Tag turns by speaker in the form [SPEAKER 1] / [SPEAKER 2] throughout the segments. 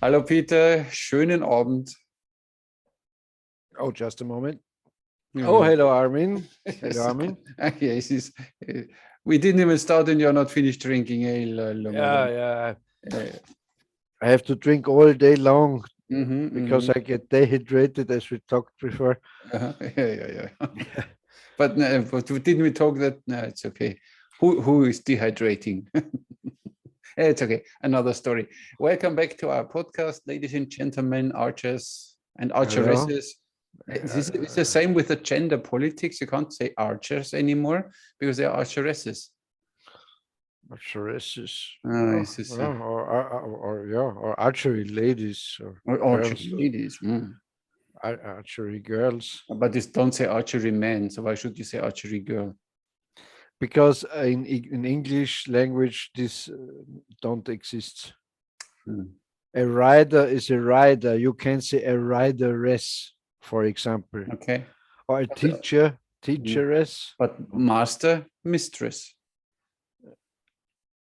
[SPEAKER 1] Hallo Peter, schönen Abend.
[SPEAKER 2] Oh, just a moment. Oh,
[SPEAKER 1] Ja.
[SPEAKER 2] hello, Armin. Hello,
[SPEAKER 1] Yes.
[SPEAKER 2] Armin.
[SPEAKER 1] Yeah, we didn't even start and you're not finished drinking. Hey,
[SPEAKER 2] Yeah, yeah.
[SPEAKER 1] Uh,
[SPEAKER 2] I have to drink all day long because
[SPEAKER 1] mhm.
[SPEAKER 2] I get dehydrated, as we talked before.
[SPEAKER 1] Yeah. But, no, but didn't we talk that? No, it's okay. Who is dehydrating? It's okay. Another story. Welcome back to our podcast, ladies and gentlemen, archers and
[SPEAKER 2] Hello.
[SPEAKER 1] archeresses. It's the
[SPEAKER 2] Uh,
[SPEAKER 1] same with the gender politics. You can't say archers anymore because they're archeresses.
[SPEAKER 2] archeresses.
[SPEAKER 1] Ah,
[SPEAKER 2] Oh,
[SPEAKER 1] it's just,
[SPEAKER 2] yeah, or archery ladies or
[SPEAKER 1] or archery
[SPEAKER 2] girls,
[SPEAKER 1] ladies.
[SPEAKER 2] archery girls.
[SPEAKER 1] But just don't say archery men. So why should you say archery girl?
[SPEAKER 2] Because in English language, this don't exist.
[SPEAKER 1] Hmm.
[SPEAKER 2] A rider is a rider. You can say a rideress, for example,
[SPEAKER 1] Okay.
[SPEAKER 2] or a
[SPEAKER 1] But,
[SPEAKER 2] teacher,
[SPEAKER 1] mm,
[SPEAKER 2] teacheress.
[SPEAKER 1] but master, mistress.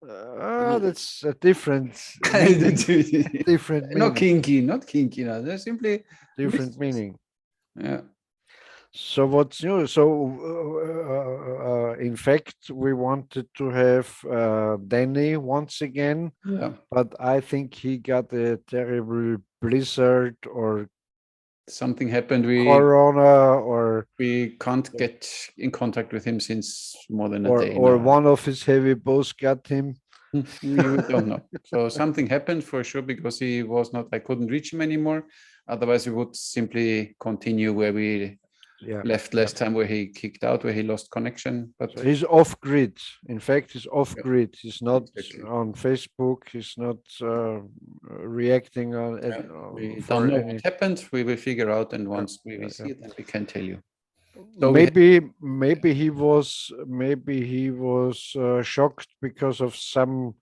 [SPEAKER 2] That's a different meaning. Different
[SPEAKER 1] Not
[SPEAKER 2] meaning.
[SPEAKER 1] kinky, not kinky. No, they're simply
[SPEAKER 2] Different
[SPEAKER 1] mistress.
[SPEAKER 2] meaning.
[SPEAKER 1] Yeah.
[SPEAKER 2] So what's new? So in fact, we wanted to have Danny once again,
[SPEAKER 1] Yeah.
[SPEAKER 2] but I think he got a terrible blizzard or
[SPEAKER 1] Something happened.
[SPEAKER 2] corona or
[SPEAKER 1] We can't get in contact with him since more than a
[SPEAKER 2] or
[SPEAKER 1] day
[SPEAKER 2] or
[SPEAKER 1] now.
[SPEAKER 2] one of his heavy bows got him.
[SPEAKER 1] We don't know. So something happened for sure because he was not, I couldn't reach him anymore. Otherwise, we would simply continue where we
[SPEAKER 2] Yeah,
[SPEAKER 1] left
[SPEAKER 2] yeah.
[SPEAKER 1] last time, where he kicked out, where he lost connection.
[SPEAKER 2] So
[SPEAKER 1] But
[SPEAKER 2] he's off grid. In fact, he's off
[SPEAKER 1] yeah,
[SPEAKER 2] grid. He's not
[SPEAKER 1] exactly.
[SPEAKER 2] on Facebook. He's not reacting on it
[SPEAKER 1] Yeah. We don't
[SPEAKER 2] for
[SPEAKER 1] know what
[SPEAKER 2] any.
[SPEAKER 1] happened. We will figure out, and
[SPEAKER 2] Yeah,
[SPEAKER 1] once we
[SPEAKER 2] yeah,
[SPEAKER 1] will
[SPEAKER 2] yeah.
[SPEAKER 1] see it, then we can tell you. So we had,
[SPEAKER 2] Maybe he was shocked because of some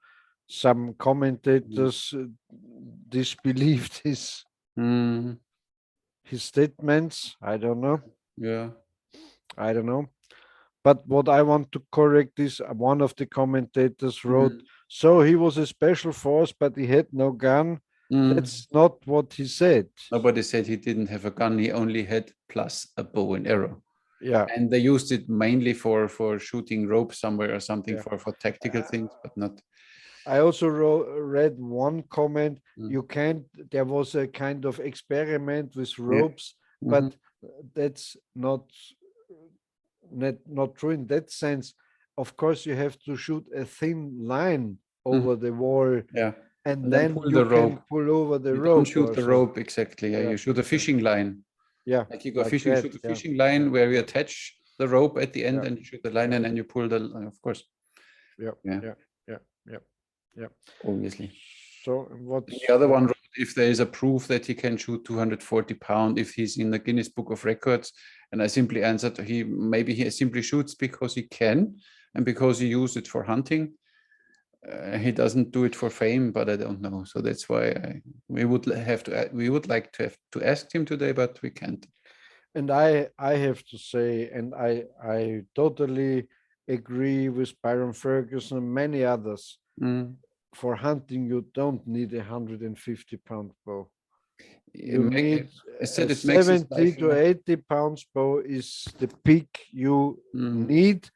[SPEAKER 2] commentators disbelieved
[SPEAKER 1] mm,
[SPEAKER 2] his statements. I don't know.
[SPEAKER 1] yeah.
[SPEAKER 2] I don't know. But what I want to correct is one of the commentators wrote,
[SPEAKER 1] Mm,
[SPEAKER 2] so he was a special force, but he had no gun.
[SPEAKER 1] mm.
[SPEAKER 2] That's not what he said.
[SPEAKER 1] Nobody said he didn't have a gun. He only had plus a bow and arrow.
[SPEAKER 2] Yeah,
[SPEAKER 1] And they used it mainly for shooting rope somewhere or something
[SPEAKER 2] yeah.
[SPEAKER 1] for tactical things, but not.
[SPEAKER 2] I also read one comment.
[SPEAKER 1] Mm.
[SPEAKER 2] You can't, there was a kind of experiment with
[SPEAKER 1] Yeah.
[SPEAKER 2] ropes,
[SPEAKER 1] Hmm.
[SPEAKER 2] but that's not true in that sense. Of course, you have to shoot a thin line
[SPEAKER 1] Hmm.
[SPEAKER 2] over the wall,
[SPEAKER 1] Yeah.
[SPEAKER 2] and
[SPEAKER 1] And then
[SPEAKER 2] then
[SPEAKER 1] pull
[SPEAKER 2] you
[SPEAKER 1] the
[SPEAKER 2] can
[SPEAKER 1] rope.
[SPEAKER 2] pull over the
[SPEAKER 1] You don't
[SPEAKER 2] rope
[SPEAKER 1] shoot the
[SPEAKER 2] also.
[SPEAKER 1] rope exactly. Yeah.
[SPEAKER 2] Yeah,
[SPEAKER 1] You shoot a
[SPEAKER 2] yeah,
[SPEAKER 1] fishing line.
[SPEAKER 2] yeah,
[SPEAKER 1] Like you go
[SPEAKER 2] like
[SPEAKER 1] fishing,
[SPEAKER 2] that.
[SPEAKER 1] shoot a
[SPEAKER 2] Yeah,
[SPEAKER 1] fishing
[SPEAKER 2] yeah,
[SPEAKER 1] line where you
[SPEAKER 2] yeah,
[SPEAKER 1] attach the rope at the end
[SPEAKER 2] yeah,
[SPEAKER 1] and you shoot the line
[SPEAKER 2] yeah,
[SPEAKER 1] and then you pull the, of course.
[SPEAKER 2] yeah,
[SPEAKER 1] Yeah,
[SPEAKER 2] yeah, yeah, yeah, yeah.
[SPEAKER 1] obviously.
[SPEAKER 2] So
[SPEAKER 1] And
[SPEAKER 2] what's
[SPEAKER 1] the other
[SPEAKER 2] what?
[SPEAKER 1] one wrote, if there is a proof that he can shoot 240 pound, if he's in the Guinness Book of Records. And I simply answered, maybe he simply shoots because he can and because he used it for hunting. He doesn't do it for fame, but I don't know. So that's why we would like to have to ask him today, but we can't.
[SPEAKER 2] And I have to say, and I totally agree with Byron Ferguson and many others.
[SPEAKER 1] Mm.
[SPEAKER 2] For hunting, you don't need a 150-pound bow.
[SPEAKER 1] It
[SPEAKER 2] You need
[SPEAKER 1] I
[SPEAKER 2] a
[SPEAKER 1] said it makes his
[SPEAKER 2] 70
[SPEAKER 1] life.
[SPEAKER 2] to 80 pounds bow is the peak you
[SPEAKER 1] Mm.
[SPEAKER 2] need,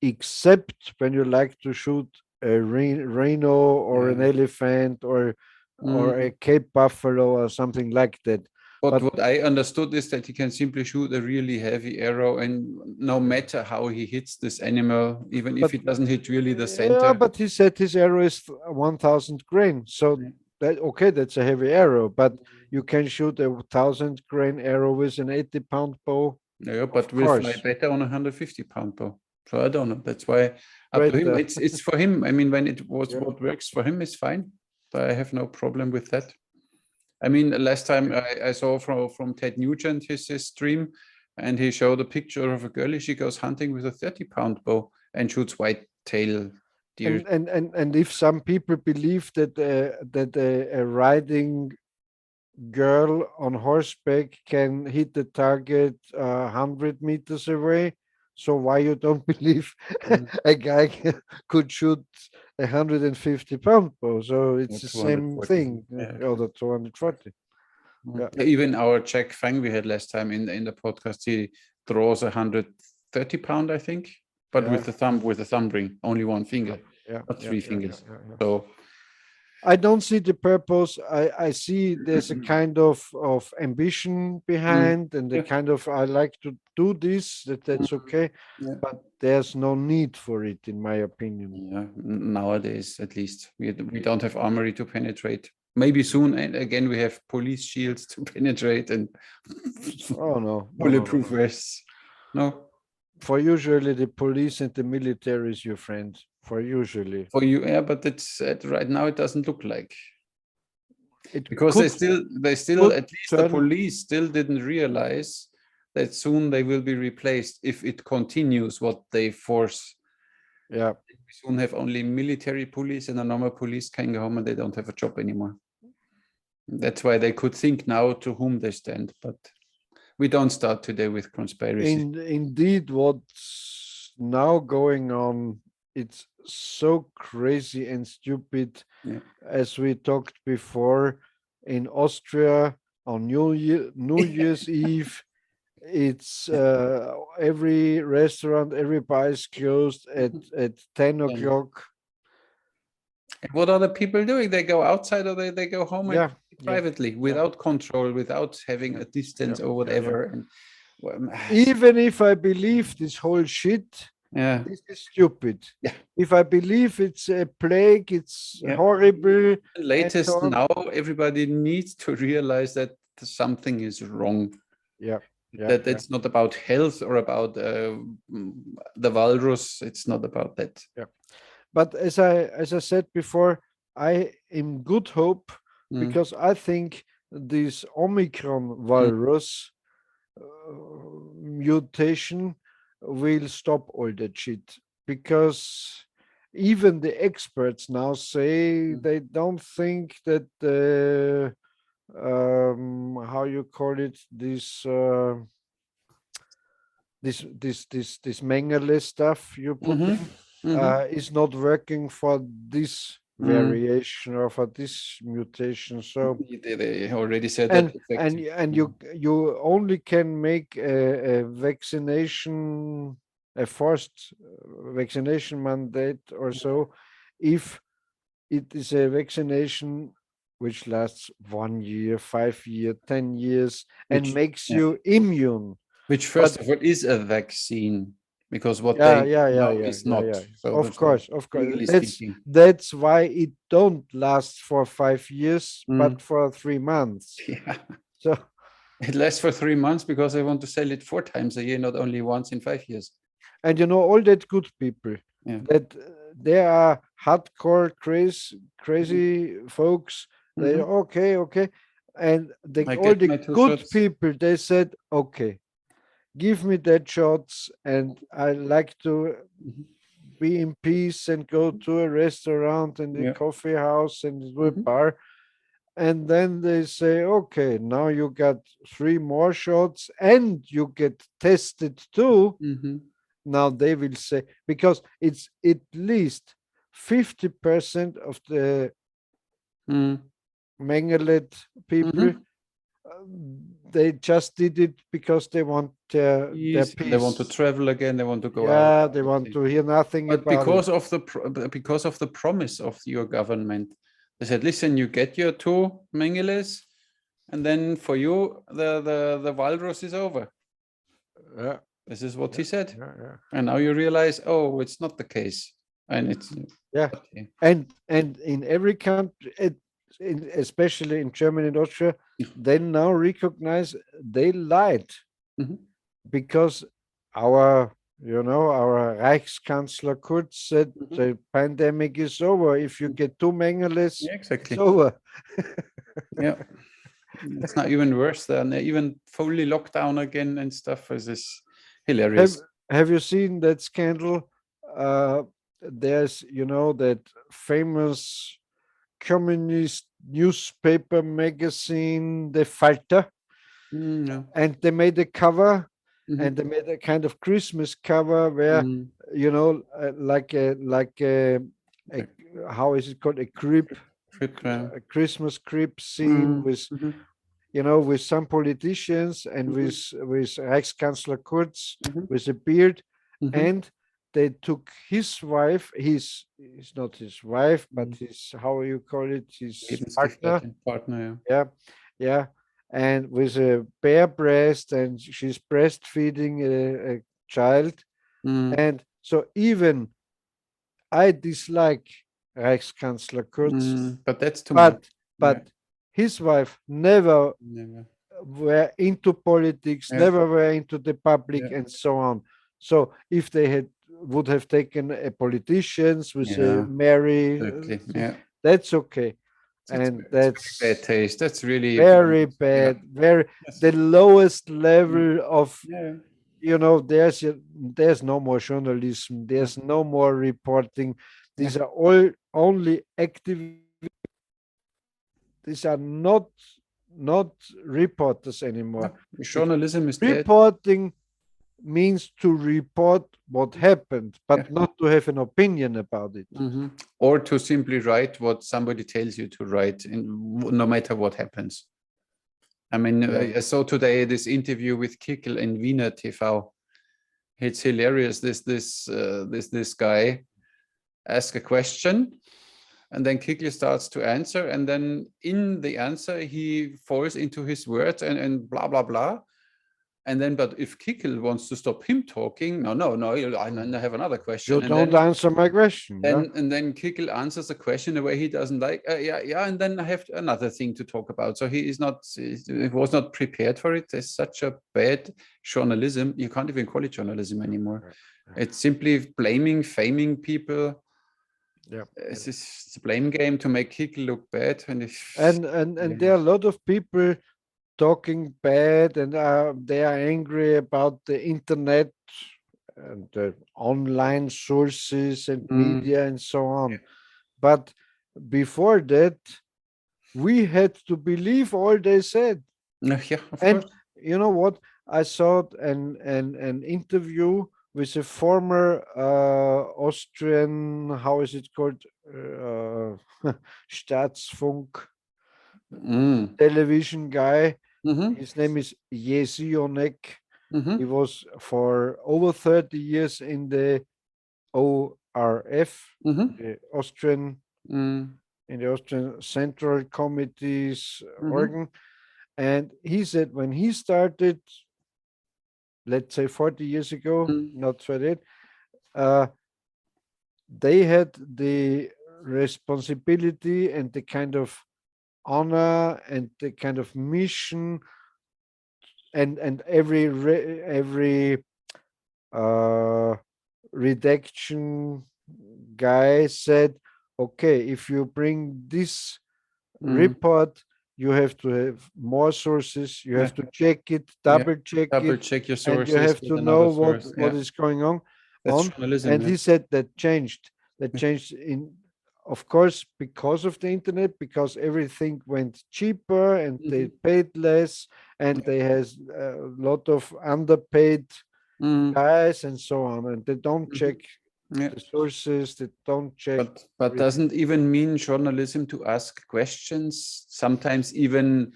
[SPEAKER 2] except when you like to shoot a rhino or an
[SPEAKER 1] Yeah.
[SPEAKER 2] elephant or a
[SPEAKER 1] Mm.
[SPEAKER 2] Cape buffalo or something like that.
[SPEAKER 1] But
[SPEAKER 2] But
[SPEAKER 1] what I understood is that he can simply shoot a really heavy arrow, and no matter how he hits this animal, even if
[SPEAKER 2] but
[SPEAKER 1] he doesn't hit really the
[SPEAKER 2] yeah,
[SPEAKER 1] center.
[SPEAKER 2] but he said his arrow is 1,000 grain. So that okay, that's a heavy arrow, but you can shoot a 1,000 grain arrow with an 80-pound bow,
[SPEAKER 1] Yeah,
[SPEAKER 2] of
[SPEAKER 1] but will fly
[SPEAKER 2] course.
[SPEAKER 1] better on a 150-pound bow. So I don't know. That's why up to
[SPEAKER 2] But
[SPEAKER 1] him. It's for him. I mean, when it was
[SPEAKER 2] yeah,
[SPEAKER 1] what works for him is fine. So I have no problem with that. I mean, last time I saw from Ted Nugent his stream, and he showed a picture of a girl. She goes hunting with a 30-pound bow and shoots white tail deer.
[SPEAKER 2] and if some people believe that a riding girl on horseback can hit the target 100 meters away, So why you don't believe
[SPEAKER 1] Mm.
[SPEAKER 2] a guy could shoot 150-pound bow? So
[SPEAKER 1] Or
[SPEAKER 2] it's the same
[SPEAKER 1] 240.
[SPEAKER 2] thing,
[SPEAKER 1] Yeah.
[SPEAKER 2] or the 240.
[SPEAKER 1] Mm.
[SPEAKER 2] Yeah,
[SPEAKER 1] Even our Jack Fang we had last time in the podcast, he draws 130 pound, I think, but
[SPEAKER 2] yeah,
[SPEAKER 1] with the thumb ring, only one
[SPEAKER 2] yeah,
[SPEAKER 1] finger,
[SPEAKER 2] yeah,
[SPEAKER 1] not
[SPEAKER 2] yeah,
[SPEAKER 1] three
[SPEAKER 2] yeah, yeah,
[SPEAKER 1] fingers.
[SPEAKER 2] yeah, yeah.
[SPEAKER 1] So
[SPEAKER 2] I don't see the purpose. I see there's a kind of ambition
[SPEAKER 1] mm,
[SPEAKER 2] behind, and the
[SPEAKER 1] yeah,
[SPEAKER 2] kind of I like to do this. That's
[SPEAKER 1] mm,
[SPEAKER 2] okay,
[SPEAKER 1] yeah,
[SPEAKER 2] but there's no need for it, in my opinion.
[SPEAKER 1] yeah. Nowadays, at least, we don't have armory to penetrate. Maybe soon, and again, we have police shields to penetrate and
[SPEAKER 2] Oh no, no, no, no,
[SPEAKER 1] bulletproof
[SPEAKER 2] no.
[SPEAKER 1] vests. No,
[SPEAKER 2] For usually the police and the military is your friend. For usually,
[SPEAKER 1] for you, yeah, but it's right now it doesn't look like.
[SPEAKER 2] it
[SPEAKER 1] Because
[SPEAKER 2] could
[SPEAKER 1] they still,
[SPEAKER 2] could
[SPEAKER 1] at least the
[SPEAKER 2] turn.
[SPEAKER 1] police still didn't realize that soon they will be replaced if it continues what they force.
[SPEAKER 2] Yeah,
[SPEAKER 1] We soon have only military police, and a normal police can go home and they don't have a job anymore. That's why they could think now to whom they stand, but we don't start today with conspiracies.
[SPEAKER 2] indeed, what's now going on, it's so crazy and stupid.
[SPEAKER 1] Yeah.
[SPEAKER 2] As we talked before, in Austria on New Year's Eve, it's
[SPEAKER 1] Yeah.
[SPEAKER 2] every restaurant, every bar is closed at 10
[SPEAKER 1] And
[SPEAKER 2] o'clock.
[SPEAKER 1] what are the people doing? They go outside or they go home and
[SPEAKER 2] Yeah, yeah,
[SPEAKER 1] privately
[SPEAKER 2] yeah,
[SPEAKER 1] without control, without having
[SPEAKER 2] yeah,
[SPEAKER 1] a
[SPEAKER 2] yeah,
[SPEAKER 1] distance or
[SPEAKER 2] yeah, yeah.
[SPEAKER 1] whatever. And well,
[SPEAKER 2] Even if I believe this whole shit,
[SPEAKER 1] yeah,
[SPEAKER 2] this is stupid.
[SPEAKER 1] yeah,
[SPEAKER 2] If I believe it's a plague, it's
[SPEAKER 1] yeah.
[SPEAKER 2] horrible, and so
[SPEAKER 1] Latest
[SPEAKER 2] on.
[SPEAKER 1] now, everybody needs to realize that something is wrong.
[SPEAKER 2] Yeah, yeah,
[SPEAKER 1] That
[SPEAKER 2] yeah,
[SPEAKER 1] it's not about health or about the walrus. It's not about that.
[SPEAKER 2] yeah. But as I said before, I am good hope
[SPEAKER 1] Mm,
[SPEAKER 2] because I think this Omicron
[SPEAKER 1] mm,
[SPEAKER 2] virus mutation will stop all that shit because even the experts now say
[SPEAKER 1] mm.
[SPEAKER 2] they don't think that the how you call it, this Mengele stuff you put
[SPEAKER 1] Mhm,
[SPEAKER 2] in
[SPEAKER 1] mhm,
[SPEAKER 2] is not working for this
[SPEAKER 1] mm.
[SPEAKER 2] variation or for this mutation. So
[SPEAKER 1] They already said that
[SPEAKER 2] and
[SPEAKER 1] effective.
[SPEAKER 2] you only can make a vaccination, a forced vaccination mandate or so, if it is a vaccination which lasts 1 year, 5 year, 10 years, and
[SPEAKER 1] Which,
[SPEAKER 2] makes
[SPEAKER 1] yeah,
[SPEAKER 2] you immune.
[SPEAKER 1] which
[SPEAKER 2] But
[SPEAKER 1] first of all is a vaccine, because what
[SPEAKER 2] yeah,
[SPEAKER 1] they
[SPEAKER 2] yeah, yeah,
[SPEAKER 1] know
[SPEAKER 2] yeah,
[SPEAKER 1] is
[SPEAKER 2] yeah,
[SPEAKER 1] not.
[SPEAKER 2] yeah.
[SPEAKER 1] So
[SPEAKER 2] Of
[SPEAKER 1] that's what,
[SPEAKER 2] course, of course.
[SPEAKER 1] legally
[SPEAKER 2] That's
[SPEAKER 1] speaking.
[SPEAKER 2] that's why it don't last for 5 years,
[SPEAKER 1] Mm.
[SPEAKER 2] but for 3 months.
[SPEAKER 1] Yeah.
[SPEAKER 2] So,
[SPEAKER 1] It lasts for 3 months because I want to sell it 4 times a year, not only once in 5 years.
[SPEAKER 2] and all that good people
[SPEAKER 1] Yeah.
[SPEAKER 2] that they are hardcore
[SPEAKER 1] Mhm.
[SPEAKER 2] crazy folks. They
[SPEAKER 1] Mhm.
[SPEAKER 2] okay, okay, and
[SPEAKER 1] I
[SPEAKER 2] all
[SPEAKER 1] get
[SPEAKER 2] the
[SPEAKER 1] my two
[SPEAKER 2] good
[SPEAKER 1] shots.
[SPEAKER 2] people they said okay, give me that shots, and I like to
[SPEAKER 1] Mhm.
[SPEAKER 2] be in peace and go to a restaurant and a
[SPEAKER 1] Yeah.
[SPEAKER 2] coffee house and to a
[SPEAKER 1] Mhm.
[SPEAKER 2] bar. And then they say, okay, now you got three more shots and you get tested too.
[SPEAKER 1] Mhm.
[SPEAKER 2] Now they will say, because it's at least 50% of the
[SPEAKER 1] Mhm.
[SPEAKER 2] Mengelet people,
[SPEAKER 1] Mhm.
[SPEAKER 2] they just did it because they want their
[SPEAKER 1] Yes, and they want to
[SPEAKER 2] peace.
[SPEAKER 1] travel again. They want to go out.
[SPEAKER 2] Yeah, they want to hear nothing
[SPEAKER 1] But
[SPEAKER 2] about it.
[SPEAKER 1] because of the promise of your government, they said, "Listen, you get your two Mengeles, and then for you, the walrus is over."
[SPEAKER 2] Yeah,
[SPEAKER 1] This is what he
[SPEAKER 2] yeah,
[SPEAKER 1] said,
[SPEAKER 2] yeah, yeah.
[SPEAKER 1] and now you realize, oh, it's not the case, and it's
[SPEAKER 2] Yeah,
[SPEAKER 1] okay.
[SPEAKER 2] and in every country, especially in Germany and Austria, they now recognize they lied
[SPEAKER 1] Mhm.
[SPEAKER 2] because our our Reichskanzler Kurz said
[SPEAKER 1] Mhm.
[SPEAKER 2] the pandemic is over. If you get two Mengeles,
[SPEAKER 1] Yeah,
[SPEAKER 2] it's
[SPEAKER 1] exactly.
[SPEAKER 2] over.
[SPEAKER 1] Yeah, it's not even worse than even fully locked down again and stuff. This is
[SPEAKER 2] have
[SPEAKER 1] hilarious.
[SPEAKER 2] Have you seen that scandal? There's that famous communist newspaper magazine, the Falter,
[SPEAKER 1] No.
[SPEAKER 2] and they made a cover. and they made a kind of Christmas cover where, you know, a how is it called, a a Christmas crib scene with, you know, with some politicians and with Reichskanzler Kurz with a beard, and they took his wife, he's not his wife, but his, how you call it, his partner, yeah, and with a bare breast, and she's breastfeeding a child, and so even I dislike Reichskanzler Kurz,
[SPEAKER 1] but that's too much.
[SPEAKER 2] But his wife never were into politics, never were into the public, and so on. So if they would have taken a politicians with a Mary, that's okay. And that's
[SPEAKER 1] bad taste. That's really
[SPEAKER 2] very bad, very the lowest level of, you know, there's no more journalism, there's no more reporting. These are all only activists. These are not reporters anymore.
[SPEAKER 1] Journalism is
[SPEAKER 2] reporting means to report what happened, but not to have an opinion about it.
[SPEAKER 1] Or to simply write what somebody tells you to write, no matter what happens. I mean, I saw today this interview with Kickel in Wiener TV. It's hilarious. This guy asks a question, and then Kickel starts to answer, and then in the answer he falls into his words and blah blah blah. And then, but if Kickel wants to stop him talking, no, I have another question.
[SPEAKER 2] You don't answer my question.
[SPEAKER 1] And then Kickel answers the question the way he doesn't like. And then I have another thing to talk about. So he was not prepared for it. There's such a bad journalism. You can't even call it journalism anymore. It's simply blaming, faming people. It's a blame game to make Kickel look bad. And
[SPEAKER 2] there are a lot of people talking bad, and they are angry about the internet and the online sources and media and so on. But before that, we had to believe all they said. And you know what? I saw an interview with a former Austrian, how is it called, Staatsfunk television guy. His name is Jesionek. He was for over 30 years in the ORF, the Austrian, in the Austrian Central Committee's organ. And he said when he started, let's say 40 years ago, not 38, they had the responsibility and the kind of honor and the kind of mission, and every redaction guy said, okay, if you bring this report, you have to have more sources, you have to check it, double check
[SPEAKER 1] your sources,
[SPEAKER 2] and you have to know what is going on. And he said that changed in, of course, because of the internet, because everything went cheaper and they paid less, and they has a lot of underpaid guys and so on, and they don't check the sources, they don't check.
[SPEAKER 1] But doesn't even mean journalism to ask questions, sometimes even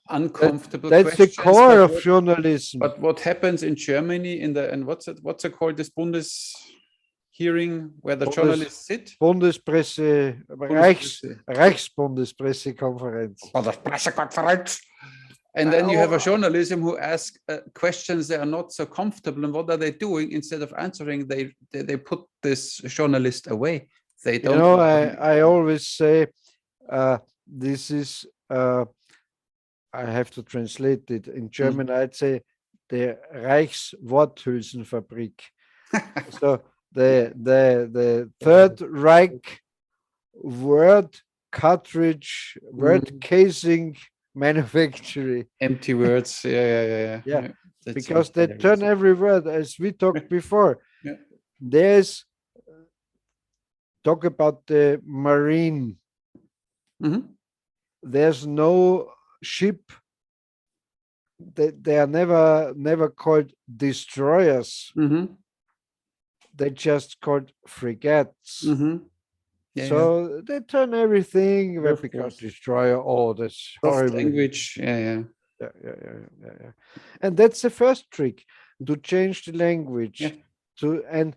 [SPEAKER 1] uncomfortable questions.
[SPEAKER 2] That's the core of journalism.
[SPEAKER 1] But what happens in Germany what's it called, this Bundes hearing where the journalists sit?
[SPEAKER 2] Reichsbundespressekonferenz.
[SPEAKER 1] And then you have a journalism who ask questions that are not so comfortable. And what are they doing? Instead of answering, they put this journalist away. They don't.
[SPEAKER 2] You know, I always say, this is, I have to translate it in German. I'd say the Reichsworthülsenfabrik. So the Third Reich word cartridge, word casing manufacturing.
[SPEAKER 1] Empty words. Yeah.
[SPEAKER 2] Because they turn every word, as we talked before. There's talk about the marine. There's no ship they are never called destroyers.
[SPEAKER 1] Mm-hmm.
[SPEAKER 2] They just called frigates.
[SPEAKER 1] Mm-hmm. Yeah, yeah.
[SPEAKER 2] So they turn everything
[SPEAKER 1] Yeah, of
[SPEAKER 2] because
[SPEAKER 1] course.
[SPEAKER 2] destroyer. Oh, that's
[SPEAKER 1] Soft
[SPEAKER 2] horrible.
[SPEAKER 1] language. Yeah, yeah.
[SPEAKER 2] Yeah. And that's the first trick, to change the
[SPEAKER 1] Yeah.
[SPEAKER 2] language. To and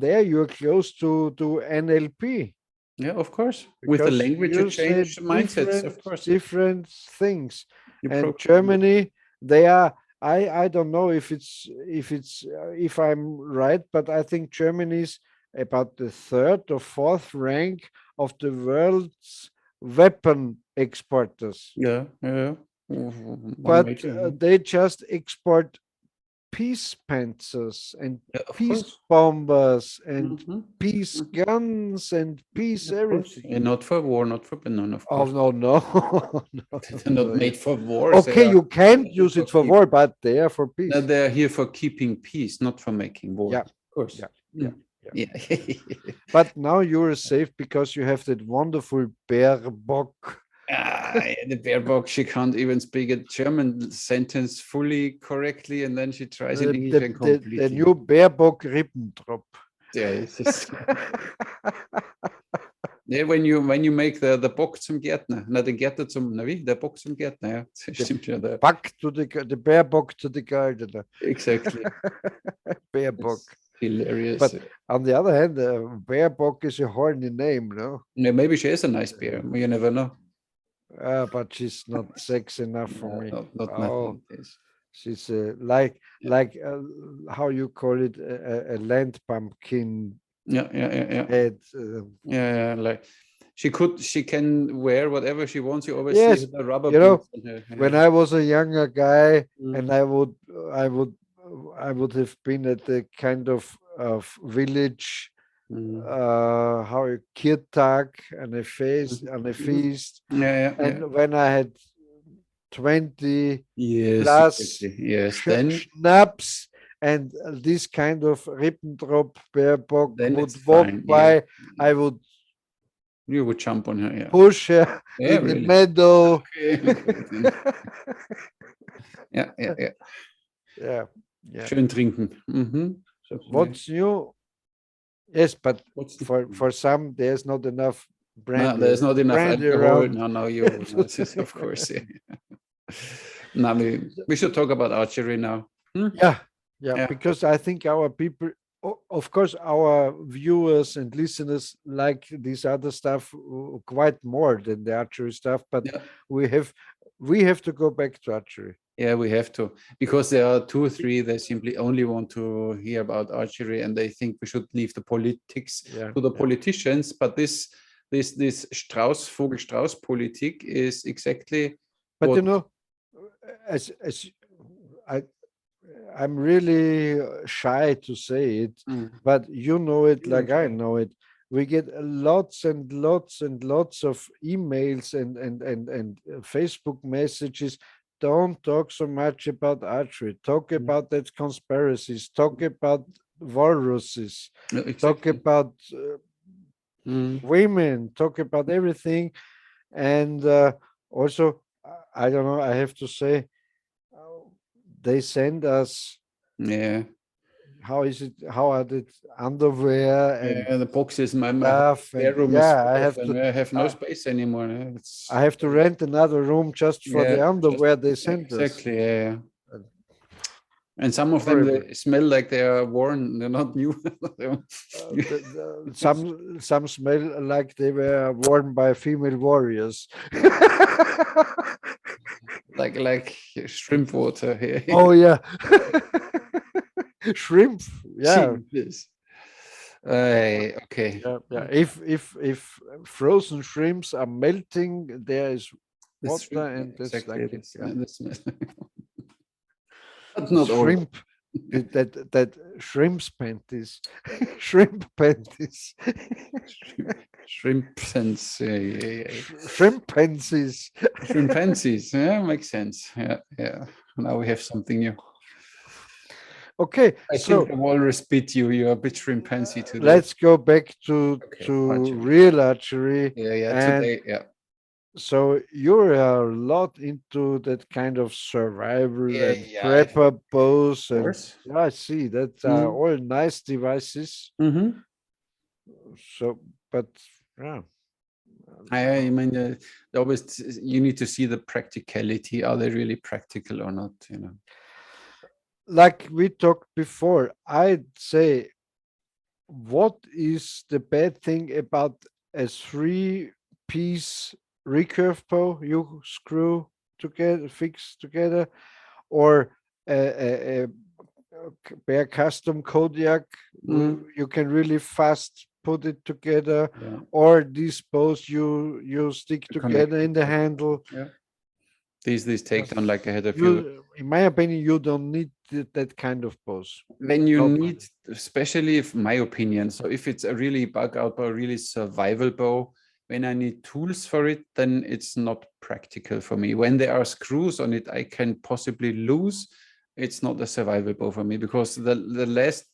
[SPEAKER 2] there you're close to NLP,
[SPEAKER 1] Yeah, of course. With the
[SPEAKER 2] because
[SPEAKER 1] language, you
[SPEAKER 2] you say
[SPEAKER 1] change mindsets, of course.
[SPEAKER 2] different things.
[SPEAKER 1] You
[SPEAKER 2] And
[SPEAKER 1] program.
[SPEAKER 2] Germany, they are. I don't know if I'm right, but I think Germany's about the third or fourth rank of the world's weapon exporters.
[SPEAKER 1] Yeah, yeah. One
[SPEAKER 2] But
[SPEAKER 1] major. Yeah.
[SPEAKER 2] they just export peace panzers and
[SPEAKER 1] Yeah, of
[SPEAKER 2] peace
[SPEAKER 1] course.
[SPEAKER 2] bombers and
[SPEAKER 1] Mm-hmm.
[SPEAKER 2] peace
[SPEAKER 1] Mm-hmm.
[SPEAKER 2] guns and peace
[SPEAKER 1] Of course.
[SPEAKER 2] everything.
[SPEAKER 1] And not for war, not for none, of
[SPEAKER 2] Oh
[SPEAKER 1] course.
[SPEAKER 2] no, no, no,
[SPEAKER 1] They're not
[SPEAKER 2] no.
[SPEAKER 1] made for wars. They
[SPEAKER 2] Okay,
[SPEAKER 1] are
[SPEAKER 2] you can't
[SPEAKER 1] here
[SPEAKER 2] use
[SPEAKER 1] for
[SPEAKER 2] it for
[SPEAKER 1] keep.
[SPEAKER 2] war, but they are for
[SPEAKER 1] No,
[SPEAKER 2] peace.
[SPEAKER 1] they are here for keeping peace, not for making war.
[SPEAKER 2] Yeah,
[SPEAKER 1] Of course.
[SPEAKER 2] yeah, yeah,
[SPEAKER 1] Mm.
[SPEAKER 2] yeah.
[SPEAKER 1] Yeah.
[SPEAKER 2] But now you're safe because you have that wonderful Baerbock.
[SPEAKER 1] The Baerbock, she can't even speak a German sentence fully correctly, and then she tries in English and
[SPEAKER 2] The
[SPEAKER 1] completely.
[SPEAKER 2] new Baerbock Ribbentrop.
[SPEAKER 1] Yeah, it's just, yeah, when you make the Bock zum Gärtner, na den Gärtner zum, na wie, der Bock zum Gärtner, ja, das stimmt ja.
[SPEAKER 2] Back to the Baerbock to the gardener.
[SPEAKER 1] Exactly.
[SPEAKER 2] Baerbock.
[SPEAKER 1] It's hilarious.
[SPEAKER 2] But on the other hand, Baerbock is a horny name, no?
[SPEAKER 1] Yeah, maybe she is a nice bear. You never know.
[SPEAKER 2] But she's not sexy enough for me.
[SPEAKER 1] Not
[SPEAKER 2] Oh,
[SPEAKER 1] nothing.
[SPEAKER 2] she's like how you call it, a land pumpkin
[SPEAKER 1] Yeah.
[SPEAKER 2] head.
[SPEAKER 1] Yeah, like she can wear whatever she wants. You always see
[SPEAKER 2] Yes,
[SPEAKER 1] the rubber
[SPEAKER 2] you know,
[SPEAKER 1] beads on her.
[SPEAKER 2] when I was a younger guy,
[SPEAKER 1] Mm.
[SPEAKER 2] and I would, I would have been at the kind of village,
[SPEAKER 1] Mm.
[SPEAKER 2] how a Kirtag and a feast and a feast,
[SPEAKER 1] Yeah.
[SPEAKER 2] and when I had 20
[SPEAKER 1] Yes,
[SPEAKER 2] plus
[SPEAKER 1] exactly. Yes, then
[SPEAKER 2] schnapps and this kind of Ribbentrop Baerbock
[SPEAKER 1] then
[SPEAKER 2] would
[SPEAKER 1] it's
[SPEAKER 2] walk
[SPEAKER 1] fine. Yeah,
[SPEAKER 2] by, I would
[SPEAKER 1] you would jump on her. Yeah,
[SPEAKER 2] push her
[SPEAKER 1] yeah,
[SPEAKER 2] in the
[SPEAKER 1] really.
[SPEAKER 2] meadow.
[SPEAKER 1] Okay. Yeah.
[SPEAKER 2] Yeah.
[SPEAKER 1] Schön trinken. Mhm.
[SPEAKER 2] So what's new? Yes, but
[SPEAKER 1] What's
[SPEAKER 2] for some there's not enough
[SPEAKER 1] no, there's not enough
[SPEAKER 2] brandy
[SPEAKER 1] alcohol.
[SPEAKER 2] around.
[SPEAKER 1] No, you. No, this is, of course. Yeah. No, we should talk about archery now. Hmm?
[SPEAKER 2] Yeah, because I think our people, of course, our viewers and listeners like this other stuff quite more than the archery stuff, but
[SPEAKER 1] Yeah.
[SPEAKER 2] we have to go back to archery.
[SPEAKER 1] Yeah, we have to, because there are 2 or 3 that simply only want to hear about archery, and they think we should leave the politics to the politicians. But this Vogel-Strauß politik is exactly
[SPEAKER 2] But
[SPEAKER 1] what.
[SPEAKER 2] you know, as I'm really shy to say it, but you know it like I know it. We get lots and lots and lots of emails and Facebook messages. Don't talk so much about archery. Talk about that conspiracies. Talk about walruses. Talk about women. Talk about everything. And also, I don't know. I have to say, they send us.
[SPEAKER 1] Yeah.
[SPEAKER 2] How is it? How are the underwear and
[SPEAKER 1] The boxes, my
[SPEAKER 2] stuff?
[SPEAKER 1] spare
[SPEAKER 2] And
[SPEAKER 1] room is full
[SPEAKER 2] I
[SPEAKER 1] of
[SPEAKER 2] have
[SPEAKER 1] them.
[SPEAKER 2] to.
[SPEAKER 1] I have no space anymore. It's
[SPEAKER 2] I have to rent another room just for the underwear they sent us.
[SPEAKER 1] exactly. Yeah. And some of them
[SPEAKER 2] Horrible.
[SPEAKER 1] they smell like they are worn. They're not new.
[SPEAKER 2] Some smell like they were worn by female warriors.
[SPEAKER 1] like shrimp water here.
[SPEAKER 2] Oh yeah, shrimp. Yeah.
[SPEAKER 1] Yes. Okay.
[SPEAKER 2] Yeah. If frozen shrimps are melting, there is water, and that's
[SPEAKER 1] exactly
[SPEAKER 2] like
[SPEAKER 1] it.
[SPEAKER 2] yeah.
[SPEAKER 1] But not all.
[SPEAKER 2] Shrimp. That shrimp's panties. Shrimp panties.
[SPEAKER 1] Shrimp sense.
[SPEAKER 2] Shrimp panties.
[SPEAKER 1] Shrimpanzees. Yeah, makes sense. Yeah. Now we have something new.
[SPEAKER 2] Okay,
[SPEAKER 1] I think the walrus bit you. You're a bit shrimpanzee today.
[SPEAKER 2] Let's go back to
[SPEAKER 1] archery.
[SPEAKER 2] real archery.
[SPEAKER 1] Yeah.
[SPEAKER 2] And
[SPEAKER 1] Today, yeah.
[SPEAKER 2] So you're a lot into that kind of survival
[SPEAKER 1] Yeah,
[SPEAKER 2] and
[SPEAKER 1] yeah,
[SPEAKER 2] prepper bows,
[SPEAKER 1] of
[SPEAKER 2] and
[SPEAKER 1] course.
[SPEAKER 2] yeah, I see that are all nice devices.
[SPEAKER 1] Mm-hmm.
[SPEAKER 2] So, but yeah,
[SPEAKER 1] I mean, always you need to see the practicality. Are they really practical or not? You know.
[SPEAKER 2] like we talked before, I'd say, what is the bad thing about a three-piece recurve bow you screw together, fix together, or a bare custom Kodiak?
[SPEAKER 1] Mm,
[SPEAKER 2] You can really fast put it together,
[SPEAKER 1] yeah,
[SPEAKER 2] or these bows you stick together
[SPEAKER 1] connected.
[SPEAKER 2] in the handle.
[SPEAKER 1] Yeah. These takedown, like I
[SPEAKER 2] Because
[SPEAKER 1] had a few.
[SPEAKER 2] you, in my opinion, you don't need that kind of bows.
[SPEAKER 1] When you
[SPEAKER 2] Not
[SPEAKER 1] need,
[SPEAKER 2] really.
[SPEAKER 1] especially if my opinion, so if it's a really bug out bow, really survival bow, when I need tools for it, then it's not practical for me. When there are screws on it, I can possibly lose. It's not a survival bow for me because the last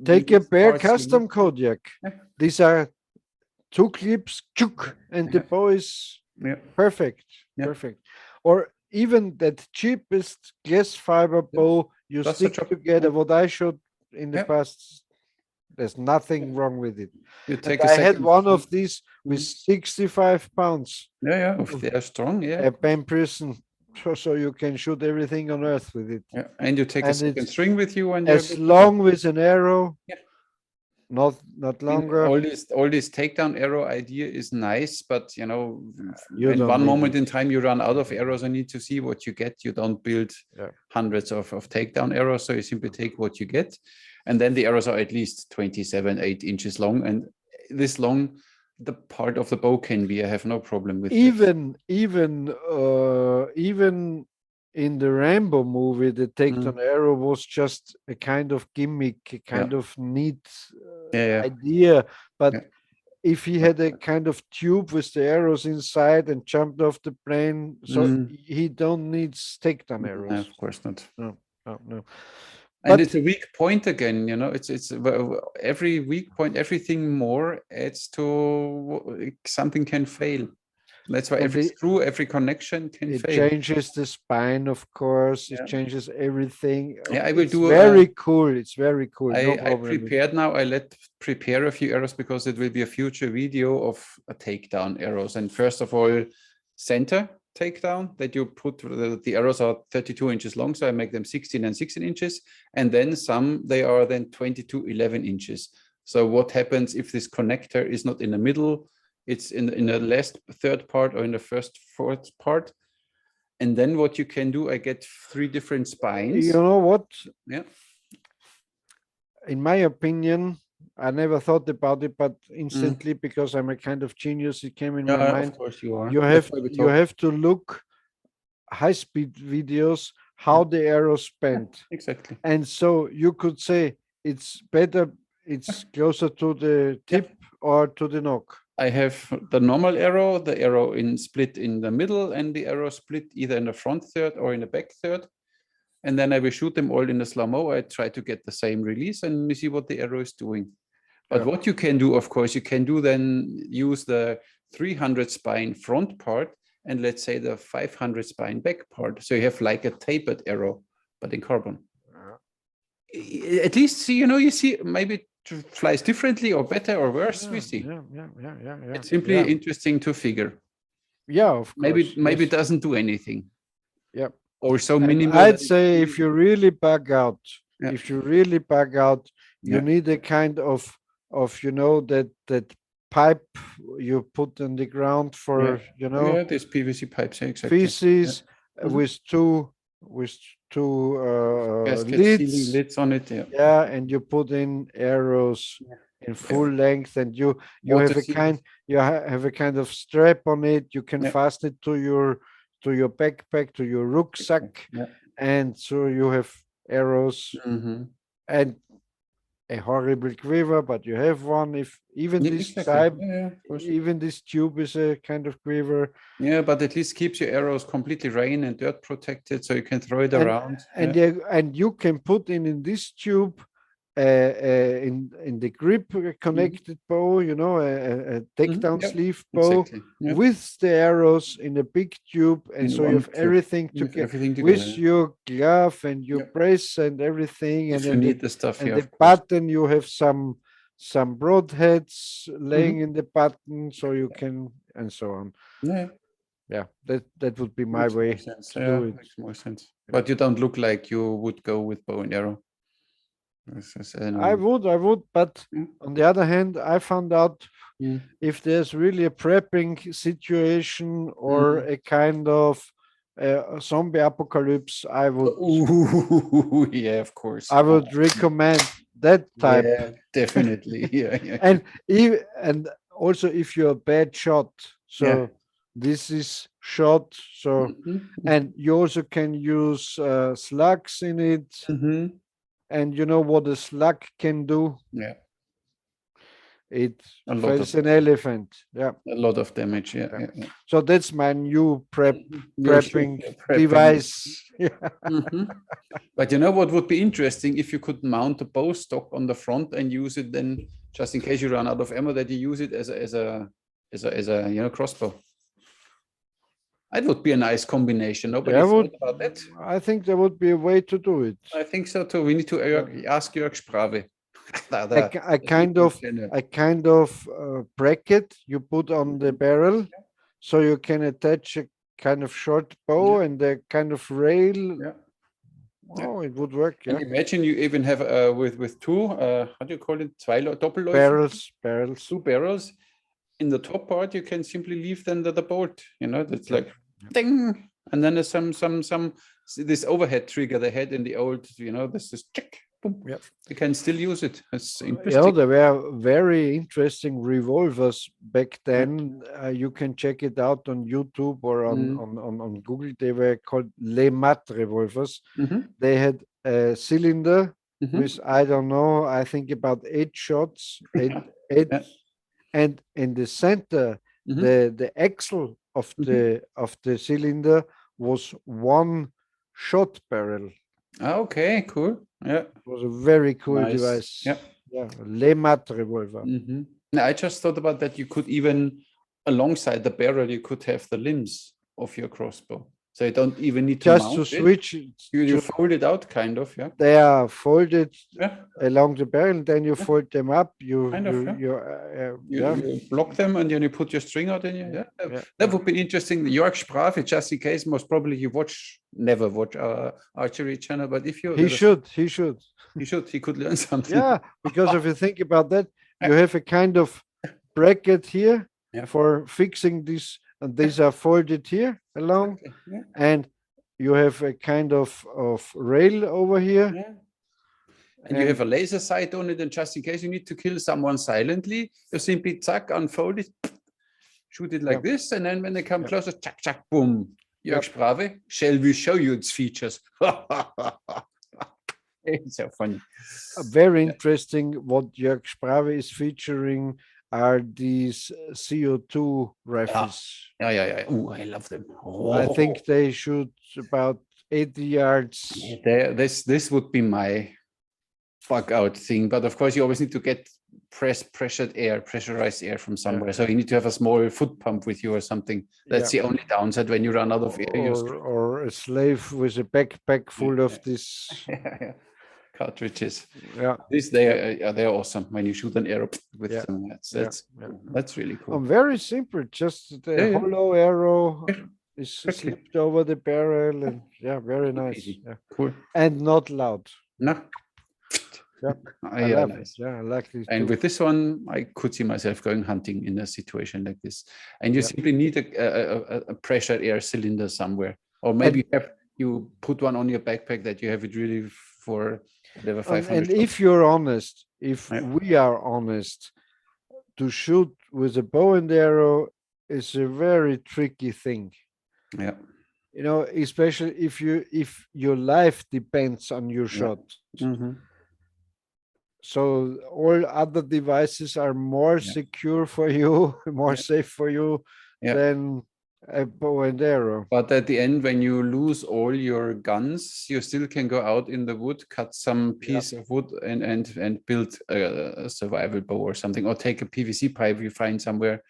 [SPEAKER 2] Take a
[SPEAKER 1] least
[SPEAKER 2] bare
[SPEAKER 1] parts you need.
[SPEAKER 2] custom Kodiak.
[SPEAKER 1] Yeah,
[SPEAKER 2] These are two clips,
[SPEAKER 1] yeah,
[SPEAKER 2] and the
[SPEAKER 1] yeah,
[SPEAKER 2] bow is
[SPEAKER 1] yeah,
[SPEAKER 2] perfect,
[SPEAKER 1] yeah,
[SPEAKER 2] perfect. Or even that cheapest glass fiber
[SPEAKER 1] yeah.
[SPEAKER 2] bow you
[SPEAKER 1] That's the
[SPEAKER 2] stick
[SPEAKER 1] job.
[SPEAKER 2] together.
[SPEAKER 1] Yeah,
[SPEAKER 2] What I showed in the
[SPEAKER 1] yeah,
[SPEAKER 2] past, there's
[SPEAKER 1] yeah.
[SPEAKER 2] nothing wrong with it.
[SPEAKER 1] You
[SPEAKER 2] And
[SPEAKER 1] take a
[SPEAKER 2] I had
[SPEAKER 1] second.
[SPEAKER 2] one of these with
[SPEAKER 1] Mm.
[SPEAKER 2] 65 pounds
[SPEAKER 1] Yeah, yeah. If
[SPEAKER 2] of
[SPEAKER 1] they are strong, yeah.
[SPEAKER 2] a pen prison, so you can shoot everything on earth with it.
[SPEAKER 1] Yeah. And you take a
[SPEAKER 2] And
[SPEAKER 1] second
[SPEAKER 2] it's
[SPEAKER 1] string with you and you're
[SPEAKER 2] as
[SPEAKER 1] good to go.
[SPEAKER 2] long with an arrow,
[SPEAKER 1] Yeah.
[SPEAKER 2] not
[SPEAKER 1] And
[SPEAKER 2] longer.
[SPEAKER 1] all this takedown arrow idea is nice, but you know,
[SPEAKER 2] You
[SPEAKER 1] in
[SPEAKER 2] don't
[SPEAKER 1] one
[SPEAKER 2] need
[SPEAKER 1] moment
[SPEAKER 2] it.
[SPEAKER 1] in time you run out of arrows and need to see what you get. You don't build
[SPEAKER 2] Yeah.
[SPEAKER 1] hundreds of takedown arrows, so you simply take what you get. And then the arrows are at least 27, 8 inches long. And this long, the part of the bow can be. I have no problem with this.
[SPEAKER 2] Even in the Rambo movie, the takedown
[SPEAKER 1] Mm.
[SPEAKER 2] arrow was just a kind of gimmick, a
[SPEAKER 1] Yeah.
[SPEAKER 2] kind of neat
[SPEAKER 1] Yeah. Yeah.
[SPEAKER 2] idea. But
[SPEAKER 1] Yeah.
[SPEAKER 2] if he
[SPEAKER 1] But,
[SPEAKER 2] had a kind of tube with the arrows inside and jumped off the plane, so
[SPEAKER 1] mm,
[SPEAKER 2] he don't need takedown
[SPEAKER 1] no,
[SPEAKER 2] arrows.
[SPEAKER 1] of course not.
[SPEAKER 2] No, no, no.
[SPEAKER 1] And
[SPEAKER 2] But
[SPEAKER 1] it's a weak point again, you know. It's every weak point, everything more adds to something can fail. That's why
[SPEAKER 2] and
[SPEAKER 1] every screw, every connection can
[SPEAKER 2] it
[SPEAKER 1] fail.
[SPEAKER 2] changes the spine, of course. It
[SPEAKER 1] Yeah,
[SPEAKER 2] changes everything.
[SPEAKER 1] yeah. I will
[SPEAKER 2] It's
[SPEAKER 1] do.
[SPEAKER 2] very cool. It's very cool. No
[SPEAKER 1] I
[SPEAKER 2] problem with
[SPEAKER 1] prepared now. I let prepare a few arrows because it will be a future video of a takedown arrows. And first of all, center takedown that you put the arrows are 32 inches long, so I make them 16 and 16 inches, and then some they are then 22 11 inches. So what happens if this connector is not in the middle? It's in the last third part or in the first fourth part. And then what you can do, I get 3 different
[SPEAKER 2] You
[SPEAKER 1] spines.
[SPEAKER 2] know what?
[SPEAKER 1] Yeah.
[SPEAKER 2] In my opinion, I never thought about it, but
[SPEAKER 1] Mm.
[SPEAKER 2] instantly, because I'm a kind of genius, it came in my
[SPEAKER 1] Yeah, of
[SPEAKER 2] mind.
[SPEAKER 1] course you are.
[SPEAKER 2] You
[SPEAKER 1] That's
[SPEAKER 2] have
[SPEAKER 1] why we
[SPEAKER 2] you
[SPEAKER 1] talk.
[SPEAKER 2] have to look high-speed videos
[SPEAKER 1] Yeah,
[SPEAKER 2] how the arrows
[SPEAKER 1] yeah,
[SPEAKER 2] bend,
[SPEAKER 1] exactly.
[SPEAKER 2] and so you could say it's better,
[SPEAKER 1] Yeah,
[SPEAKER 2] it's closer to the
[SPEAKER 1] yeah.
[SPEAKER 2] tip or to the knock.
[SPEAKER 1] I have the normal arrow, the arrow in split in the middle, and the arrow split either in the front third or in the back third. And then I will shoot them all in the slow-mo. I try to get the same release and you see what the arrow is doing. But
[SPEAKER 2] Yeah.
[SPEAKER 1] what you can do, of course, you can do then use the 300 spine front part and let's say the 500 spine back part. So you have like a tapered arrow, but in carbon. At least, see, you know, you see maybe it flies differently or better or worse. We
[SPEAKER 2] Yeah,
[SPEAKER 1] see.
[SPEAKER 2] yeah, yeah, yeah, yeah, yeah,
[SPEAKER 1] It's simply
[SPEAKER 2] yeah.
[SPEAKER 1] interesting to figure.
[SPEAKER 2] Yeah, of
[SPEAKER 1] Maybe
[SPEAKER 2] course.
[SPEAKER 1] maybe it
[SPEAKER 2] Yes.
[SPEAKER 1] doesn't do anything
[SPEAKER 2] Yeah.
[SPEAKER 1] or so
[SPEAKER 2] And
[SPEAKER 1] minimal
[SPEAKER 2] I'd
[SPEAKER 1] that it
[SPEAKER 2] say
[SPEAKER 1] really,
[SPEAKER 2] if you really bug out,
[SPEAKER 1] yeah,
[SPEAKER 2] you
[SPEAKER 1] yeah,
[SPEAKER 2] need a kind of that pipe you put in the ground
[SPEAKER 1] yeah,
[SPEAKER 2] for
[SPEAKER 1] yeah. These PVC pipes, yeah, exactly. Yeah.
[SPEAKER 2] feces,
[SPEAKER 1] Mhm.
[SPEAKER 2] with two
[SPEAKER 1] Gasket sealing
[SPEAKER 2] lids.
[SPEAKER 1] lids on it. Yeah,
[SPEAKER 2] Yeah, and you put in arrows in
[SPEAKER 1] yeah.
[SPEAKER 2] full length, and you
[SPEAKER 1] Water
[SPEAKER 2] have a
[SPEAKER 1] sealed.
[SPEAKER 2] have a kind of strap on it. You can
[SPEAKER 1] Yeah,
[SPEAKER 2] fasten it to your backpack, to your
[SPEAKER 1] exactly.
[SPEAKER 2] rucksack,
[SPEAKER 1] Yeah.
[SPEAKER 2] and so you have arrows
[SPEAKER 1] Mm-hmm.
[SPEAKER 2] and a horrible quiver, but you have one. If even
[SPEAKER 1] Yeah,
[SPEAKER 2] this
[SPEAKER 1] exactly.
[SPEAKER 2] type,
[SPEAKER 1] Yeah, yeah, of course.
[SPEAKER 2] even this tube is a kind of quiver,
[SPEAKER 1] Yeah, but at least keeps your arrows completely rain and dirt protected, so you can throw it
[SPEAKER 2] and
[SPEAKER 1] around. Yeah.
[SPEAKER 2] and you can put in this tube in the grip connected bow, you know, a takedown
[SPEAKER 1] Yep,
[SPEAKER 2] sleeve bow
[SPEAKER 1] exactly. Yep.
[SPEAKER 2] with the arrows in a big tube, and
[SPEAKER 1] In
[SPEAKER 2] so you
[SPEAKER 1] one
[SPEAKER 2] have
[SPEAKER 1] tube,
[SPEAKER 2] everything
[SPEAKER 1] with
[SPEAKER 2] together
[SPEAKER 1] everything together.
[SPEAKER 2] with your glove and your
[SPEAKER 1] Yep.
[SPEAKER 2] brace and everything,
[SPEAKER 1] If
[SPEAKER 2] and
[SPEAKER 1] you
[SPEAKER 2] then
[SPEAKER 1] need the stuff,
[SPEAKER 2] and
[SPEAKER 1] yeah,
[SPEAKER 2] the
[SPEAKER 1] of course.
[SPEAKER 2] button you have some broadheads laying in the button, so you can, and so on.
[SPEAKER 1] Yeah,
[SPEAKER 2] Yeah, that would be my
[SPEAKER 1] makes more
[SPEAKER 2] way
[SPEAKER 1] sense.
[SPEAKER 2] to
[SPEAKER 1] Yeah,
[SPEAKER 2] do it.
[SPEAKER 1] makes more sense.
[SPEAKER 2] Yeah.
[SPEAKER 1] But you don't look like you would go with bow and arrow. This is,
[SPEAKER 2] I would, but
[SPEAKER 1] yeah.
[SPEAKER 2] on the other hand, I found out
[SPEAKER 1] Mm.
[SPEAKER 2] if there's really a prepping situation or
[SPEAKER 1] Mm.
[SPEAKER 2] a kind of zombie apocalypse,
[SPEAKER 1] Ooh, yeah, of course.
[SPEAKER 2] I would recommend that type.
[SPEAKER 1] Yeah, definitely. Yeah, yeah,
[SPEAKER 2] And also if you're a bad shot,
[SPEAKER 1] yeah.
[SPEAKER 2] so this is shot. So
[SPEAKER 1] Mhm.
[SPEAKER 2] and you also can use slugs in it,
[SPEAKER 1] Mhm.
[SPEAKER 2] and you know what a slug can do?
[SPEAKER 1] Yeah,
[SPEAKER 2] It
[SPEAKER 1] a lot of
[SPEAKER 2] fells an elephant. Yeah.
[SPEAKER 1] damage. Yeah,
[SPEAKER 2] Yeah.
[SPEAKER 1] yeah, yeah.
[SPEAKER 2] So that's my new
[SPEAKER 1] You're
[SPEAKER 2] prepping
[SPEAKER 1] prepping.
[SPEAKER 2] device. Yeah.
[SPEAKER 1] Mhm. But you know what would be interesting if you could mount a bow stock on the front and use it then, just in case you run out of ammo, that you use it as a crossbow. That would be a nice combination. Nobody
[SPEAKER 2] There would,
[SPEAKER 1] thought about that.
[SPEAKER 2] I think there would be a way to do it.
[SPEAKER 1] I think so too. We need to ask Jörg Sprave.
[SPEAKER 2] A, a kind of bracket you put on the barrel, so you can attach a kind of short bow and a kind of rail.
[SPEAKER 1] Yeah.
[SPEAKER 2] Oh, it would work. Yeah.
[SPEAKER 1] And imagine you even have with two how do you call it? Doppelläufe?
[SPEAKER 2] Barrels.
[SPEAKER 1] Two barrels. In the top part, you can simply leave then the bolt. You know, that's like ding, and then there's some this overhead trigger they had in the old. You know, this is check. Boom.
[SPEAKER 2] Yep.
[SPEAKER 1] You can still use it. It's
[SPEAKER 2] You
[SPEAKER 1] interesting.
[SPEAKER 2] know, there were very interesting revolvers back then. You can check it out on YouTube or on Google. They were called Le Mat revolvers. They had a cylinder with, I don't know, I think about 8 shots, eight, and in the center, the axle of the cylinder was one shot barrel.
[SPEAKER 1] Okay, cool. Yeah,
[SPEAKER 2] It was a very cool
[SPEAKER 1] nice.
[SPEAKER 2] device.
[SPEAKER 1] Yeah.
[SPEAKER 2] Yeah, Le Mat revolver.
[SPEAKER 1] Now, I just thought about that. You could even, alongside the barrel, you could have the limbs of your crossbow. So you don't even need to
[SPEAKER 2] Just
[SPEAKER 1] mount
[SPEAKER 2] to
[SPEAKER 1] it.
[SPEAKER 2] switch it.
[SPEAKER 1] You fold it out, kind of, yeah.
[SPEAKER 2] They are folded
[SPEAKER 1] Yeah.
[SPEAKER 2] along the barrel, then you fold them up. You
[SPEAKER 1] block them, and then you put your string out in you. Yeah, that would be interesting. Jörg Sprave, just in case, most probably you never watch our archery channel, but if you
[SPEAKER 2] he should
[SPEAKER 1] he could learn something.
[SPEAKER 2] Yeah, because if you think about that, you have a kind of bracket here for fixing this, and these are folded here along, and you have a kind of rail over here.
[SPEAKER 1] And you have a laser sight on it, and just in case you need to kill someone silently, you simply unfold it, shoot it like this, and then when they come closer, boom. Jörg Sprave, shall we show you its features? It's so funny.
[SPEAKER 2] Very interesting. What Jörg Sprave is featuring are these CO2 rifles.
[SPEAKER 1] Yeah. Oh, I love them.
[SPEAKER 2] I think they shoot about 80 yards.
[SPEAKER 1] This would be my bug out thing, but of course you always need to get pressurized air from somewhere. So you need to have a small foot pump with you or something. That's the only downside when you run out of air.
[SPEAKER 2] Or a slave with a backpack full of this
[SPEAKER 1] cartridges.
[SPEAKER 2] Yeah,
[SPEAKER 1] they're awesome when you shoot an arrow with them. That's really cool.
[SPEAKER 2] Very simple. Just the hollow arrow is slipped over the barrel, and very nice.
[SPEAKER 1] Cool.
[SPEAKER 2] And not loud.
[SPEAKER 1] No.
[SPEAKER 2] I love it. I like this.
[SPEAKER 1] And with this one, I could see myself going hunting in a situation like this. And you simply need a pressure air cylinder somewhere, or maybe you put one on your backpack that you have it really for whatever 500.
[SPEAKER 2] And if you're honest, if we are honest, to shoot with a bow and arrow is a very tricky thing.
[SPEAKER 1] Yeah.
[SPEAKER 2] You know, especially if your life depends on your shot. So all other devices are more secure for you, more safe for you than a bow and arrow.
[SPEAKER 1] But at the end, when you lose all your guns, you still can go out in the wood, cut some piece of wood, and build a survival bow or something, or take a PVC pipe you find somewhere,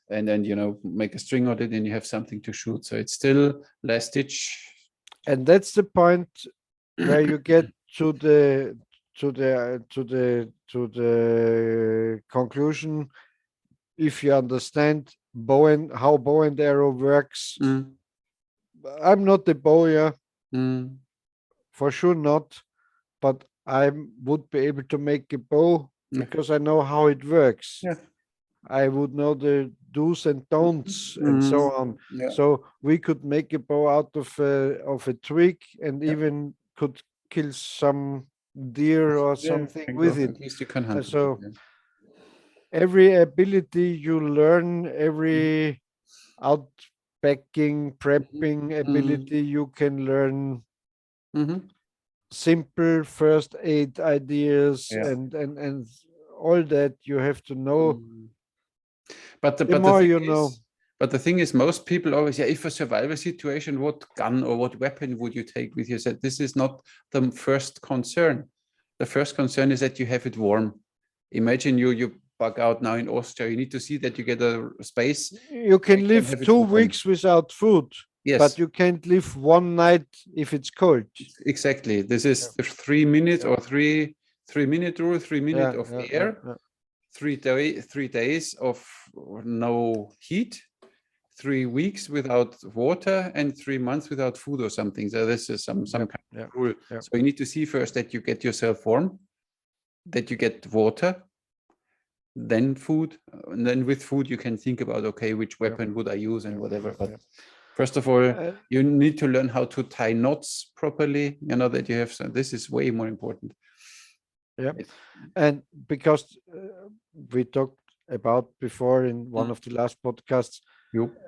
[SPEAKER 1] and then make a string on it, and you have something to shoot. So it's still last ditch.
[SPEAKER 2] And that's the point where you get to the conclusion. If you understand how bow and arrow works, I'm not a bowyer, for sure not, but I would be able to make a bow because I know how it works.
[SPEAKER 1] Yeah.
[SPEAKER 2] I would know the do's and don'ts and so on.
[SPEAKER 1] Yeah.
[SPEAKER 2] So we could make a bow out of a twig, and even could kill some deer or something with it.
[SPEAKER 1] At least you can hunt.
[SPEAKER 2] So every ability you learn, every outpacking, prepping ability you can learn, simple first aid ideas, and all that you have to know.
[SPEAKER 1] But the more you know. But the thing is, most people always, if a survival situation, what gun or what weapon would you take with you? Said this is not the first concern. The first concern is that you have it warm. Imagine you bug out now in Austria. You need to see that you get a space.
[SPEAKER 2] You can live 2 weeks without food, but you can't live one night if it's cold.
[SPEAKER 1] Exactly. This is the 3 minutes or 3 minute rule, 3 minutes of air, 3 days of no heat, 3 weeks without water, and 3 months without food or something. So this is some kind of rule. So you need to see first that you get yourself warm, that you get water, then food, and then with food you can think about, okay, which weapon would I use and whatever. But first of all, you need to learn how to tie knots properly. That you have. So this is way more important.
[SPEAKER 2] Yeah, and because we talked about before in one of the last podcasts,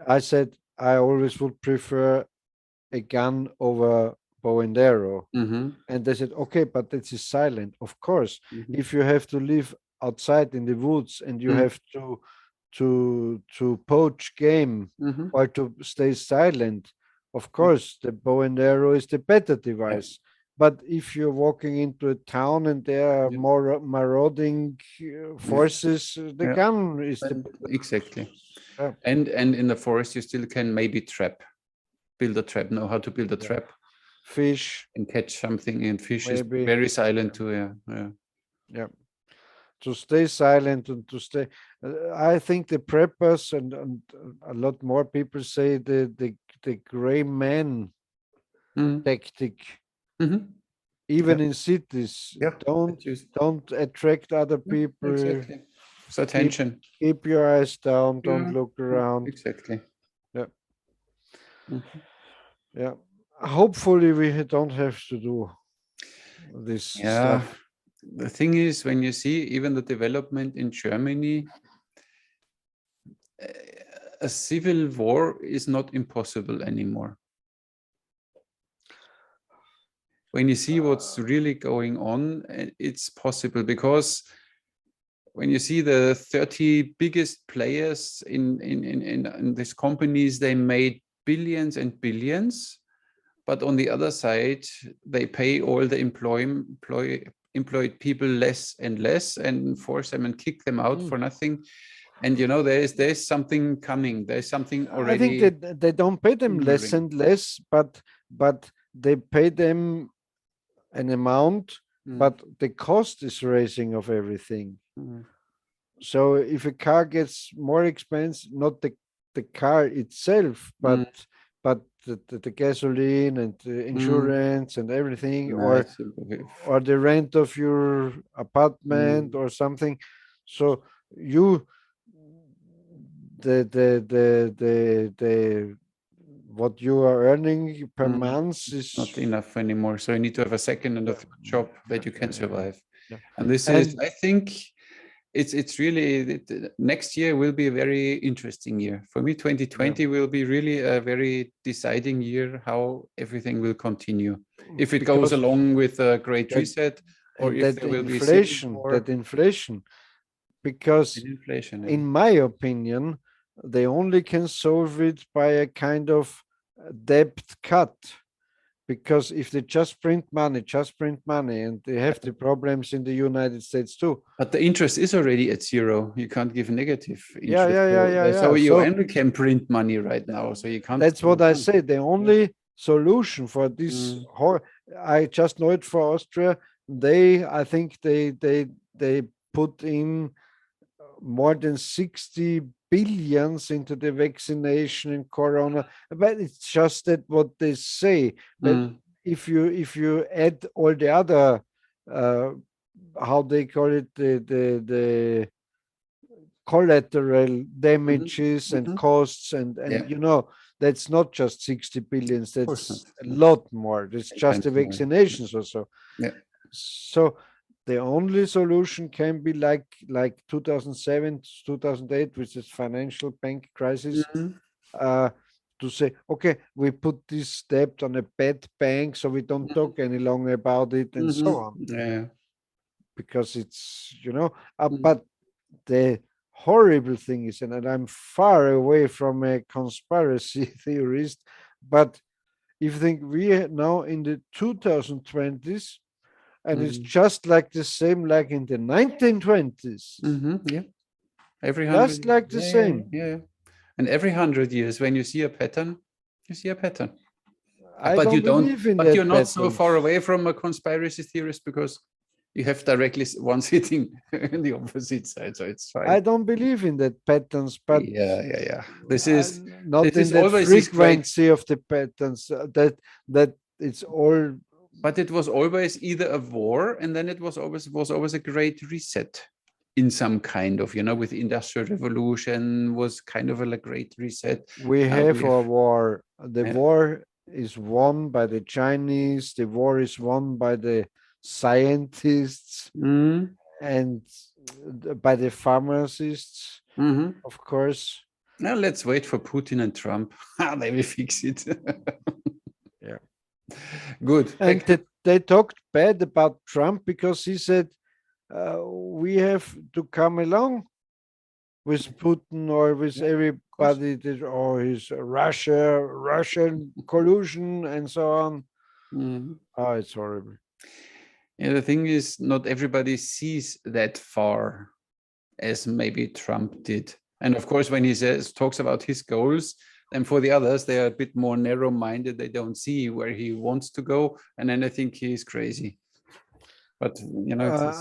[SPEAKER 2] I said I always would prefer a gun over bow and arrow, and they said, okay, but this is silent. Of course, if you have to live outside in the woods and you have to poach game or to stay silent, of course the bow and arrow is the better device. But if you're walking into a town and there are more marauding forces, the gun is
[SPEAKER 1] exactly. And in the forest you still can maybe build a trap, know how to build a trap,
[SPEAKER 2] fish,
[SPEAKER 1] and catch something. And fish is very silent too.
[SPEAKER 2] To stay silent and to stay. I think the preppers and a lot more people say the gray man tactic. Even in cities, don't attract other people.
[SPEAKER 1] Exactly. It's attention.
[SPEAKER 2] Keep your eyes down. Don't look around.
[SPEAKER 1] Exactly.
[SPEAKER 2] Yeah. Hopefully, we don't have to do this stuff.
[SPEAKER 1] The thing is, when you see even the development in Germany, a civil war is not impossible anymore. When you see what's really going on, it's possible, because when you see the 30 biggest players in these companies, they made billions and billions, but on the other side, they pay all the employed people less and less, and force them and kick them out for nothing. And there's something coming. There's something already.
[SPEAKER 2] I think that they don't pay them less and less, but they pay them an amount, but the cost is raising of everything. So if a car gets more expensive, not the car itself, but the gasoline and the insurance and everything, or the rent of your apartment or something. So the what you are earning per month is
[SPEAKER 1] not enough anymore. So you need to have a second and a third job that you can survive. And this is, I think, it's really, next year will be a very interesting year. For me, 2020 will be really a very deciding year how everything will continue. If it goes along with a great reset, or if there will be
[SPEAKER 2] inflation, because in my opinion, they only can solve it by a kind of debt cut. Because if they just print money, and they have the problems in the United States too.
[SPEAKER 1] But the interest is already at zero. You can't give negative
[SPEAKER 2] Yeah,
[SPEAKER 1] interest. So you
[SPEAKER 2] So
[SPEAKER 1] only can print money right now. So you can't.
[SPEAKER 2] that's what I say. The only solution for this, I just know it for Austria. I think they put in more than 60 billions into the vaccination in corona, but it's just that what they say. But if you add all the other how they call it, the collateral damages and costs, and that's not just 60 billions, that's a lot more. It's just the vaccinations also. So the only solution can be like 2007 2008, which is financial bank crisis, to say, okay, we put this debt on a bad bank, so we don't talk any longer about it, and so on. Because it's but the horrible thing is, and I'm far away from a conspiracy theorist, but if you think we are now in the 2020s, and it's just like the same like in the 1920s.
[SPEAKER 1] Yeah. Every
[SPEAKER 2] just like the same.
[SPEAKER 1] Yeah. And every 100 years, when you see a pattern, you see a pattern.
[SPEAKER 2] But you don't believe in that.
[SPEAKER 1] But you're not
[SPEAKER 2] patterns.
[SPEAKER 1] so far away from a conspiracy theorist, because you have directly one sitting in the opposite side, so it's fine.
[SPEAKER 2] I don't believe in that patterns, but
[SPEAKER 1] This is
[SPEAKER 2] not
[SPEAKER 1] this
[SPEAKER 2] in
[SPEAKER 1] is
[SPEAKER 2] the
[SPEAKER 1] always
[SPEAKER 2] frequency of the patterns. That it's all.
[SPEAKER 1] But it was always either a war, and then it was always a great reset in some kind of, with the Industrial Revolution was kind of a great reset.
[SPEAKER 2] We have a war. The war is won by the Chinese. The war is won by the scientists and by the pharmacists, of course.
[SPEAKER 1] Now let's wait for Putin and Trump. They will fix it. Good.
[SPEAKER 2] And they talked bad about Trump because he said, we have to come along with Putin or with everybody that, he's Russian collusion and so on. Oh, it's horrible.
[SPEAKER 1] Yeah, the thing is, not everybody sees that far as maybe Trump did. And of course, when he talks about his goals, and for the others, they are a bit more narrow-minded. They don't see where he wants to go, and then I think he's crazy. But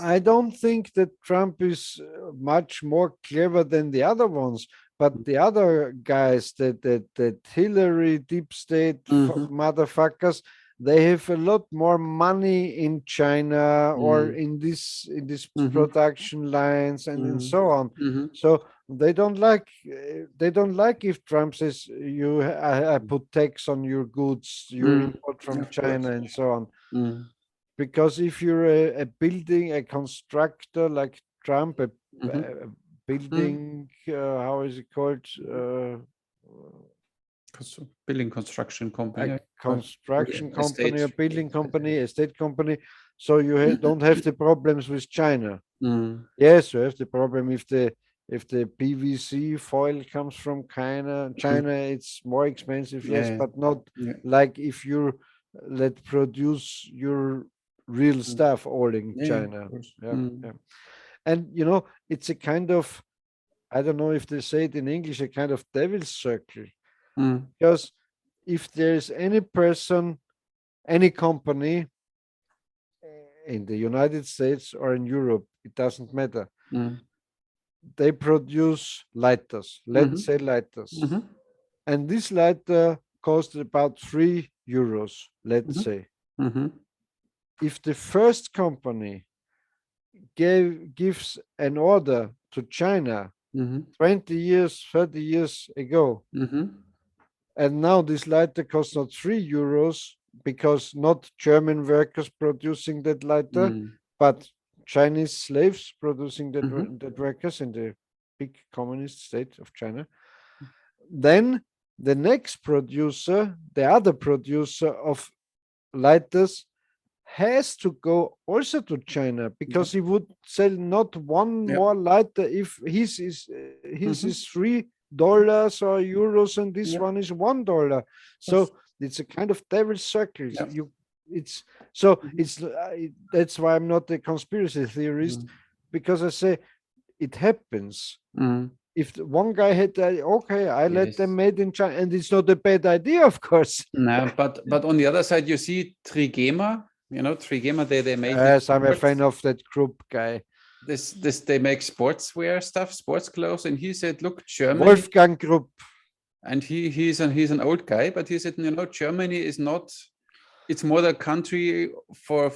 [SPEAKER 2] I don't think that Trump is much more clever than the other ones. But the other guys, that Hillary deep state motherfuckers, they have a lot more money in China or in this production lines and so on. So they don't like if Trump says I put tax on your goods, you import from China and so on. Because if you're a constructor like Trump, a building, how is it called?
[SPEAKER 1] Building construction company.
[SPEAKER 2] A construction company, a building company, estate company. So you don't have the problems with China. Yes, you have the problem if the PVC foil comes from China. It's more expensive, yes, but not like if you produce your real stuff all in China. And it's a kind of, I don't know if they say it in English, a kind of devil's circle. Because if there's any person, any company in the United States or in Europe, it doesn't matter. They produce lighters, let's say lighters. And this lighter costs about 3 euros, let's say. If the first company gives an order to China 20 years, 30 years ago, and now this lighter costs not 3 euros because not German workers producing that lighter, but Chinese slaves producing that workers in the big communist state of China, then the next producer, the other producer of lighters, has to go also to China because he would sell not one more lighter if his is 3 dollars or euros, and this
[SPEAKER 1] Yeah.
[SPEAKER 2] one is $1. So it's a kind of devil's circle.
[SPEAKER 1] Yeah.
[SPEAKER 2] It's so
[SPEAKER 1] Mhm.
[SPEAKER 2] it's that's why I'm not a conspiracy theorist, because I say it happens.
[SPEAKER 1] Mm.
[SPEAKER 2] If one guy had that, okay, I let them
[SPEAKER 1] Yes.
[SPEAKER 2] made in China, and it's not a bad idea, of course.
[SPEAKER 1] No, but on the other side, you see Trigema. You know, Trigema. They make this
[SPEAKER 2] Yes, I'm a fan
[SPEAKER 1] sports.
[SPEAKER 2] of that group guy.
[SPEAKER 1] This they make sportswear stuff, sports clothes, and he said, look, Germany.
[SPEAKER 2] Wolfgang Group.
[SPEAKER 1] And he's an old guy, but he said, you know, Germany is not. It's more the country for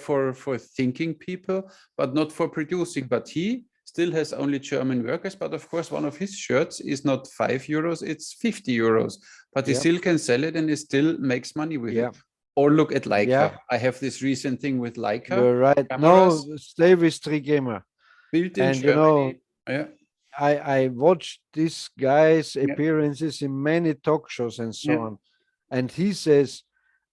[SPEAKER 1] thinking people, but not for producing. But he still has only German workers. But of course, one of his shirts is not €5; it's €50. But he
[SPEAKER 2] Yeah,
[SPEAKER 1] still can sell it, and he still makes money with
[SPEAKER 2] yeah,
[SPEAKER 1] it. Or look at
[SPEAKER 2] yeah.
[SPEAKER 1] Leica. I have this recent thing with Leica
[SPEAKER 2] You're right.
[SPEAKER 1] cameras
[SPEAKER 2] No, stay with Trigema.
[SPEAKER 1] built in
[SPEAKER 2] And
[SPEAKER 1] Germany. Yeah,
[SPEAKER 2] I watched this guy's
[SPEAKER 1] yeah,
[SPEAKER 2] appearances in many talk shows and so
[SPEAKER 1] yeah.
[SPEAKER 2] on. And he says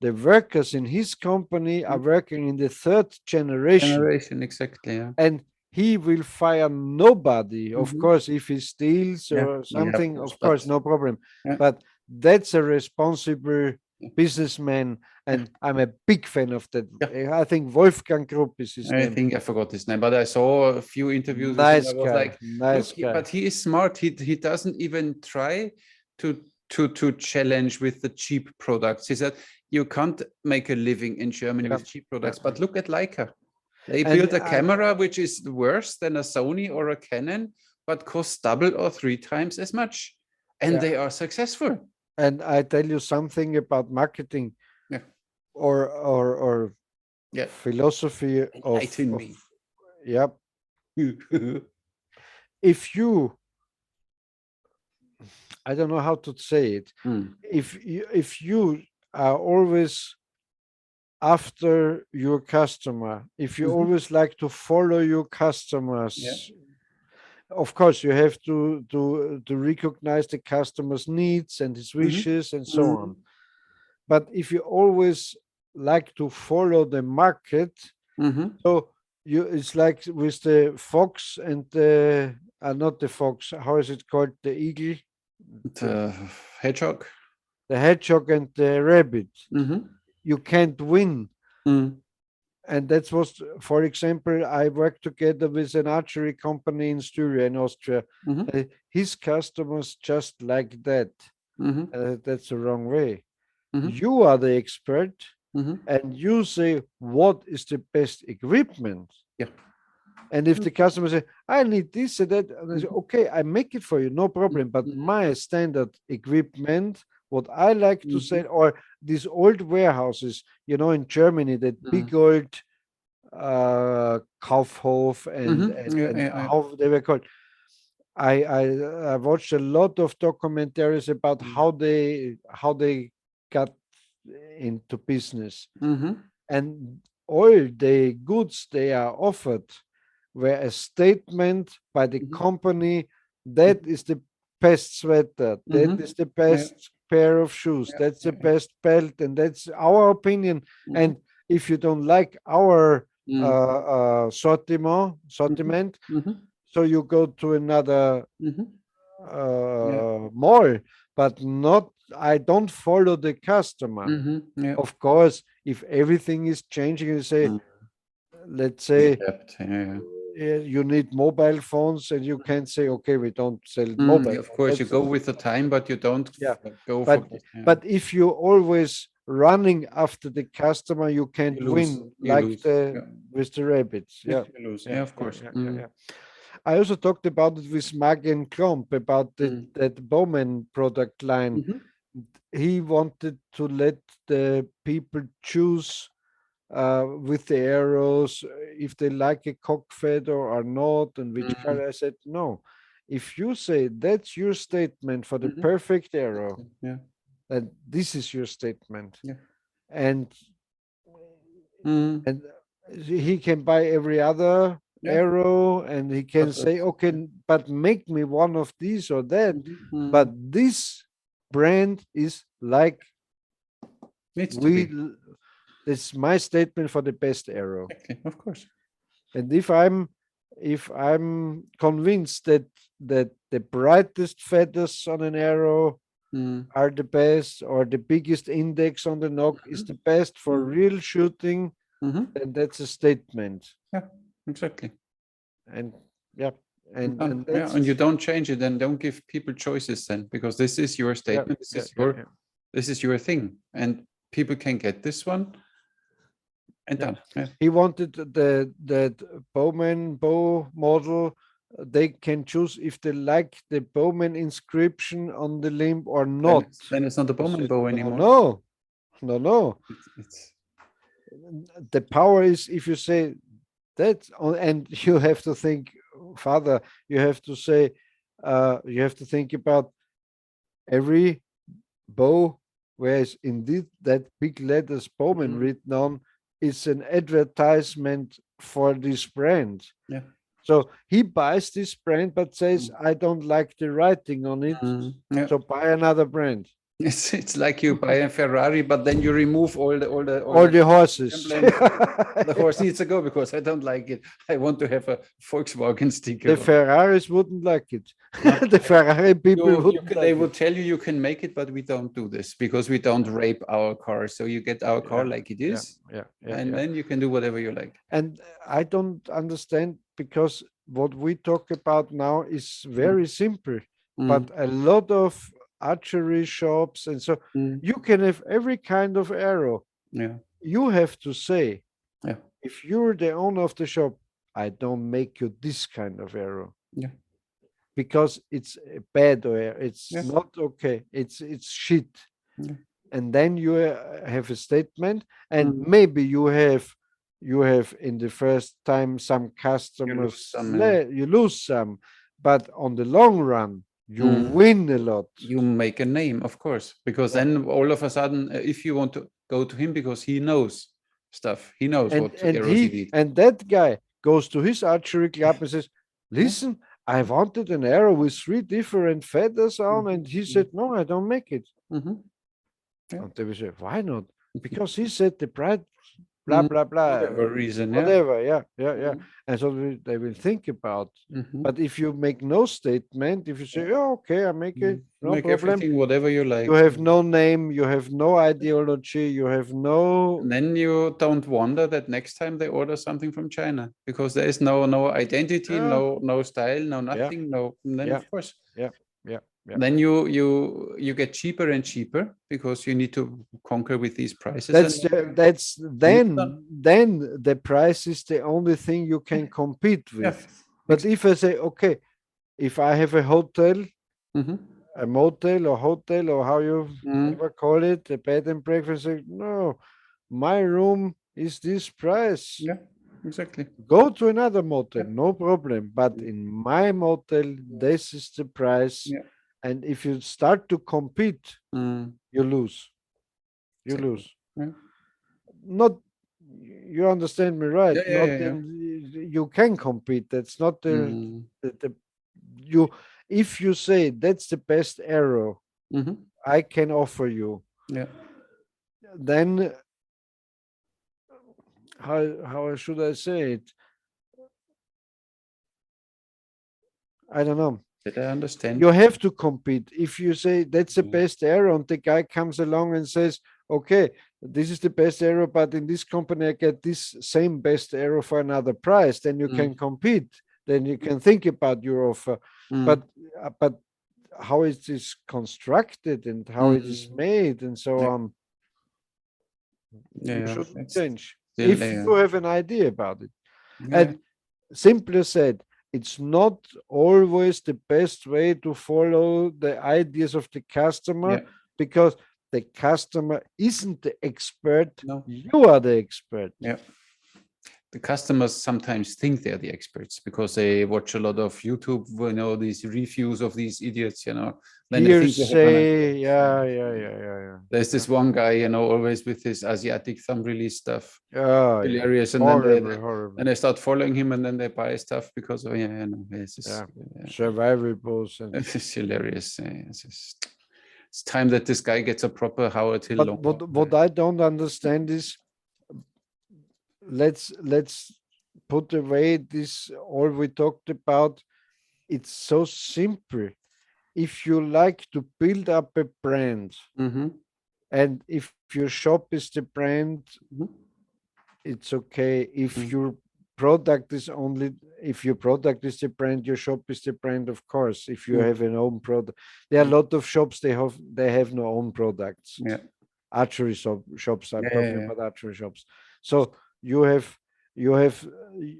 [SPEAKER 2] the workers in his company are working in the third generation,
[SPEAKER 1] Generation, exactly. Yeah.
[SPEAKER 2] and he will fire nobody. Of
[SPEAKER 1] Mhm.
[SPEAKER 2] course, if he steals
[SPEAKER 1] Yeah,
[SPEAKER 2] or
[SPEAKER 1] yeah, of
[SPEAKER 2] something,
[SPEAKER 1] course.
[SPEAKER 2] of course, no problem.
[SPEAKER 1] Yeah,
[SPEAKER 2] But that's a responsible
[SPEAKER 1] yeah,
[SPEAKER 2] businessman,
[SPEAKER 1] yeah.
[SPEAKER 2] and I'm a big fan of that.
[SPEAKER 1] Yeah.
[SPEAKER 2] I think Wolfgang Group is his
[SPEAKER 1] I
[SPEAKER 2] name.
[SPEAKER 1] think I forgot his name, but I saw a few interviews with him. I
[SPEAKER 2] Nice
[SPEAKER 1] was
[SPEAKER 2] guy,
[SPEAKER 1] like,
[SPEAKER 2] nice
[SPEAKER 1] look,
[SPEAKER 2] guy.
[SPEAKER 1] but he is smart. He doesn't even try to to challenge with the cheap products. He said you can't make a living in Germany
[SPEAKER 2] Yeah,
[SPEAKER 1] with cheap
[SPEAKER 2] yeah.
[SPEAKER 1] products. But look at Leica. They
[SPEAKER 2] And
[SPEAKER 1] built a camera which is worse than a Sony or a Canon, but costs double or three times as much, and
[SPEAKER 2] yeah,
[SPEAKER 1] they are successful.
[SPEAKER 2] and I tell you something about marketing
[SPEAKER 1] Yeah,
[SPEAKER 2] or
[SPEAKER 1] yeah.
[SPEAKER 2] philosophy
[SPEAKER 1] Enlighten
[SPEAKER 2] of
[SPEAKER 1] me.
[SPEAKER 2] yeah. If you, I don't know how to say it.
[SPEAKER 1] Mm.
[SPEAKER 2] If you are always after your customer, if you
[SPEAKER 1] Mhm.
[SPEAKER 2] always like to follow your
[SPEAKER 1] Yeah.
[SPEAKER 2] customers, of course you have to recognize the customer's needs and his
[SPEAKER 1] Mhm.
[SPEAKER 2] wishes and so on.
[SPEAKER 1] Mhm.
[SPEAKER 2] But if you always like to follow the market,
[SPEAKER 1] Mhm.
[SPEAKER 2] so you, it's like with the fox and the not the fox, how is it called, the eagle,
[SPEAKER 1] The hedgehog.
[SPEAKER 2] the hedgehog and the rabbit.
[SPEAKER 1] Mhm.
[SPEAKER 2] You can't win.
[SPEAKER 1] Mm.
[SPEAKER 2] And that was, for example, I worked together with an archery company in Styria in Austria.
[SPEAKER 1] Mhm.
[SPEAKER 2] His customers just like that.
[SPEAKER 1] Mhm.
[SPEAKER 2] That's the wrong way.
[SPEAKER 1] Mhm.
[SPEAKER 2] You are the expert,
[SPEAKER 1] Mhm.
[SPEAKER 2] and you say what is the best equipment.
[SPEAKER 1] Yeah.
[SPEAKER 2] And if the customer say, I need this and that, and I say,
[SPEAKER 1] Mhm.
[SPEAKER 2] okay, I make it for you, no problem. But
[SPEAKER 1] Mhm.
[SPEAKER 2] my standard equipment, what I like to
[SPEAKER 1] Mhm.
[SPEAKER 2] sell, or these old warehouses, in Germany, that big
[SPEAKER 1] Mhm.
[SPEAKER 2] old Kaufhof
[SPEAKER 1] Mhm. Yeah,
[SPEAKER 2] and
[SPEAKER 1] yeah, yeah.
[SPEAKER 2] how they were called. I watched a lot of documentaries about
[SPEAKER 1] Mm.
[SPEAKER 2] how they got into business,
[SPEAKER 1] Mhm.
[SPEAKER 2] and all the goods they are offered were a statement by the
[SPEAKER 1] Mhm.
[SPEAKER 2] company that
[SPEAKER 1] Mhm.
[SPEAKER 2] is the best sweater, that is
[SPEAKER 1] Mhm.
[SPEAKER 2] the
[SPEAKER 1] Yeah,
[SPEAKER 2] best pair of shoes,
[SPEAKER 1] yeah,
[SPEAKER 2] that's the
[SPEAKER 1] yeah, yeah.
[SPEAKER 2] best belt, and that's our opinion.
[SPEAKER 1] Mhm.
[SPEAKER 2] And if you don't like our
[SPEAKER 1] Mm. Mhm.
[SPEAKER 2] sortiment,
[SPEAKER 1] Mhm.
[SPEAKER 2] so you go to another
[SPEAKER 1] Mhm. Yeah.
[SPEAKER 2] mall, but not. I don't follow the customer.
[SPEAKER 1] Mhm. Yeah.
[SPEAKER 2] Of course, if everything is changing, you say,
[SPEAKER 1] Mm.
[SPEAKER 2] let's
[SPEAKER 1] We
[SPEAKER 2] say
[SPEAKER 1] adapt. Yeah, yeah.
[SPEAKER 2] you need mobile phones, and you can't say, okay, we don't sell
[SPEAKER 1] Mm.
[SPEAKER 2] mobile
[SPEAKER 1] Of
[SPEAKER 2] phones.
[SPEAKER 1] course, you
[SPEAKER 2] That's
[SPEAKER 1] go with the time, but you don't
[SPEAKER 2] yeah.
[SPEAKER 1] go for.
[SPEAKER 2] But
[SPEAKER 1] Yeah.
[SPEAKER 2] but if you always running after the customer, you can't
[SPEAKER 1] You lose.
[SPEAKER 2] win
[SPEAKER 1] You
[SPEAKER 2] like
[SPEAKER 1] lose.
[SPEAKER 2] the
[SPEAKER 1] Yeah.
[SPEAKER 2] with the rabbits.
[SPEAKER 1] Yeah.
[SPEAKER 2] Yeah.
[SPEAKER 1] You lose.
[SPEAKER 2] Yeah,
[SPEAKER 1] Yeah. Of
[SPEAKER 2] yeah,
[SPEAKER 1] course.
[SPEAKER 2] yeah, yeah,
[SPEAKER 1] Mm.
[SPEAKER 2] yeah. I also talked about it with Magen Klomp about
[SPEAKER 1] Mm.
[SPEAKER 2] that Bowman product line.
[SPEAKER 1] Mhm.
[SPEAKER 2] He wanted to let the people choose with the arrows if they like a cockfed or not, and which
[SPEAKER 1] Mhm.
[SPEAKER 2] color. I said, no. If you say that's your statement for the
[SPEAKER 1] Mhm.
[SPEAKER 2] perfect arrow,
[SPEAKER 1] Exactly. Yeah.
[SPEAKER 2] then this is your statement.
[SPEAKER 1] Yeah.
[SPEAKER 2] And
[SPEAKER 1] Mm.
[SPEAKER 2] and he can buy every other
[SPEAKER 1] Yeah.
[SPEAKER 2] arrow, and he can
[SPEAKER 1] But
[SPEAKER 2] say,
[SPEAKER 1] that's
[SPEAKER 2] okay, but make me one of these or that.
[SPEAKER 1] mhm.
[SPEAKER 2] But
[SPEAKER 1] Mm.
[SPEAKER 2] this brand is like
[SPEAKER 1] Needs to
[SPEAKER 2] we
[SPEAKER 1] be.
[SPEAKER 2] that's my statement for the best arrow.
[SPEAKER 1] Exactly. Of course.
[SPEAKER 2] And if I'm if I'm convinced that the brightest feathers on an arrow are the best, or the biggest index on the nock is the best for real shooting, then that's a statement.
[SPEAKER 1] Yeah, exactly.
[SPEAKER 2] And yeah, and
[SPEAKER 1] Yeah,
[SPEAKER 2] that's
[SPEAKER 1] and you don't change it, and don't give people choices then, because this is your statement. This is your thing, and people can get this one. And done. Yeah.
[SPEAKER 2] He wanted that Bowman bow model. They can choose if they like the Bowman inscription on the limb or not.
[SPEAKER 1] Then it's not a Bowman bow
[SPEAKER 2] anymore. No.
[SPEAKER 1] It's
[SPEAKER 2] the power is if you say that, and you have to think, Father, you have to say, you have to think about every bow, whereas indeed that big letters Bowman written on is an advertisement for this brand.
[SPEAKER 1] Yeah.
[SPEAKER 2] So he buys this brand, but says, I don't like the writing on it. So buy another brand.
[SPEAKER 1] It's like you buy a Ferrari, but then you remove all the
[SPEAKER 2] horses.
[SPEAKER 1] The horse needs to go because I don't like it. I want to have a Volkswagen sticker.
[SPEAKER 2] The Ferraris wouldn't like it. The Ferrari people
[SPEAKER 1] they would tell you can make it, but we don't do this because we don't rape our car. So you get our car like it is, and then you can do whatever you like.
[SPEAKER 2] And I don't understand, because what we talk about now is very simple, but a lot of archery shops and so you can have every kind of arrow. You have to say, if you're the owner of the shop, I don't make you this kind of arrow, because it's a bad arrow, it's not okay, it's shit. And then you have a statement, and maybe you have in the first time some customers, you lose some, but on the long run you win a lot.
[SPEAKER 1] You make a name, of course, because then all of a sudden, if you want to go to him, because he knows stuff, he knows what arrows he needs.
[SPEAKER 2] And that guy goes to his archery club and says, listen, I wanted an arrow with 3 different feathers on, and he said, no, I don't make it. And they will say, why not? Because he said the bride, blah blah blah,
[SPEAKER 1] whatever reason,
[SPEAKER 2] whatever, and so they will think about. But if you make no statement, if you say, oh, okay, I make it, no
[SPEAKER 1] make
[SPEAKER 2] problem,
[SPEAKER 1] everything whatever you like,
[SPEAKER 2] you have no name, you have no ideology, you have no.
[SPEAKER 1] And then you don't wonder that next time they order something from China, because there is no identity, no style, no nothing, no. And then of course, then you get cheaper and cheaper, because you need to conquer with these prices.
[SPEAKER 2] Then the price is the only thing you can compete with. But if I say, okay, if I have a hotel, a motel or hotel, or how you ever call it, a bed and breakfast, say, no, my room is this price.
[SPEAKER 1] Yeah, exactly.
[SPEAKER 2] Go to another motel, no problem. But in my motel, this is the price. And if you start to compete, you lose. You lose. Not, you understand me right? You can compete. That's not you. If you say that's the best arrow I can offer you, then how should I say it? I don't know.
[SPEAKER 1] Did I understand?
[SPEAKER 2] You have to compete. If you say that's the best arrow, and the guy comes along and says, okay, this is the best arrow, but in this company I get this same best arrow for another price, then you can compete. Then you can think about your offer. But how it is constructed and how it is made and so on, you shouldn't change. If you have an idea about it. And simply said, it's not always the best way to follow the ideas of the customer, because the customer isn't the expert. You are the expert.
[SPEAKER 1] The customers sometimes think they're the experts because they watch a lot of YouTube, these reviews of these idiots, Then
[SPEAKER 2] they think
[SPEAKER 1] There's this one guy, always with his Asiatic thumb release stuff. Hilarious. And
[SPEAKER 2] horrible.
[SPEAKER 1] Then they start following him, and then they buy stuff because,
[SPEAKER 2] survival balls.
[SPEAKER 1] This is hilarious. It's time that this guy gets a proper Howard Hill.
[SPEAKER 2] But what I don't understand is, let's put away this all we talked about. It's so simple. If you like to build up a brand, and if your shop is the brand, it's okay. If your product is only, if your product is the brand, your shop is the brand, of course. If you have an own product, there are a lot of shops, they have no own products.
[SPEAKER 1] Yeah.
[SPEAKER 2] Archery shops, I'm
[SPEAKER 1] Yeah,
[SPEAKER 2] talking
[SPEAKER 1] yeah.
[SPEAKER 2] about archery shops. So you have,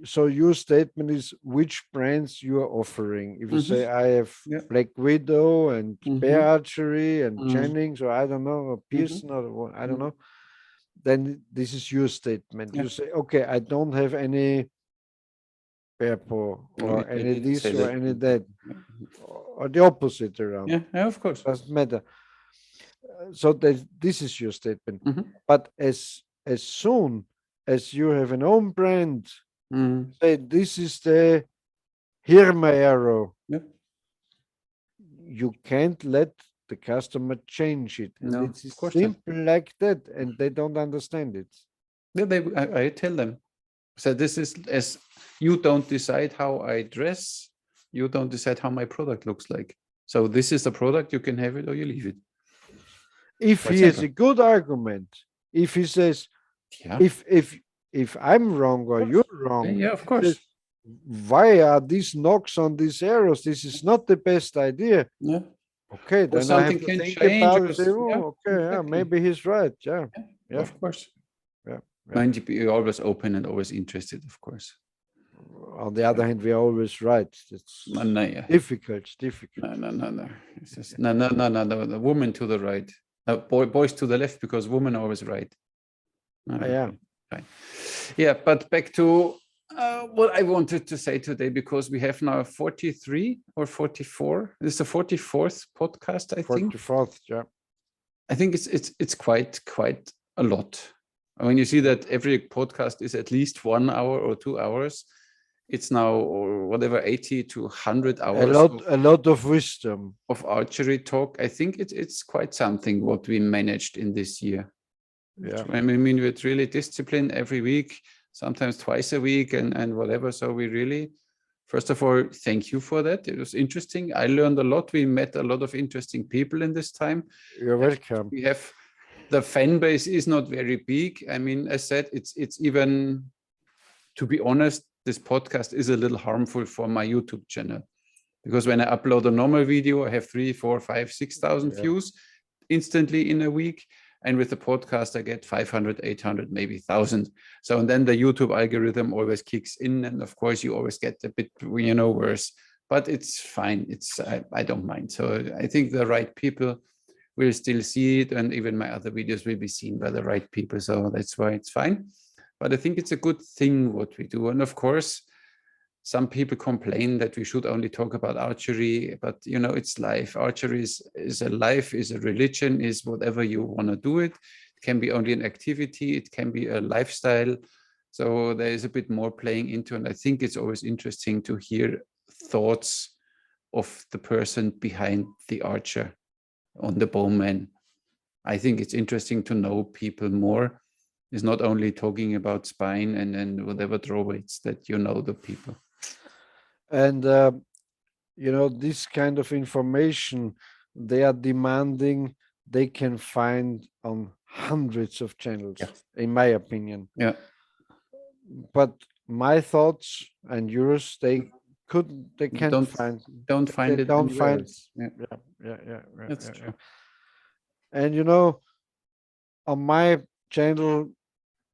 [SPEAKER 2] so your statement is which brands you are offering. If you say I have
[SPEAKER 1] Yeah.
[SPEAKER 2] Black Widow and Bear Archery and
[SPEAKER 1] Mm.
[SPEAKER 2] Jennings, or I don't know, or Pearson, or I don't know, then this is your statement.
[SPEAKER 1] Yeah.
[SPEAKER 2] You say, okay, I don't have any Bear Paw or
[SPEAKER 1] I
[SPEAKER 2] any
[SPEAKER 1] didn't
[SPEAKER 2] this
[SPEAKER 1] say
[SPEAKER 2] or
[SPEAKER 1] that.
[SPEAKER 2] any that, or the opposite around.
[SPEAKER 1] Yeah, yeah, of course.
[SPEAKER 2] Doesn't matter. So that this is your statement. But as soon as you have an own brand, say this is the Hirmer arrow,
[SPEAKER 1] Yeah.
[SPEAKER 2] you can't let the customer change it, and
[SPEAKER 1] No,
[SPEAKER 2] it's
[SPEAKER 1] of course not.
[SPEAKER 2] simple like that, and they don't understand it.
[SPEAKER 1] Yeah, I tell them. So this is, as you don't decide how I dress, you don't decide how my product looks like. So this is the product, you can have it or you leave it.
[SPEAKER 2] If
[SPEAKER 1] Quite
[SPEAKER 2] he has
[SPEAKER 1] simple.
[SPEAKER 2] a good argument, if he says,
[SPEAKER 1] Yeah.
[SPEAKER 2] if I'm wrong or you're wrong,
[SPEAKER 1] Yeah, of
[SPEAKER 2] he
[SPEAKER 1] course.
[SPEAKER 2] says, why are these knocks on these arrows? This is not the best idea.
[SPEAKER 1] Yeah.
[SPEAKER 2] Okay,
[SPEAKER 1] Or
[SPEAKER 2] then I
[SPEAKER 1] something
[SPEAKER 2] have to
[SPEAKER 1] can
[SPEAKER 2] think
[SPEAKER 1] change.
[SPEAKER 2] about
[SPEAKER 1] Or,
[SPEAKER 2] it. Say,
[SPEAKER 1] yeah,
[SPEAKER 2] oh, okay, yeah,
[SPEAKER 1] exactly.
[SPEAKER 2] maybe he's right. Yeah, yeah,
[SPEAKER 1] Of course.
[SPEAKER 2] yeah.
[SPEAKER 1] And you're always open and always interested, of course.
[SPEAKER 2] On the other hand, we are always right. It's
[SPEAKER 1] No, yeah.
[SPEAKER 2] difficult. It's difficult.
[SPEAKER 1] No. It's just, no. The woman to the right. Boys to the left, because women are always right.
[SPEAKER 2] Yeah.
[SPEAKER 1] Fine. Yeah, but back to what I wanted to say today, because we have now 43 or 44. This is the 44th podcast, I think.
[SPEAKER 2] 44th, yeah.
[SPEAKER 1] I think it's quite a lot. When you see that every podcast is at least 1 hour or 2 hours, it's now, or whatever, 80 to 100 hours.
[SPEAKER 2] A lot of wisdom
[SPEAKER 1] of archery talk. I think it's quite something what we managed in this year.
[SPEAKER 2] Yeah.
[SPEAKER 1] I mean, we're really disciplined every week, sometimes twice a week, and whatever. So we really, first of all, thank you for that. It was interesting. I learned a lot. We met a lot of interesting people in this time.
[SPEAKER 2] You're welcome.
[SPEAKER 1] We have, the fan base is not very big. I mean, as said, it's even, to be honest, this podcast is a little harmful for my YouTube channel, because when I upload a normal video, I have 3, 4, 5, 6,000 views instantly in a week. And with the podcast, I get 500, 800, maybe 1,000. So, and then the YouTube algorithm always kicks in. And of course, you always get a bit, worse, but it's fine. I don't mind. So I think the right people will still see it. And even my other videos will be seen by the right people. So that's why it's fine. But I think it's a good thing what we do. And of course, some people complain that we should only talk about archery, but it's life. Archery is a life, is a religion, is whatever you want to do it. It can be only an activity, it can be a lifestyle. So there is a bit more playing into, and I think it's always interesting to hear thoughts of the person behind the archer on the Bowman. I think it's interesting to know people more. It's not only talking about spine and whatever draw weights, that the people.
[SPEAKER 2] And this kind of information they are demanding, they can find on hundreds of channels, in my opinion.
[SPEAKER 1] Yeah.
[SPEAKER 2] But my thoughts and yours, they can't find.
[SPEAKER 1] Don't find it.
[SPEAKER 2] Don't find.
[SPEAKER 1] Yeah. That's true.
[SPEAKER 2] And on my channel,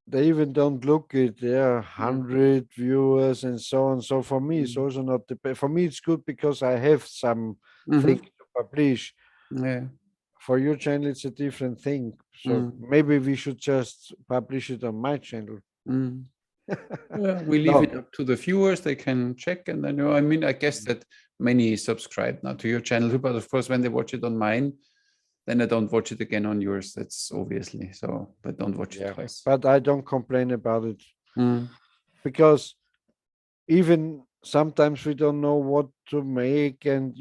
[SPEAKER 2] they even don't look it. There are 100 viewers and so on. So for me, it's also not the best. For me, it's good because I have some things to publish.
[SPEAKER 1] Yeah.
[SPEAKER 2] For your channel, it's a different thing. So maybe we should just publish it on my channel.
[SPEAKER 1] Yeah, we leave it up to the viewers. They can check, and then I mean, I guess that many subscribe now to your channel, but of course, when they watch it on mine, then I don't watch it again on yours. That's obviously so, but don't watch it twice.
[SPEAKER 2] But I don't complain about it because even sometimes we don't know what to make, and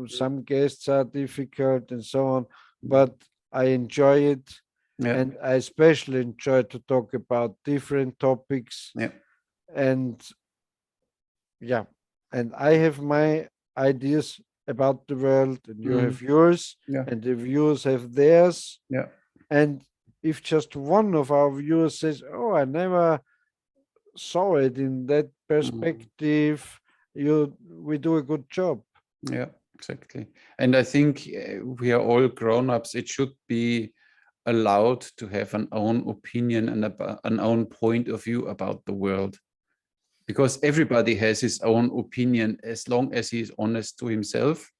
[SPEAKER 2] some guests are difficult and so on. But I enjoy it, and I especially enjoy to talk about different topics. and yeah, and I have my ideas about the world, and you
[SPEAKER 1] Mm.
[SPEAKER 2] have yours,
[SPEAKER 1] Yeah.
[SPEAKER 2] and the viewers have theirs.
[SPEAKER 1] Yeah.
[SPEAKER 2] And if just one of our viewers says, "Oh, I never saw it in that
[SPEAKER 1] Mm.
[SPEAKER 2] perspective," we do a good job.
[SPEAKER 1] Yeah, exactly. And I think we are all grown-ups. It should be allowed to have an own opinion and an own point of view about the world, because everybody has his own opinion as long as he is honest to himself.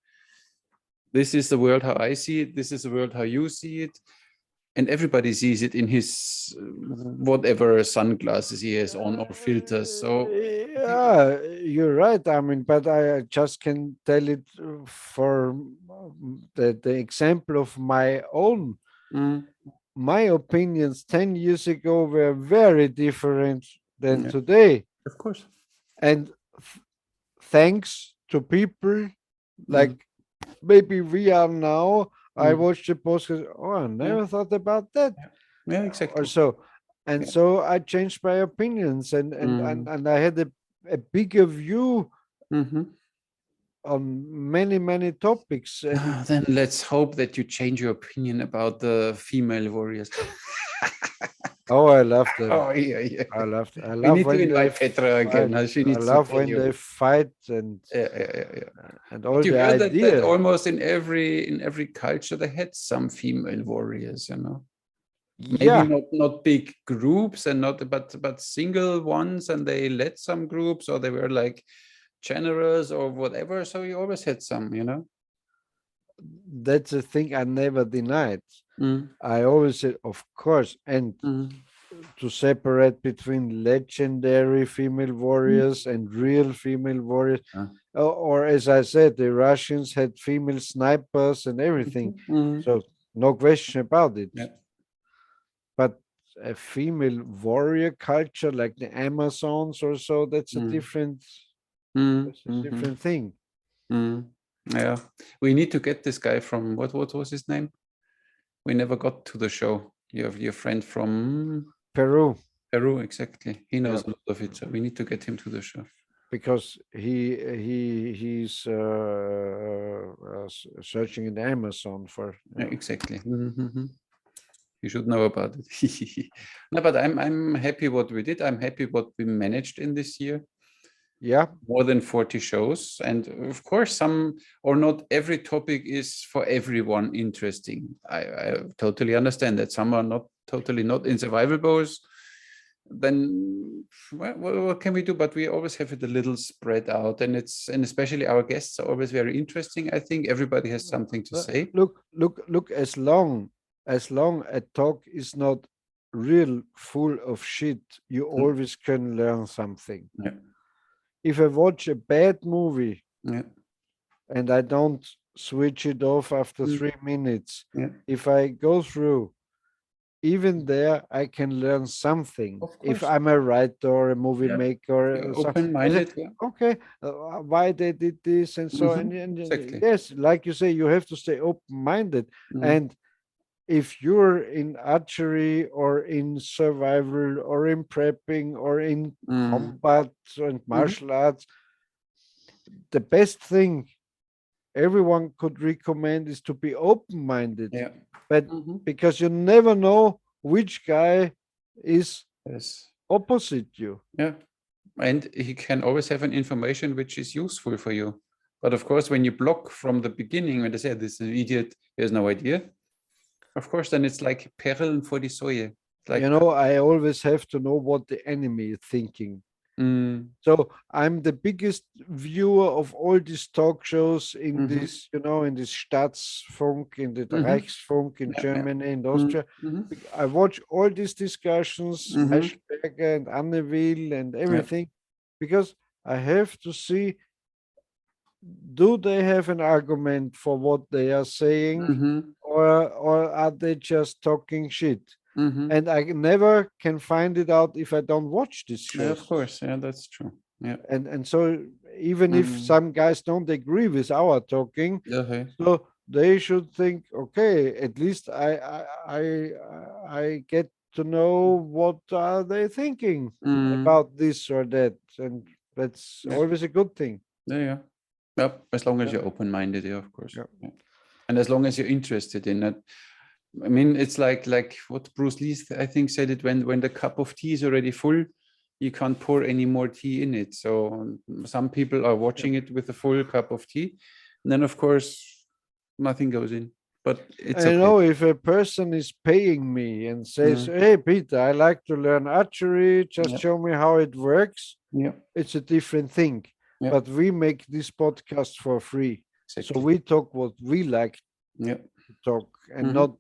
[SPEAKER 1] This is the world how I see it. This is the world how you see it. And everybody sees it in his whatever sunglasses he has on or filters. So I think,
[SPEAKER 2] Yeah, you're right. I mean, but I just can tell it for the example of my own.
[SPEAKER 1] mm,
[SPEAKER 2] My opinions 10 years ago were very different than
[SPEAKER 1] yeah,
[SPEAKER 2] today.
[SPEAKER 1] of course.
[SPEAKER 2] And thanks to people
[SPEAKER 1] Mm,
[SPEAKER 2] like maybe we are now, I
[SPEAKER 1] mm,
[SPEAKER 2] watched the post. Oh, I
[SPEAKER 1] yeah,
[SPEAKER 2] never thought about that.
[SPEAKER 1] yeah, yeah,
[SPEAKER 2] Or
[SPEAKER 1] exactly.
[SPEAKER 2] so. And
[SPEAKER 1] Yeah.
[SPEAKER 2] so I changed my opinions,
[SPEAKER 1] Mm,
[SPEAKER 2] and I had a bigger view
[SPEAKER 1] mhm.
[SPEAKER 2] on many, many topics. And
[SPEAKER 1] Then let's hope that you change your opinion about the female warriors.
[SPEAKER 2] oh, I love them.
[SPEAKER 1] Oh, yeah, yeah.
[SPEAKER 2] I
[SPEAKER 1] We
[SPEAKER 2] love
[SPEAKER 1] need to
[SPEAKER 2] when they
[SPEAKER 1] invite Petra again.
[SPEAKER 2] fight.
[SPEAKER 1] She
[SPEAKER 2] I
[SPEAKER 1] needs to
[SPEAKER 2] love
[SPEAKER 1] tell
[SPEAKER 2] when
[SPEAKER 1] you.
[SPEAKER 2] they fight,
[SPEAKER 1] Yeah, yeah, yeah, yeah.
[SPEAKER 2] and
[SPEAKER 1] But
[SPEAKER 2] all
[SPEAKER 1] you
[SPEAKER 2] the
[SPEAKER 1] heard that
[SPEAKER 2] idea.
[SPEAKER 1] almost in every culture they had some female warriors, you know. Maybe
[SPEAKER 2] Yeah,
[SPEAKER 1] not big groups and not but single ones, and they led some groups, or they were like generals or whatever. So you always had some, you know.
[SPEAKER 2] that's a thing I never denied.
[SPEAKER 1] Mm,
[SPEAKER 2] I always said, of course, and
[SPEAKER 1] mm,
[SPEAKER 2] to separate between legendary female
[SPEAKER 1] mm.
[SPEAKER 2] warriors and real female warriors.
[SPEAKER 1] Uh,
[SPEAKER 2] Or, as I said, the Russians had female snipers and everything.
[SPEAKER 1] mhm, mm.
[SPEAKER 2] So, no question about it.
[SPEAKER 1] Yeah.
[SPEAKER 2] But a female warrior culture like the Amazons or so,
[SPEAKER 1] Mm, mm,
[SPEAKER 2] that's a
[SPEAKER 1] mhm,
[SPEAKER 2] different thing.
[SPEAKER 1] mm. Yeah. We need to get this guy from what was his name? We never got to the show. Your friend from
[SPEAKER 2] Peru,
[SPEAKER 1] Peru, exactly. He
[SPEAKER 2] yeah,
[SPEAKER 1] knows a lot of it, so we need to get him to the show.
[SPEAKER 2] because he's searching in the Amazon for.
[SPEAKER 1] Yeah, exactly. Mhm. You should know about it. No, but I'm happy what we did. I'm happy what we managed in this year.
[SPEAKER 2] Yeah,
[SPEAKER 1] More than 40 shows, and of course, some or not every topic is for everyone interesting. I totally understand that some are not totally not in survival bows. Then what can we do? But we always have it a little spread out, and especially our guests are always very interesting. I think everybody has something to say.
[SPEAKER 2] look. As long a talk is not real full of shit, you
[SPEAKER 1] Mm,
[SPEAKER 2] always can learn something.
[SPEAKER 1] yeah,
[SPEAKER 2] If I watch a bad movie
[SPEAKER 1] yeah,
[SPEAKER 2] and I don't switch it off after
[SPEAKER 1] mm,
[SPEAKER 2] 3 minutes,
[SPEAKER 1] yeah.
[SPEAKER 2] if I go through, even there, I can learn something.
[SPEAKER 1] Of
[SPEAKER 2] If
[SPEAKER 1] course.
[SPEAKER 2] I'm a writer or a movie
[SPEAKER 1] Yeah,
[SPEAKER 2] maker,
[SPEAKER 1] you're
[SPEAKER 2] or so I say,
[SPEAKER 1] open-minded. Yeah.
[SPEAKER 2] okay, why they did this and so, and
[SPEAKER 1] Exactly.
[SPEAKER 2] yes, like you say, you have to stay open-minded.
[SPEAKER 1] Mm,
[SPEAKER 2] And if you're in archery or in survival or in prepping or in
[SPEAKER 1] mm,
[SPEAKER 2] combat and
[SPEAKER 1] mhm.
[SPEAKER 2] martial arts, the best thing everyone could recommend is to be open-minded,
[SPEAKER 1] Yeah.
[SPEAKER 2] but
[SPEAKER 1] Mhm.
[SPEAKER 2] because you never know which guy is
[SPEAKER 1] Yes.
[SPEAKER 2] opposite you.
[SPEAKER 1] Yeah. And he can always have an information which is useful for you. But of course, when you block from the beginning, when they say this is an idiot, he has no idea. Of course, then it's like Perlen vor die Säue. Like,
[SPEAKER 2] I always have to know what the enemy is thinking.
[SPEAKER 1] mm,
[SPEAKER 2] So I'm the biggest viewer of all these talk shows in
[SPEAKER 1] mhm,
[SPEAKER 2] this, in this Staatsfunk, in the
[SPEAKER 1] mhm,
[SPEAKER 2] Reichsfunk in
[SPEAKER 1] yeah, yeah,
[SPEAKER 2] Germany and
[SPEAKER 1] mm,
[SPEAKER 2] Austria.
[SPEAKER 1] mhm,
[SPEAKER 2] I watch all these discussions,
[SPEAKER 1] mhm,
[SPEAKER 2] Maischberger and Anneville and
[SPEAKER 1] yeah,
[SPEAKER 2] everything, because I have to see, do they have an argument for what they are saying,
[SPEAKER 1] mhm,
[SPEAKER 2] or are they just talking shit?
[SPEAKER 1] mhm.
[SPEAKER 2] And I never can find it out if I don't watch these
[SPEAKER 1] Yeah, of
[SPEAKER 2] shows.
[SPEAKER 1] course. Yeah, that's true. Yeah.
[SPEAKER 2] And so even if
[SPEAKER 1] Mm,
[SPEAKER 2] some guys don't agree with our talking,
[SPEAKER 1] yeah, hey.
[SPEAKER 2] so they should think, okay, at least I get to know what are they thinking about this or that, and that's
[SPEAKER 1] Yeah.
[SPEAKER 2] always a good thing.
[SPEAKER 1] Yeah. Yep. As long as
[SPEAKER 2] Yeah.
[SPEAKER 1] you're open-minded, yeah, of course.
[SPEAKER 2] Yeah.
[SPEAKER 1] Yeah. And as long as you're interested in it. I mean, it's like what Bruce Lee, I think, said it, when the cup of tea is already full, you can't pour any more tea in it. So some people are watching it with a full cup of tea, and then of course nothing goes in. But it's
[SPEAKER 2] I
[SPEAKER 1] okay.
[SPEAKER 2] know if a person is paying me and says,
[SPEAKER 1] Mm.
[SPEAKER 2] "Hey, Peter, I like to learn archery, just
[SPEAKER 1] Yeah.
[SPEAKER 2] show me how it works,"
[SPEAKER 1] Yeah.
[SPEAKER 2] it's a different thing.
[SPEAKER 1] Yeah.
[SPEAKER 2] But we make this podcast for free. So
[SPEAKER 1] Exactly.
[SPEAKER 2] we talk what we like
[SPEAKER 1] Yeah.
[SPEAKER 2] to talk and
[SPEAKER 1] Mhm.
[SPEAKER 2] not,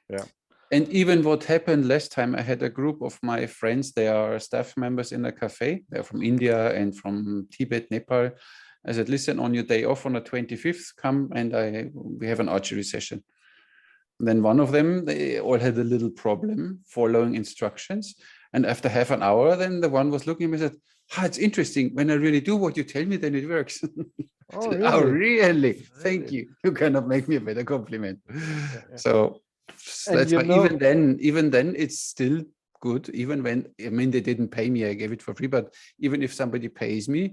[SPEAKER 2] yeah.
[SPEAKER 1] And even what happened last time, I had a group of my friends. They are staff members in a cafe. They're from India and from Tibet, Nepal. I said, listen, on your day off on the 25th, come and we have an archery session. And then one of them, they all had a little problem following instructions. And after half an hour, then the one was looking at me and said, it's interesting. When I really do what you tell me, then it works.
[SPEAKER 2] Oh,
[SPEAKER 1] Oh,
[SPEAKER 2] really?
[SPEAKER 1] really? Thank
[SPEAKER 2] Really?
[SPEAKER 1] you. You cannot make me a better compliment.
[SPEAKER 2] Yeah, yeah.
[SPEAKER 1] So
[SPEAKER 2] And
[SPEAKER 1] that's
[SPEAKER 2] you
[SPEAKER 1] why
[SPEAKER 2] know,
[SPEAKER 1] even then, it's still good. Even when, I mean, they didn't pay me, I gave it for free. But even if somebody pays me,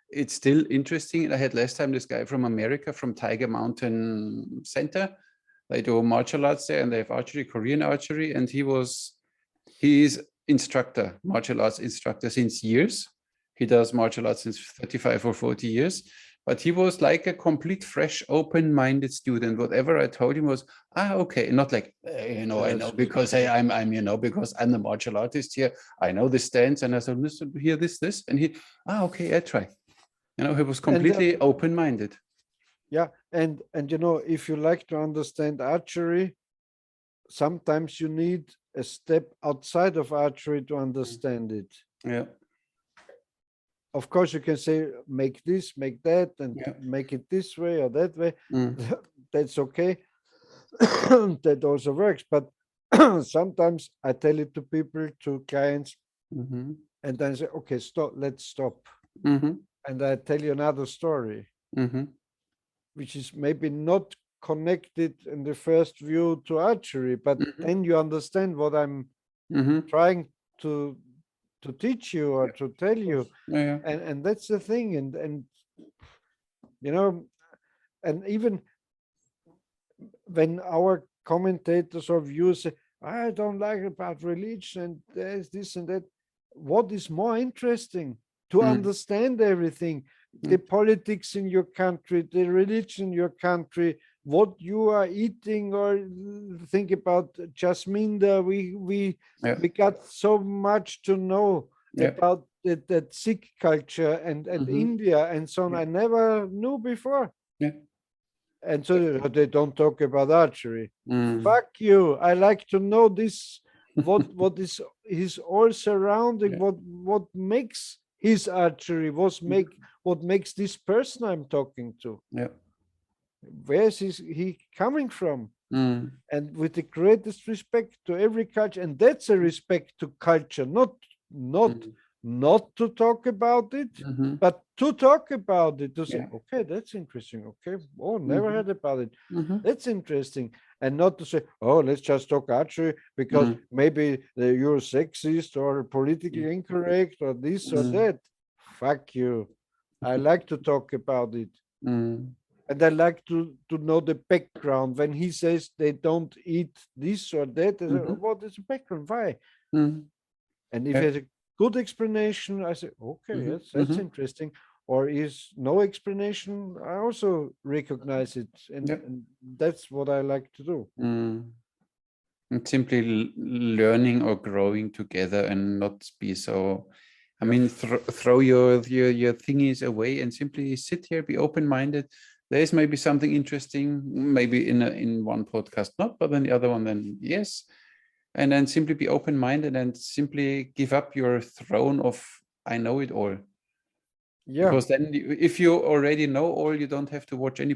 [SPEAKER 1] it's still interesting. And I had last time this guy from America, from Tiger Mountain Center. They do martial arts there, and they have archery, Korean archery. And he is instructor, martial arts instructor since years. He does martial arts since 35 or 40 years. But he was like a complete, fresh, open-minded student. Whatever I told him was, okay, not like, I know
[SPEAKER 2] that's good.
[SPEAKER 1] because I'm, because I'm the martial artist here. I know the stance, and I said, listen, here, this, and he, okay, I try. He was
[SPEAKER 2] And
[SPEAKER 1] completely open-minded.
[SPEAKER 2] yeah, and if you like to understand archery, sometimes you need a step outside of archery to understand it.
[SPEAKER 1] Yeah,
[SPEAKER 2] Of course, you can say, make this, make that, and
[SPEAKER 1] yeah.
[SPEAKER 2] make it this way or that way.
[SPEAKER 1] Mm.
[SPEAKER 2] That's okay. That also works. But sometimes I tell it to people, to clients,
[SPEAKER 1] Mm-hmm.
[SPEAKER 2] and then say, okay, stop, let's stop.
[SPEAKER 1] Mm-hmm.
[SPEAKER 2] And I tell you another story,
[SPEAKER 1] Mm-hmm.
[SPEAKER 2] which is maybe not connected in the first view to archery, but
[SPEAKER 1] Mm-hmm.
[SPEAKER 2] then you understand what I'm
[SPEAKER 1] Mm-hmm.
[SPEAKER 2] trying to teach you or to tell you.
[SPEAKER 1] Yeah.
[SPEAKER 2] And that's the thing. And you know, and even when our commentators or viewers say, I don't like about religion and there's this and that, what is more interesting? To
[SPEAKER 1] Mm.
[SPEAKER 2] understand everything, the
[SPEAKER 1] Mm.
[SPEAKER 2] politics in your country, the religion in your country, what you are eating, or think about Jasminda.
[SPEAKER 1] Yeah.
[SPEAKER 2] We got so much to know
[SPEAKER 1] Yeah.
[SPEAKER 2] about that Sikh culture and
[SPEAKER 1] Mm-hmm.
[SPEAKER 2] India and so on.
[SPEAKER 1] Yeah.
[SPEAKER 2] I never knew before.
[SPEAKER 1] Yeah.
[SPEAKER 2] And so they don't talk about archery.
[SPEAKER 1] Mm.
[SPEAKER 2] Fuck you. I like to know this, what is his all surrounding,
[SPEAKER 1] Yeah.
[SPEAKER 2] what makes his archery, what makes this person I'm talking to.
[SPEAKER 1] Yeah.
[SPEAKER 2] Where is he coming from?
[SPEAKER 1] Mm.
[SPEAKER 2] And with the greatest respect to every culture, and that's a respect to culture, not
[SPEAKER 1] Mm.
[SPEAKER 2] not to talk about it,
[SPEAKER 1] Mm-hmm.
[SPEAKER 2] but to talk about it, to say,
[SPEAKER 1] Yeah.
[SPEAKER 2] okay, that's interesting. Okay, oh, never
[SPEAKER 1] Mm-hmm.
[SPEAKER 2] heard about it.
[SPEAKER 1] Mm-hmm.
[SPEAKER 2] That's interesting. And not to say, oh, let's just talk archery because
[SPEAKER 1] Mm.
[SPEAKER 2] maybe you're sexist or politically incorrect or this or
[SPEAKER 1] Mm.
[SPEAKER 2] that. Fuck you. I like to talk about it.
[SPEAKER 1] Mm.
[SPEAKER 2] And I like to know the background. When he says they don't eat this or that, I say,
[SPEAKER 1] Mm-hmm.
[SPEAKER 2] what is the background? Why?
[SPEAKER 1] Mm.
[SPEAKER 2] And if
[SPEAKER 1] Yeah.
[SPEAKER 2] he has a good explanation, I say, okay,
[SPEAKER 1] Mm-hmm.
[SPEAKER 2] that's
[SPEAKER 1] Mm-hmm.
[SPEAKER 2] interesting. Or is no explanation, I also recognize it.
[SPEAKER 1] Yeah.
[SPEAKER 2] And that's what I like to do.
[SPEAKER 1] Mm. And simply learning or growing together and not be so. I
[SPEAKER 2] Yeah.
[SPEAKER 1] mean, throw your thingies away and simply sit here, be open-minded. There is maybe something interesting, maybe in one podcast not, but then the other one then yes. And then simply be open-minded and simply give up your throne of I know it all.
[SPEAKER 2] Yeah.
[SPEAKER 1] Because then if you already know all, you don't have to watch any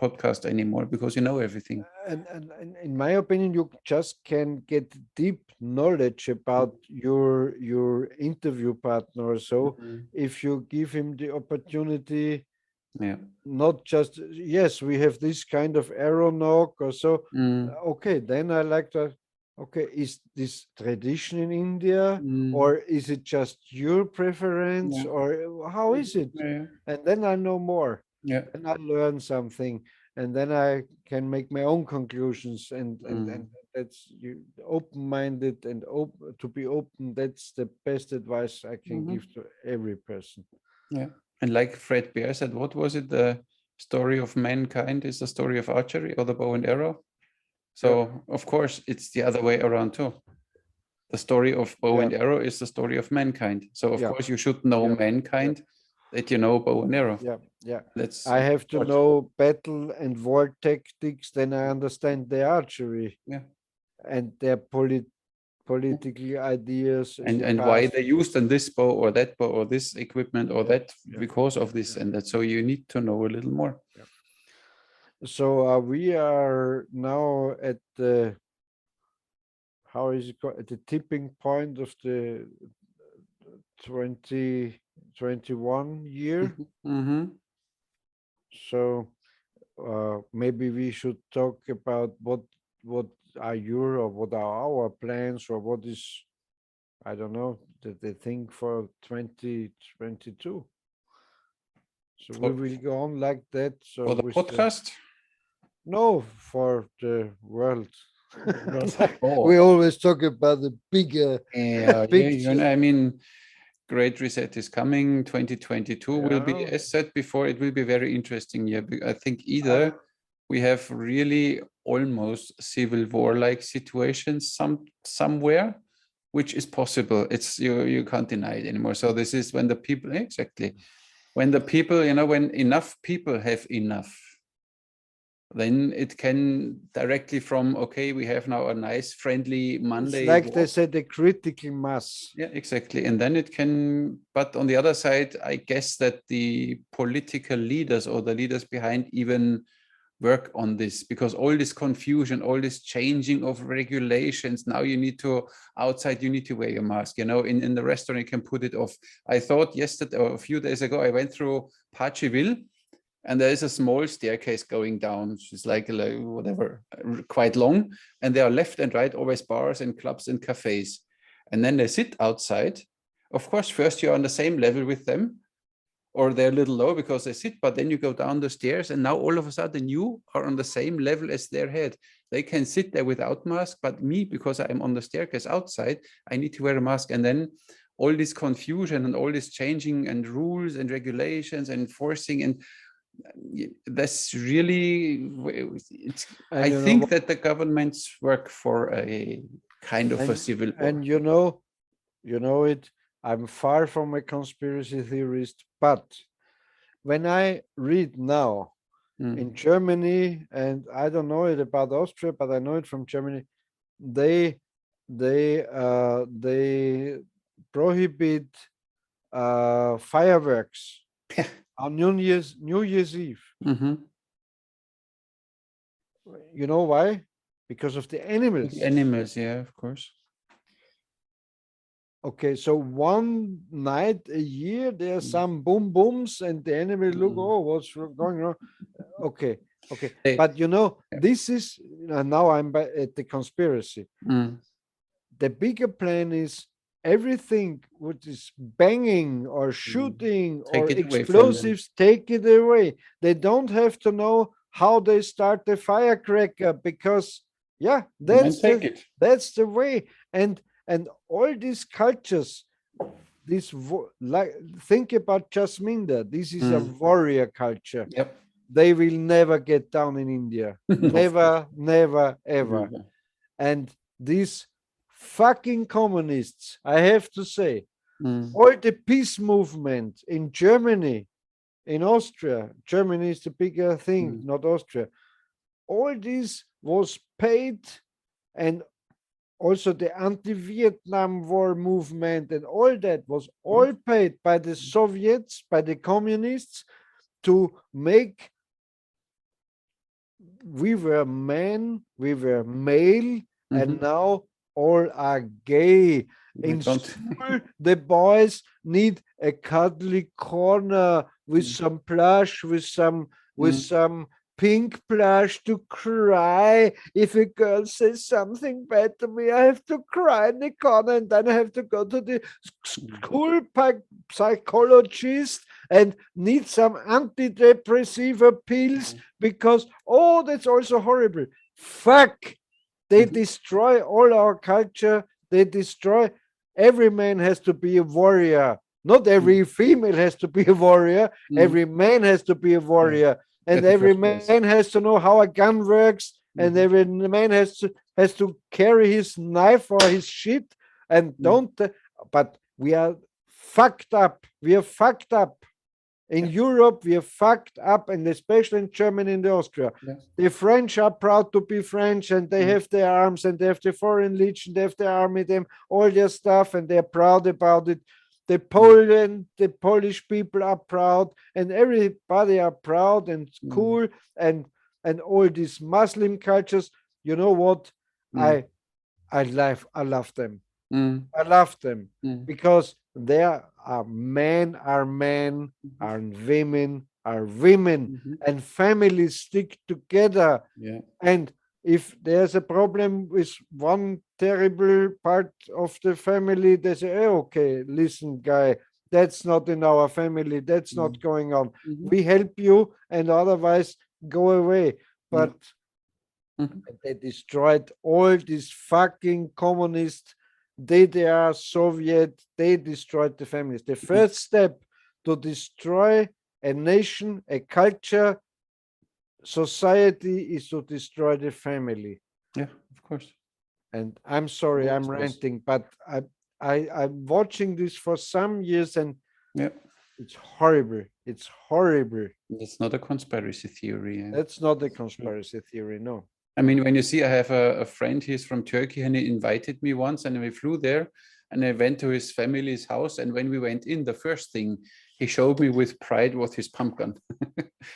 [SPEAKER 1] podcast anymore because you know everything.
[SPEAKER 2] And in my opinion, you just can get deep knowledge about your interview partner or so
[SPEAKER 1] Mhm.
[SPEAKER 2] if you give him the opportunity.
[SPEAKER 1] Yeah.
[SPEAKER 2] Not just, yes, we have this kind of arrow knock or so.
[SPEAKER 1] Mm.
[SPEAKER 2] Okay, then I like to. Okay, is this tradition in India,
[SPEAKER 1] Mm,
[SPEAKER 2] or is it just your preference,
[SPEAKER 1] yeah.
[SPEAKER 2] or how is it?
[SPEAKER 1] Yeah.
[SPEAKER 2] And then I know more,
[SPEAKER 1] Yeah.
[SPEAKER 2] and I learn something, and then I can make my own conclusions, and
[SPEAKER 1] Mm,
[SPEAKER 2] that's you open-minded and open to be open. That's the best advice I can
[SPEAKER 1] mhm.
[SPEAKER 2] give to every person.
[SPEAKER 1] Yeah. And like Fred Bear said, what was it? The story of mankind is the story of archery or the bow and arrow.
[SPEAKER 2] Yeah,
[SPEAKER 1] So of course it's the other way around too. The story of bow
[SPEAKER 2] yeah,
[SPEAKER 1] and arrow is the story of mankind. So of
[SPEAKER 2] yeah,
[SPEAKER 1] course you should know
[SPEAKER 2] yeah, yeah,
[SPEAKER 1] mankind that you know bow and arrow.
[SPEAKER 2] yeah, yeah.
[SPEAKER 1] That's
[SPEAKER 2] I have to
[SPEAKER 1] important.
[SPEAKER 2] know battle and war tactics, then I understand the archery
[SPEAKER 1] Yeah.
[SPEAKER 2] and their political ideas in the
[SPEAKER 1] And why
[SPEAKER 2] past.
[SPEAKER 1] they used on this bow or that bow or this equipment or
[SPEAKER 2] Yeah,
[SPEAKER 1] that
[SPEAKER 2] yeah,
[SPEAKER 1] because of this
[SPEAKER 2] yeah,
[SPEAKER 1] and that. So you need to know a little more.
[SPEAKER 2] yeah. So we are now at the, how is it called, at the tipping point of the 2021 year.
[SPEAKER 1] Mm-hmm.
[SPEAKER 2] So maybe we should talk about what are your or what are our plans, or what is, I don't know, the thing for 2022. So we
[SPEAKER 1] For,
[SPEAKER 2] will go on like that. So
[SPEAKER 1] for the
[SPEAKER 2] with the,
[SPEAKER 1] podcast.
[SPEAKER 2] no, for the world.
[SPEAKER 1] Oh,
[SPEAKER 2] We always talk about the bigger
[SPEAKER 1] yeah, yeah. You
[SPEAKER 2] picture.
[SPEAKER 1] know, I mean, Great Reset is coming. 2022 will be,
[SPEAKER 2] Yeah,
[SPEAKER 1] as said before, it will be very interesting year. I think
[SPEAKER 2] I,
[SPEAKER 1] either we have really almost civil war-like situations somewhere, which is possible. It's you can't deny it anymore. So this is when the people exactly when the people, you know, when enough people have enough, then it can directly from okay, we have now a nice friendly
[SPEAKER 2] it's
[SPEAKER 1] Monday
[SPEAKER 2] like they
[SPEAKER 1] walk.
[SPEAKER 2] said, the critical mass.
[SPEAKER 1] Yeah, exactly. And then it can, but on the other side, I guess that the political leaders or the leaders behind even work on this because all this confusion, all this changing of regulations, now you need to, outside, you need to wear your mask, you know, in the restaurant, you can put it off. I thought yesterday or a few days ago, I went through Pachiville and there is a small staircase going down, which is like whatever, quite long. And there are left and right always bars and clubs and cafes. And then they sit outside. Of course, first you're on the same level with them, or they're a little low because they sit, but then you go down the stairs and now all of a sudden you are on the same level as their head. They can sit there without mask, but me, because I'm on the staircase outside, I need to wear a mask. And then all this confusion and all this changing and rules and regulations and enforcing, and that's really,
[SPEAKER 2] And
[SPEAKER 1] I
[SPEAKER 2] you know
[SPEAKER 1] think
[SPEAKER 2] what?
[SPEAKER 1] that the governments work for a kind of a
[SPEAKER 2] And
[SPEAKER 1] civil
[SPEAKER 2] and
[SPEAKER 1] war.
[SPEAKER 2] you know it. I'm far from a conspiracy theorist, but when I read now in
[SPEAKER 1] Mm.
[SPEAKER 2] Germany, and I don't know it about Austria, but I know it from Germany, they they prohibit fireworks on New Year's Eve.
[SPEAKER 1] Mm-hmm.
[SPEAKER 2] You know why? Because of the
[SPEAKER 1] The
[SPEAKER 2] animals.
[SPEAKER 1] animals, yeah, of course.
[SPEAKER 2] Okay, so one night a year there are
[SPEAKER 1] Mm.
[SPEAKER 2] some boom booms, and the animal look,
[SPEAKER 1] Mm.
[SPEAKER 2] oh, what's going on? Okay, okay,
[SPEAKER 1] They,
[SPEAKER 2] but you know,
[SPEAKER 1] yeah.
[SPEAKER 2] this is now I'm at the conspiracy.
[SPEAKER 1] Mm.
[SPEAKER 2] The bigger plan is everything what is banging or
[SPEAKER 1] Mm.
[SPEAKER 2] shooting
[SPEAKER 1] Take
[SPEAKER 2] or
[SPEAKER 1] it away from them
[SPEAKER 2] explosives, take it away. They don't have to know how they start the firecracker, because yeah,
[SPEAKER 1] and take it.
[SPEAKER 2] that's the way. And all these cultures, like, think about Jasminda. This is a
[SPEAKER 1] Mm.
[SPEAKER 2] warrior culture.
[SPEAKER 1] Yep.
[SPEAKER 2] They will never get down in India.
[SPEAKER 1] Of course.
[SPEAKER 2] Never, never, ever.
[SPEAKER 1] Never.
[SPEAKER 2] And these fucking communists, I have to say,
[SPEAKER 1] Mm.
[SPEAKER 2] all the peace movement in Germany, in Austria, Germany is the bigger thing,
[SPEAKER 1] Mm.
[SPEAKER 2] not Austria. All this was paid, and also the anti-Vietnam War movement and all that was
[SPEAKER 1] Cool.
[SPEAKER 2] all paid by the Soviets, by the communists, to make, we were men, we were male, and
[SPEAKER 1] Mm-hmm.
[SPEAKER 2] now all are gay.
[SPEAKER 1] We
[SPEAKER 2] In
[SPEAKER 1] don't.
[SPEAKER 2] school, the boys need a cuddly corner with
[SPEAKER 1] Mm.
[SPEAKER 2] some plush, with some
[SPEAKER 1] Mm.
[SPEAKER 2] pink blush to cry. If a girl says something bad to me, I have to cry in the corner, and then I have to go to the school psychologist and need some antidepressive pills because, oh, that's also horrible. Fuck. They destroy all our culture. They destroy. Every man has to be a warrior. Not every female has to be a warrior. Every man has to be a warrior. And every man has to know how a gun works. And every man has to carry his knife or his shit. And don't. But we are fucked up. We are fucked up. In Europe, we are fucked up, and especially in Germany and Austria. The French are proud to be French, and they have their arms, and they have the Foreign Legion, they have the army, them all their stuff, and they're proud about it. The Polish people are proud, and everybody are proud and cool, and all these Muslim cultures. You know what? I love them. I love them because they are men, and women are women, and families stick together. And if there's a problem with one terrible part of the family, they say, "Oh, okay, listen, guy, that's not in our family. That's not going on. We help you, and otherwise go away." But they destroyed all these fucking communists. DDR, Soviet, they destroyed the families. The first step to destroy a nation, a culture, society is to destroy the family.
[SPEAKER 1] Yeah, of course.
[SPEAKER 2] And I'm sorry, I'm ranting, but I'm watching this for some years, and it's horrible. It's horrible.
[SPEAKER 1] It's not a conspiracy theory.
[SPEAKER 2] That's not a conspiracy theory, no.
[SPEAKER 1] I mean, when you see, I have a friend, he's from Turkey, and he invited me once, and we flew there, and I went to his family's house. And when we went in, the first thing he showed me with pride was his pump gun.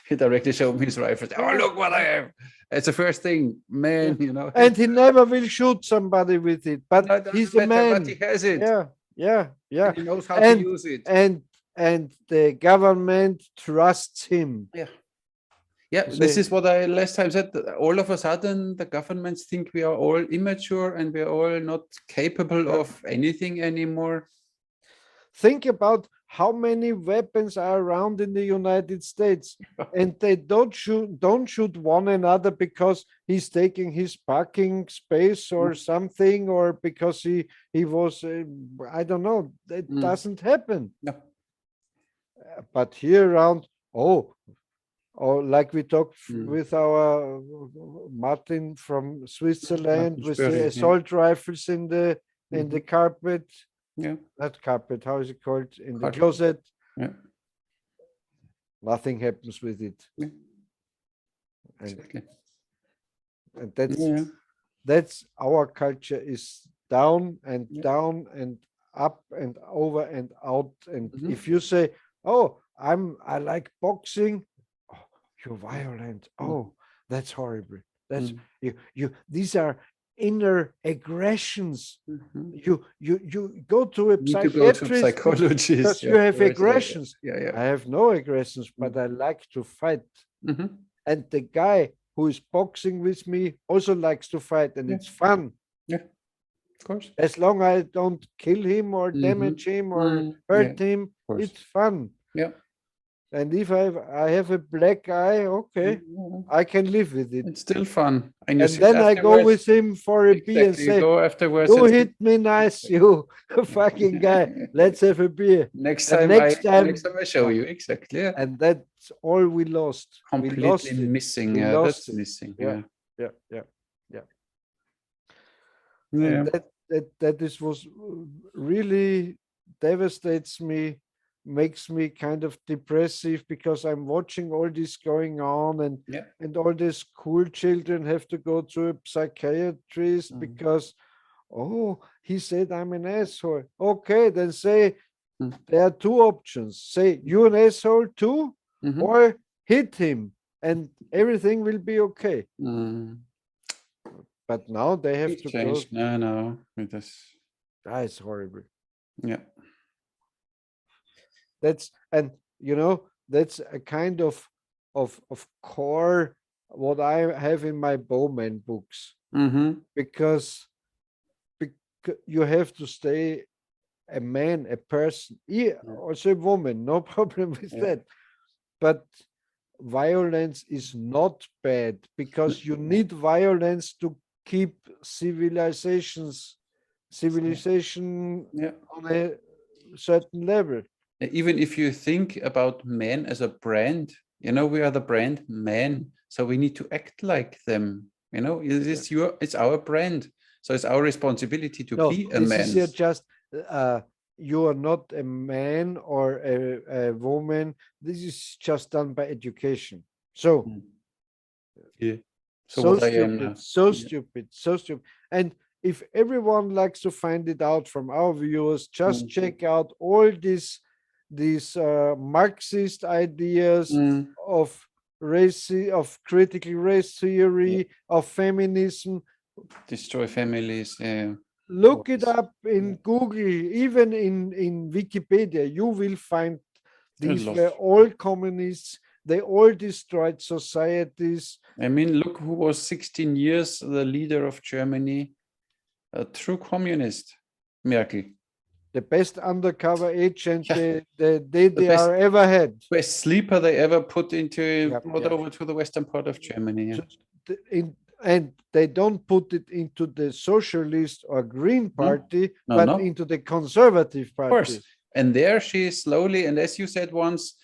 [SPEAKER 1] He directly showed me his rifle. Oh, look what I have. It's the first thing, man, you know.
[SPEAKER 2] And he never will shoot somebody with it, but he's a man.
[SPEAKER 1] But he has it.
[SPEAKER 2] Yeah.
[SPEAKER 1] And he knows how to use it.
[SPEAKER 2] And the government trusts him.
[SPEAKER 1] Yeah, this is what I last time said. All of a sudden, the governments think we are all immature and we are all not capable of anything anymore.
[SPEAKER 2] Think about how many weapons are around in the United States, and they don't shoot one another because he's taking his parking space or something, or because he was I don't know. It doesn't happen.
[SPEAKER 1] No.
[SPEAKER 2] But here around, or like we talked with our Martin from Switzerland, with the assault rifles in the carpet. Not carpet, how is it called? In the closet. Nothing happens with it.
[SPEAKER 1] Exactly.
[SPEAKER 2] And that's our culture is down and down and up and over and out. And if you say, "Oh, I like boxing," you're violent. Oh, that's horrible. That's you. These are inner aggressions. You go to a psychiatrist because you have aggressions. I have no aggressions, but I like to fight. And the guy who is boxing with me also likes to fight, and it's fun.
[SPEAKER 1] Yeah, of course.
[SPEAKER 2] As long as I don't kill him or damage him or hurt him, it's fun.
[SPEAKER 1] Yeah.
[SPEAKER 2] And if I have a black eye, okay, I can live with it.
[SPEAKER 1] It's still fun.
[SPEAKER 2] And then I go with him for a beer and say, "You hit me nice, you fucking guy. Let's have a beer."
[SPEAKER 1] Next time I show you. Exactly. Yeah.
[SPEAKER 2] And that's all we lost.
[SPEAKER 1] Completely missing. That's missing.
[SPEAKER 2] Yeah. And that this was really devastates me, makes me kind of depressive, because I'm watching all this going on, and all these school children have to go to a psychiatrist because, he said I'm an asshole. Okay, then say there are two options. Say you're an asshole too, or hit him, and everything will be okay. But now they have to
[SPEAKER 1] change. No, it is.
[SPEAKER 2] It's horrible.
[SPEAKER 1] Yeah.
[SPEAKER 2] That's a kind of core what I have in my Bowman books, because you have to stay a man, a person, also a woman, no problem with that. But violence is not bad, because you need violence to keep civilization on a certain level.
[SPEAKER 1] Even if you think about men as a brand, we are the brand man, so we need to act like them. It's our brand, so it's our responsibility to be a man.
[SPEAKER 2] This is just you are not a man or a woman. This is just done by education. So so stupid, so stupid, so stupid. And if everyone likes to find it out from our viewers, just check out all these Marxist ideas of critical race theory, of feminism.
[SPEAKER 1] Destroy families.
[SPEAKER 2] Look it up in Google, even in Wikipedia. You will find these were all communists. They all destroyed societies.
[SPEAKER 1] I mean, look who was 16 years the leader of Germany, a true communist, Merkel.
[SPEAKER 2] The best undercover agent the DDR ever had.
[SPEAKER 1] Best sleeper they ever put brought over to the western part of Germany.
[SPEAKER 2] And they don't put it into the socialist or green party, but into the conservative party. Of course.
[SPEAKER 1] And there she slowly, and as you said once,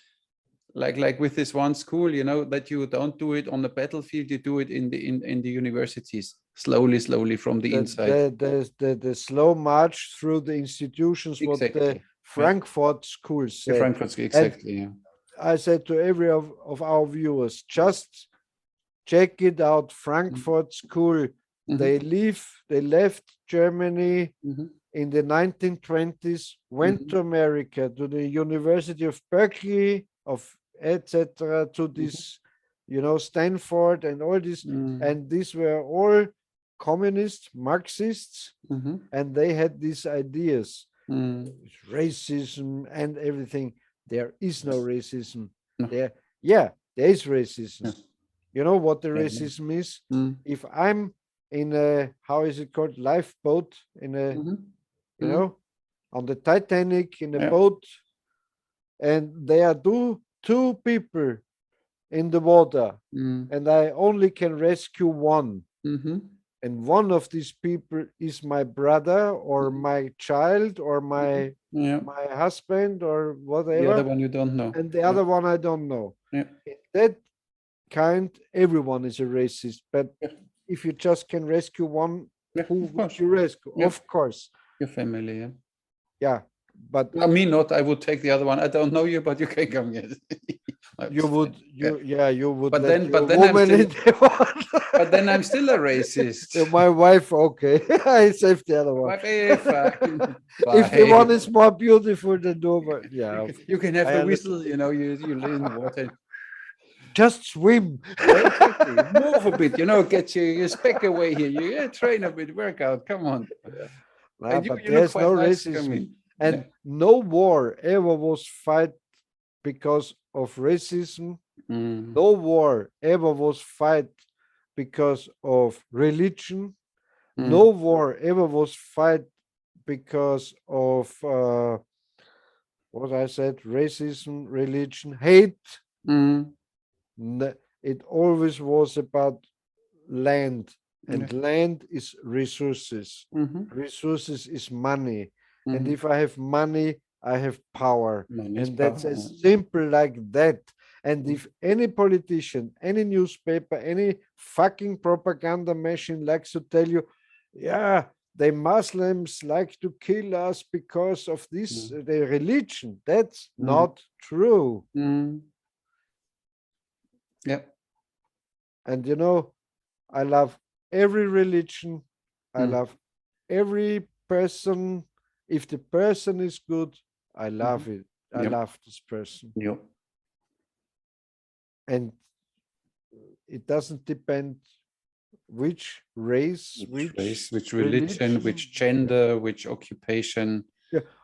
[SPEAKER 1] like with this one school, that you don't do it on the battlefield, you do it in the universities, slowly from the inside.
[SPEAKER 2] The slow march through the institutions, exactly. What the Frankfurt school said.
[SPEAKER 1] Frankfurt, exactly.
[SPEAKER 2] And I said to every of our viewers, just check it out. Frankfurt school. They left Germany in the 1920s, went to America, to the University of Berkeley, etc., to this, Stanford and all this, and these were all communist Marxists, and they had these ideas, racism and everything. There is no racism. There is racism. You know what the racism is? If I'm in a, how is it called, lifeboat, in a, on the Titanic, in a boat, and there are two people in the water, and I only can rescue one. And one of these people is my brother or my child or my husband or whatever.
[SPEAKER 1] The other one you don't know.
[SPEAKER 2] And the other one I don't know. In that kind, everyone is a racist. But if you just can rescue one, who would you rescue? Of course.
[SPEAKER 1] Your family,
[SPEAKER 2] yeah. But
[SPEAKER 1] me not. I would take the other one. I don't know you, but you can come here.
[SPEAKER 2] You would.
[SPEAKER 1] But then I'm still a racist.
[SPEAKER 2] My wife, okay. I saved the other one. If the one is more beautiful than the other,
[SPEAKER 1] you can have the whistle. You live in the water.
[SPEAKER 2] Just swim.
[SPEAKER 1] Exactly. Move a bit. Get your spec away here. You train a bit, work out. Come on.
[SPEAKER 2] But there's no racism. And no war ever was fought because of racism. No war ever was fought because of religion. No war ever was fought because of what I said, racism, religion, hate. It always was about land, and land is resources. Resources is money. And if I have money, I have power. And that's as simple like that. And if any politician, any newspaper, any fucking propaganda machine likes to tell you, the Muslims like to kill us because of this, the religion, that's not true.
[SPEAKER 1] Yeah.
[SPEAKER 2] And I love every religion. I love every person. If the person is good, I love it. I love this person. And it doesn't depend which race,
[SPEAKER 1] which religion, which gender, which occupation.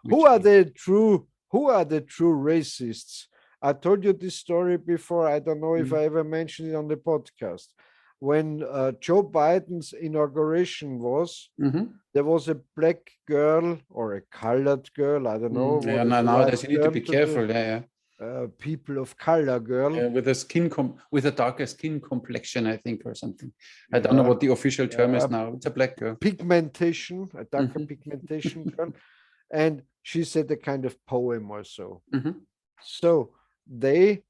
[SPEAKER 2] Who are the true racists? I told you this story before. I don't know if
[SPEAKER 1] Mm.
[SPEAKER 2] I ever mentioned it on the podcast. When Joe Biden's inauguration was,
[SPEAKER 1] Mhm.
[SPEAKER 2] there was a black girl or a colored girl. I don't know
[SPEAKER 1] Yeah,
[SPEAKER 2] what is the right
[SPEAKER 1] nowadays you need to be
[SPEAKER 2] term to
[SPEAKER 1] careful.
[SPEAKER 2] the
[SPEAKER 1] Yeah,
[SPEAKER 2] people of color girl.
[SPEAKER 1] yeah. With a with a darker skin complexion, I think, or something. I don't know
[SPEAKER 2] Yeah,
[SPEAKER 1] what the official term is
[SPEAKER 2] yeah,
[SPEAKER 1] now. It's a black girl.
[SPEAKER 2] pigmentation, a darker
[SPEAKER 1] Mhm.
[SPEAKER 2] pigmentation girl, and she said a kind of poem or so.
[SPEAKER 1] Mhm.
[SPEAKER 2] So they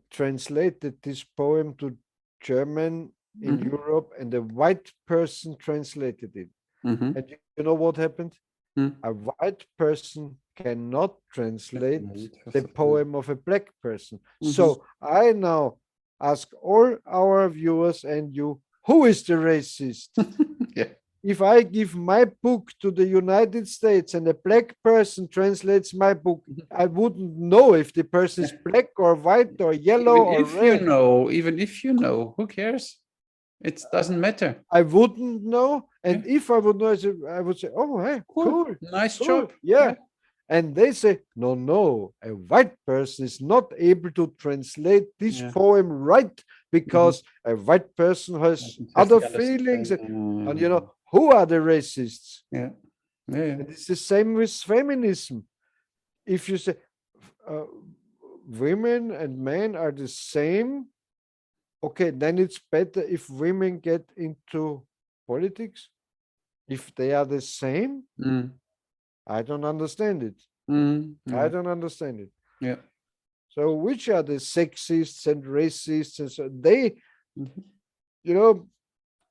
[SPEAKER 2] translated this poem to German in
[SPEAKER 1] Mhm.
[SPEAKER 2] Europe, and a white person translated it.
[SPEAKER 1] Mhm.
[SPEAKER 2] And you know what happened?
[SPEAKER 1] Mhm.
[SPEAKER 2] A white person cannot translate
[SPEAKER 1] First
[SPEAKER 2] the
[SPEAKER 1] of all.
[SPEAKER 2] poem of a black person.
[SPEAKER 1] Mhm.
[SPEAKER 2] So I now ask all our viewers and you, who is the racist?
[SPEAKER 1] Yeah.
[SPEAKER 2] If I give my book to the United States and a black person translates my book, I wouldn't know if the person is black or white or yellow
[SPEAKER 1] Even
[SPEAKER 2] or
[SPEAKER 1] if you
[SPEAKER 2] red.
[SPEAKER 1] know, even if you know, who cares? It doesn't matter.
[SPEAKER 2] I wouldn't know.
[SPEAKER 1] Yeah.
[SPEAKER 2] And if I would know, I would say, oh, hey,
[SPEAKER 1] Cool.
[SPEAKER 2] cool,
[SPEAKER 1] Nice
[SPEAKER 2] cool.
[SPEAKER 1] job.
[SPEAKER 2] Yeah.
[SPEAKER 1] Yeah.
[SPEAKER 2] And they say, no, no, a white person is not able to translate this
[SPEAKER 1] Yeah.
[SPEAKER 2] poem right
[SPEAKER 1] Mhm.
[SPEAKER 2] because a white person has
[SPEAKER 1] Doesn't have
[SPEAKER 2] other
[SPEAKER 1] the
[SPEAKER 2] feelings. And you
[SPEAKER 1] understanding.
[SPEAKER 2] know, who are the racists?
[SPEAKER 1] Yeah. Yeah.
[SPEAKER 2] And it's the same with feminism. If you say uh, women and men are the same, okay, then it's better if women get into politics. If they are the same,
[SPEAKER 1] Mm.
[SPEAKER 2] I don't understand it.
[SPEAKER 1] Mm.
[SPEAKER 2] I
[SPEAKER 1] Yeah.
[SPEAKER 2] don't understand it.
[SPEAKER 1] Yeah.
[SPEAKER 2] So which are the sexists and racists and so they,
[SPEAKER 1] Mhm.
[SPEAKER 2] you know,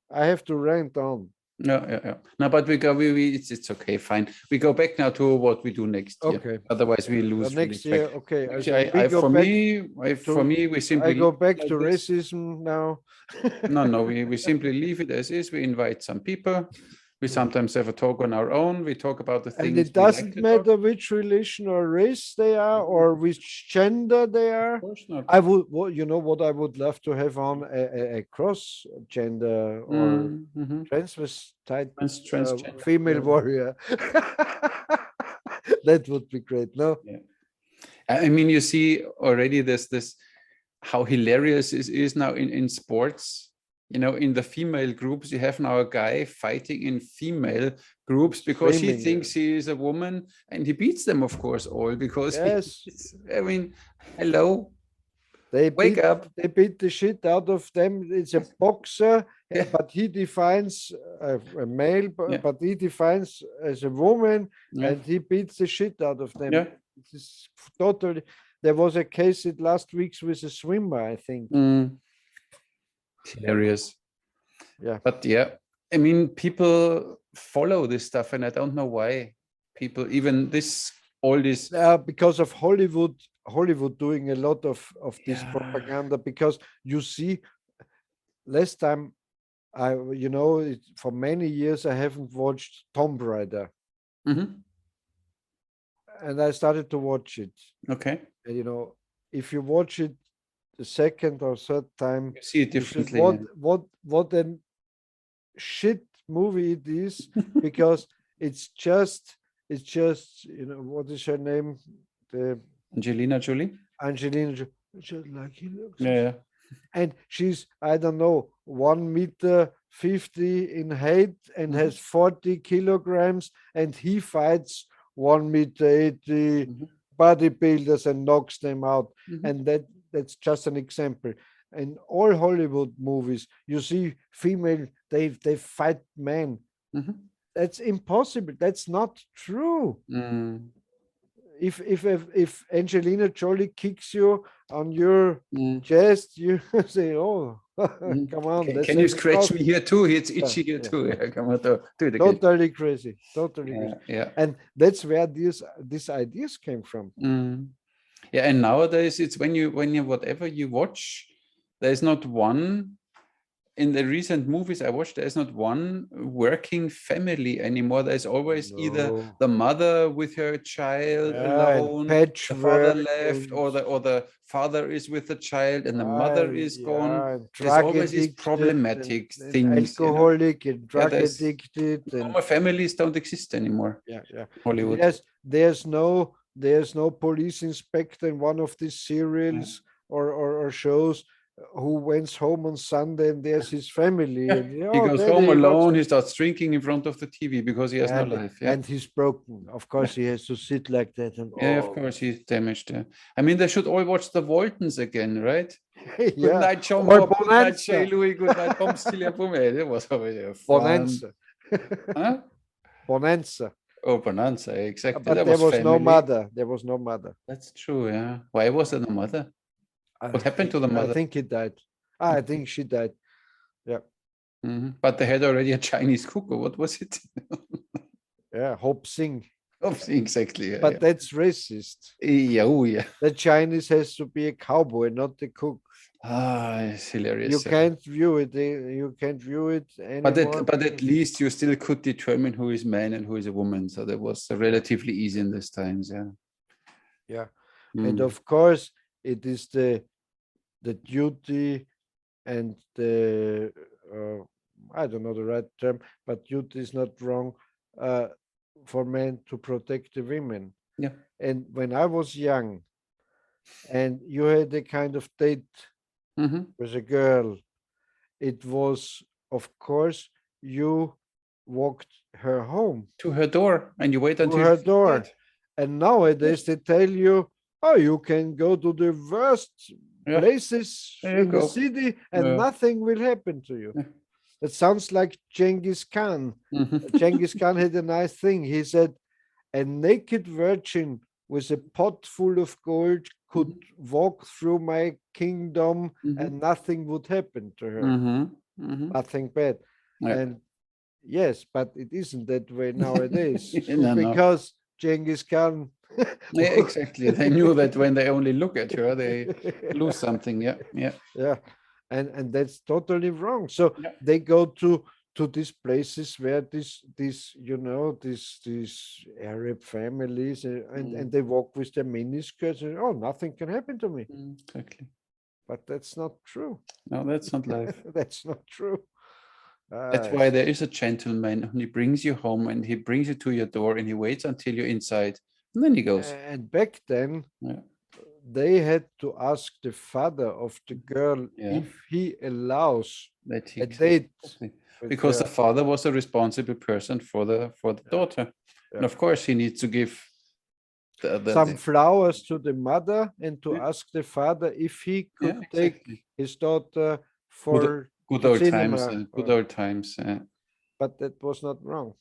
[SPEAKER 2] I have to rant on.
[SPEAKER 1] Yeah, yeah, yeah. No, but it's okay, fine. We go back now to what we do next year.
[SPEAKER 2] Okay.
[SPEAKER 1] Otherwise, we lose really
[SPEAKER 2] Next
[SPEAKER 1] track.
[SPEAKER 2] year, okay.
[SPEAKER 1] Actually,
[SPEAKER 2] We go back
[SPEAKER 1] for
[SPEAKER 2] to
[SPEAKER 1] me, we
[SPEAKER 2] I
[SPEAKER 1] simply
[SPEAKER 2] go
[SPEAKER 1] leave it
[SPEAKER 2] back
[SPEAKER 1] like
[SPEAKER 2] to
[SPEAKER 1] this.
[SPEAKER 2] racism now.
[SPEAKER 1] No, we simply leave it as is. We invite some people. We
[SPEAKER 2] Yeah.
[SPEAKER 1] sometimes have a talk on our own. We talk about the
[SPEAKER 2] And
[SPEAKER 1] things
[SPEAKER 2] it
[SPEAKER 1] we like
[SPEAKER 2] doesn't
[SPEAKER 1] to talk.
[SPEAKER 2] matter which religion or race they are or which gender they
[SPEAKER 1] Of
[SPEAKER 2] are.
[SPEAKER 1] course not.
[SPEAKER 2] I would, well, you know what I would love to have on a cross gender or
[SPEAKER 1] Mm-hmm.
[SPEAKER 2] transvestite
[SPEAKER 1] Transgender.
[SPEAKER 2] female
[SPEAKER 1] Yeah.
[SPEAKER 2] warrior. That would be great. No,
[SPEAKER 1] Yeah. I mean, you see already this how hilarious it is now in sports. You know, in the female groups, you have now a guy fighting in female groups because he
[SPEAKER 2] screaming.
[SPEAKER 1] thinks he is a woman, and he beats them, of course, all because
[SPEAKER 2] Yes,
[SPEAKER 1] I mean, hello,
[SPEAKER 2] they
[SPEAKER 1] wake
[SPEAKER 2] beat
[SPEAKER 1] up.
[SPEAKER 2] they beat the shit out of them. It's a boxer,
[SPEAKER 1] Yeah,
[SPEAKER 2] but he defines a male,
[SPEAKER 1] yeah,
[SPEAKER 2] but he defines as a woman,
[SPEAKER 1] yeah,
[SPEAKER 2] and he beats the shit out of them.
[SPEAKER 1] yeah.
[SPEAKER 2] This is totally. There was a case it last week with a swimmer, I think.
[SPEAKER 1] Mm, hilarious.
[SPEAKER 2] Yeah,
[SPEAKER 1] But yeah, I mean, people follow this stuff, and I don't know why people even this all this.
[SPEAKER 2] because of Hollywood. Hollywood doing a lot of this
[SPEAKER 1] Yeah.
[SPEAKER 2] propaganda because you see, last time for many years I haven't watched Tomb Raider,
[SPEAKER 1] Mhm.
[SPEAKER 2] and I started to watch it.
[SPEAKER 1] Okay.
[SPEAKER 2] And if you watch it the second or third time,
[SPEAKER 1] You see it
[SPEAKER 2] you said,
[SPEAKER 1] differently. Yeah.
[SPEAKER 2] what a shit movie it is, because it's just what is her name, the
[SPEAKER 1] Angelina Jolie.
[SPEAKER 2] Angelina just like he looks.
[SPEAKER 1] Yeah, yeah.
[SPEAKER 2] And she's, I don't know, 1 meter 50 in height and
[SPEAKER 1] Mhm.
[SPEAKER 2] has 40 kilograms, and he fights 1 meter 80
[SPEAKER 1] Mhm.
[SPEAKER 2] bodybuilders and knocks them out.
[SPEAKER 1] Mhm.
[SPEAKER 2] And that's just an example. In all Hollywood movies, you see female, they fight men.
[SPEAKER 1] Mhm.
[SPEAKER 2] That's impossible. That's not true.
[SPEAKER 1] Mm.
[SPEAKER 2] If Angelina Jolie kicks you on your
[SPEAKER 1] Mm.
[SPEAKER 2] chest, you say, "Oh,
[SPEAKER 1] Mm.
[SPEAKER 2] come on, let's
[SPEAKER 1] Can you
[SPEAKER 2] have a
[SPEAKER 1] scratch
[SPEAKER 2] talk."
[SPEAKER 1] me here too? It's
[SPEAKER 2] Yeah,
[SPEAKER 1] itchy here
[SPEAKER 2] yeah,
[SPEAKER 1] too.
[SPEAKER 2] yeah.
[SPEAKER 1] Yeah, come on, do it again.
[SPEAKER 2] Totally crazy, totally crazy.
[SPEAKER 1] Yeah, yeah.
[SPEAKER 2] And that's where these ideas came from.
[SPEAKER 1] Mm. Yeah, and nowadays it's when you whatever you watch, there's not one in the recent movies I watched, there's not one working family anymore. There's always either
[SPEAKER 2] No,
[SPEAKER 1] the mother with her child
[SPEAKER 2] yeah, and
[SPEAKER 1] alone, the father
[SPEAKER 2] patchwork
[SPEAKER 1] left,
[SPEAKER 2] and
[SPEAKER 1] or the father is with the child and the mother is gone.
[SPEAKER 2] yeah, and
[SPEAKER 1] There's
[SPEAKER 2] drug
[SPEAKER 1] always these
[SPEAKER 2] addicted
[SPEAKER 1] problematic
[SPEAKER 2] and
[SPEAKER 1] things, you know.
[SPEAKER 2] alcoholic and
[SPEAKER 1] Yeah,
[SPEAKER 2] drug
[SPEAKER 1] there's
[SPEAKER 2] addicted and
[SPEAKER 1] normal families don't exist anymore
[SPEAKER 2] yeah, yeah.
[SPEAKER 1] in Hollywood.
[SPEAKER 2] There's no there's no police inspector in one of these serials or shows who went home on Sunday and there's his family
[SPEAKER 1] Yeah.
[SPEAKER 2] and
[SPEAKER 1] He
[SPEAKER 2] oh,
[SPEAKER 1] goes home
[SPEAKER 2] daddy, what's
[SPEAKER 1] alone. He starts drinking in front of the TV because he has no life. Yeah.
[SPEAKER 2] and he's broken. Of course, he has to sit like that and
[SPEAKER 1] Yeah, of
[SPEAKER 2] oh,
[SPEAKER 1] course, he's damaged. Yeah. I mean, they should all watch the Waltons again, right? Good
[SPEAKER 2] yeah.
[SPEAKER 1] night, John
[SPEAKER 2] Or
[SPEAKER 1] Bob. Good night,
[SPEAKER 2] Bonanza,
[SPEAKER 1] Shay Louis. Good night, Tom Stilia Bowman. That was already fun.
[SPEAKER 2] Bonanza,
[SPEAKER 1] Huh?
[SPEAKER 2] Bonanza.
[SPEAKER 1] Oh, Bonanza, exactly.
[SPEAKER 2] But
[SPEAKER 1] That
[SPEAKER 2] there
[SPEAKER 1] was
[SPEAKER 2] was no
[SPEAKER 1] family.
[SPEAKER 2] mother. There was no mother.
[SPEAKER 1] That's true, yeah. Why was there no mother? What happened to the
[SPEAKER 2] I
[SPEAKER 1] mother?
[SPEAKER 2] think he died. I think she died. Yeah.
[SPEAKER 1] But they had already a Chinese cook, or what was it?
[SPEAKER 2] Yeah. Hope Singh.
[SPEAKER 1] Exactly. Yeah,
[SPEAKER 2] But that's racist.
[SPEAKER 1] yeah. Oh, yeah.
[SPEAKER 2] The Chinese has to be a cowboy, not the cook.
[SPEAKER 1] Ah, it's hilarious.
[SPEAKER 2] You
[SPEAKER 1] yeah.
[SPEAKER 2] can't view it. You can't view it anymore.
[SPEAKER 1] But at least you still could determine who is man and who is a woman. So that was relatively easy in these times. Yeah.
[SPEAKER 2] Yeah. And of course, it is the duty and the I don't know the right term, but duty is not wrong for men to protect the women.
[SPEAKER 1] Yeah.
[SPEAKER 2] And when I was young, and you had a kind of date with a girl, it was, of course, you walked her home
[SPEAKER 1] To her door, and you wait
[SPEAKER 2] to
[SPEAKER 1] until
[SPEAKER 2] her
[SPEAKER 1] she's
[SPEAKER 2] door.
[SPEAKER 1] dead.
[SPEAKER 2] And nowadays they tell you, oh, you can go to the worst
[SPEAKER 1] Yeah.
[SPEAKER 2] places
[SPEAKER 1] There you
[SPEAKER 2] in the
[SPEAKER 1] go.
[SPEAKER 2] city and
[SPEAKER 1] Yeah.
[SPEAKER 2] nothing will happen to you.
[SPEAKER 1] Yeah.
[SPEAKER 2] It sounds like Genghis Khan. Genghis Khan had a nice thing. He said, a naked virgin with a pot full of gold could walk through my kingdom and nothing would happen to her. Nothing bad.
[SPEAKER 1] Yeah.
[SPEAKER 2] And yes, but it isn't that way nowadays
[SPEAKER 1] No.
[SPEAKER 2] because Genghis Khan.
[SPEAKER 1] Yeah, exactly. They knew that when they only look at her, they lose something. Yeah, yeah.
[SPEAKER 2] Yeah, and that's totally wrong. So
[SPEAKER 1] Yeah.
[SPEAKER 2] they go to these places where these these Arab families and they walk with their miniskirts and oh, nothing can happen to me.
[SPEAKER 1] Exactly.
[SPEAKER 2] But that's not true.
[SPEAKER 1] No, that's not life.
[SPEAKER 2] That's not true.
[SPEAKER 1] That's why there is a gentleman and he brings you home and he brings you to your door and he waits until you're inside and then he goes.
[SPEAKER 2] And back then,
[SPEAKER 1] Yeah.
[SPEAKER 2] they had to ask the father of the girl
[SPEAKER 1] Yeah.
[SPEAKER 2] if he allows
[SPEAKER 1] That he
[SPEAKER 2] a date.
[SPEAKER 1] exactly.
[SPEAKER 2] with
[SPEAKER 1] Because
[SPEAKER 2] her.
[SPEAKER 1] the father was a responsible person for the daughter.
[SPEAKER 2] Yeah.
[SPEAKER 1] And of course he needs to give
[SPEAKER 2] some flowers to the mother and to ask the father if he could take his daughter for
[SPEAKER 1] good old
[SPEAKER 2] cinema.
[SPEAKER 1] times. Good old times.
[SPEAKER 2] But that was not wrong.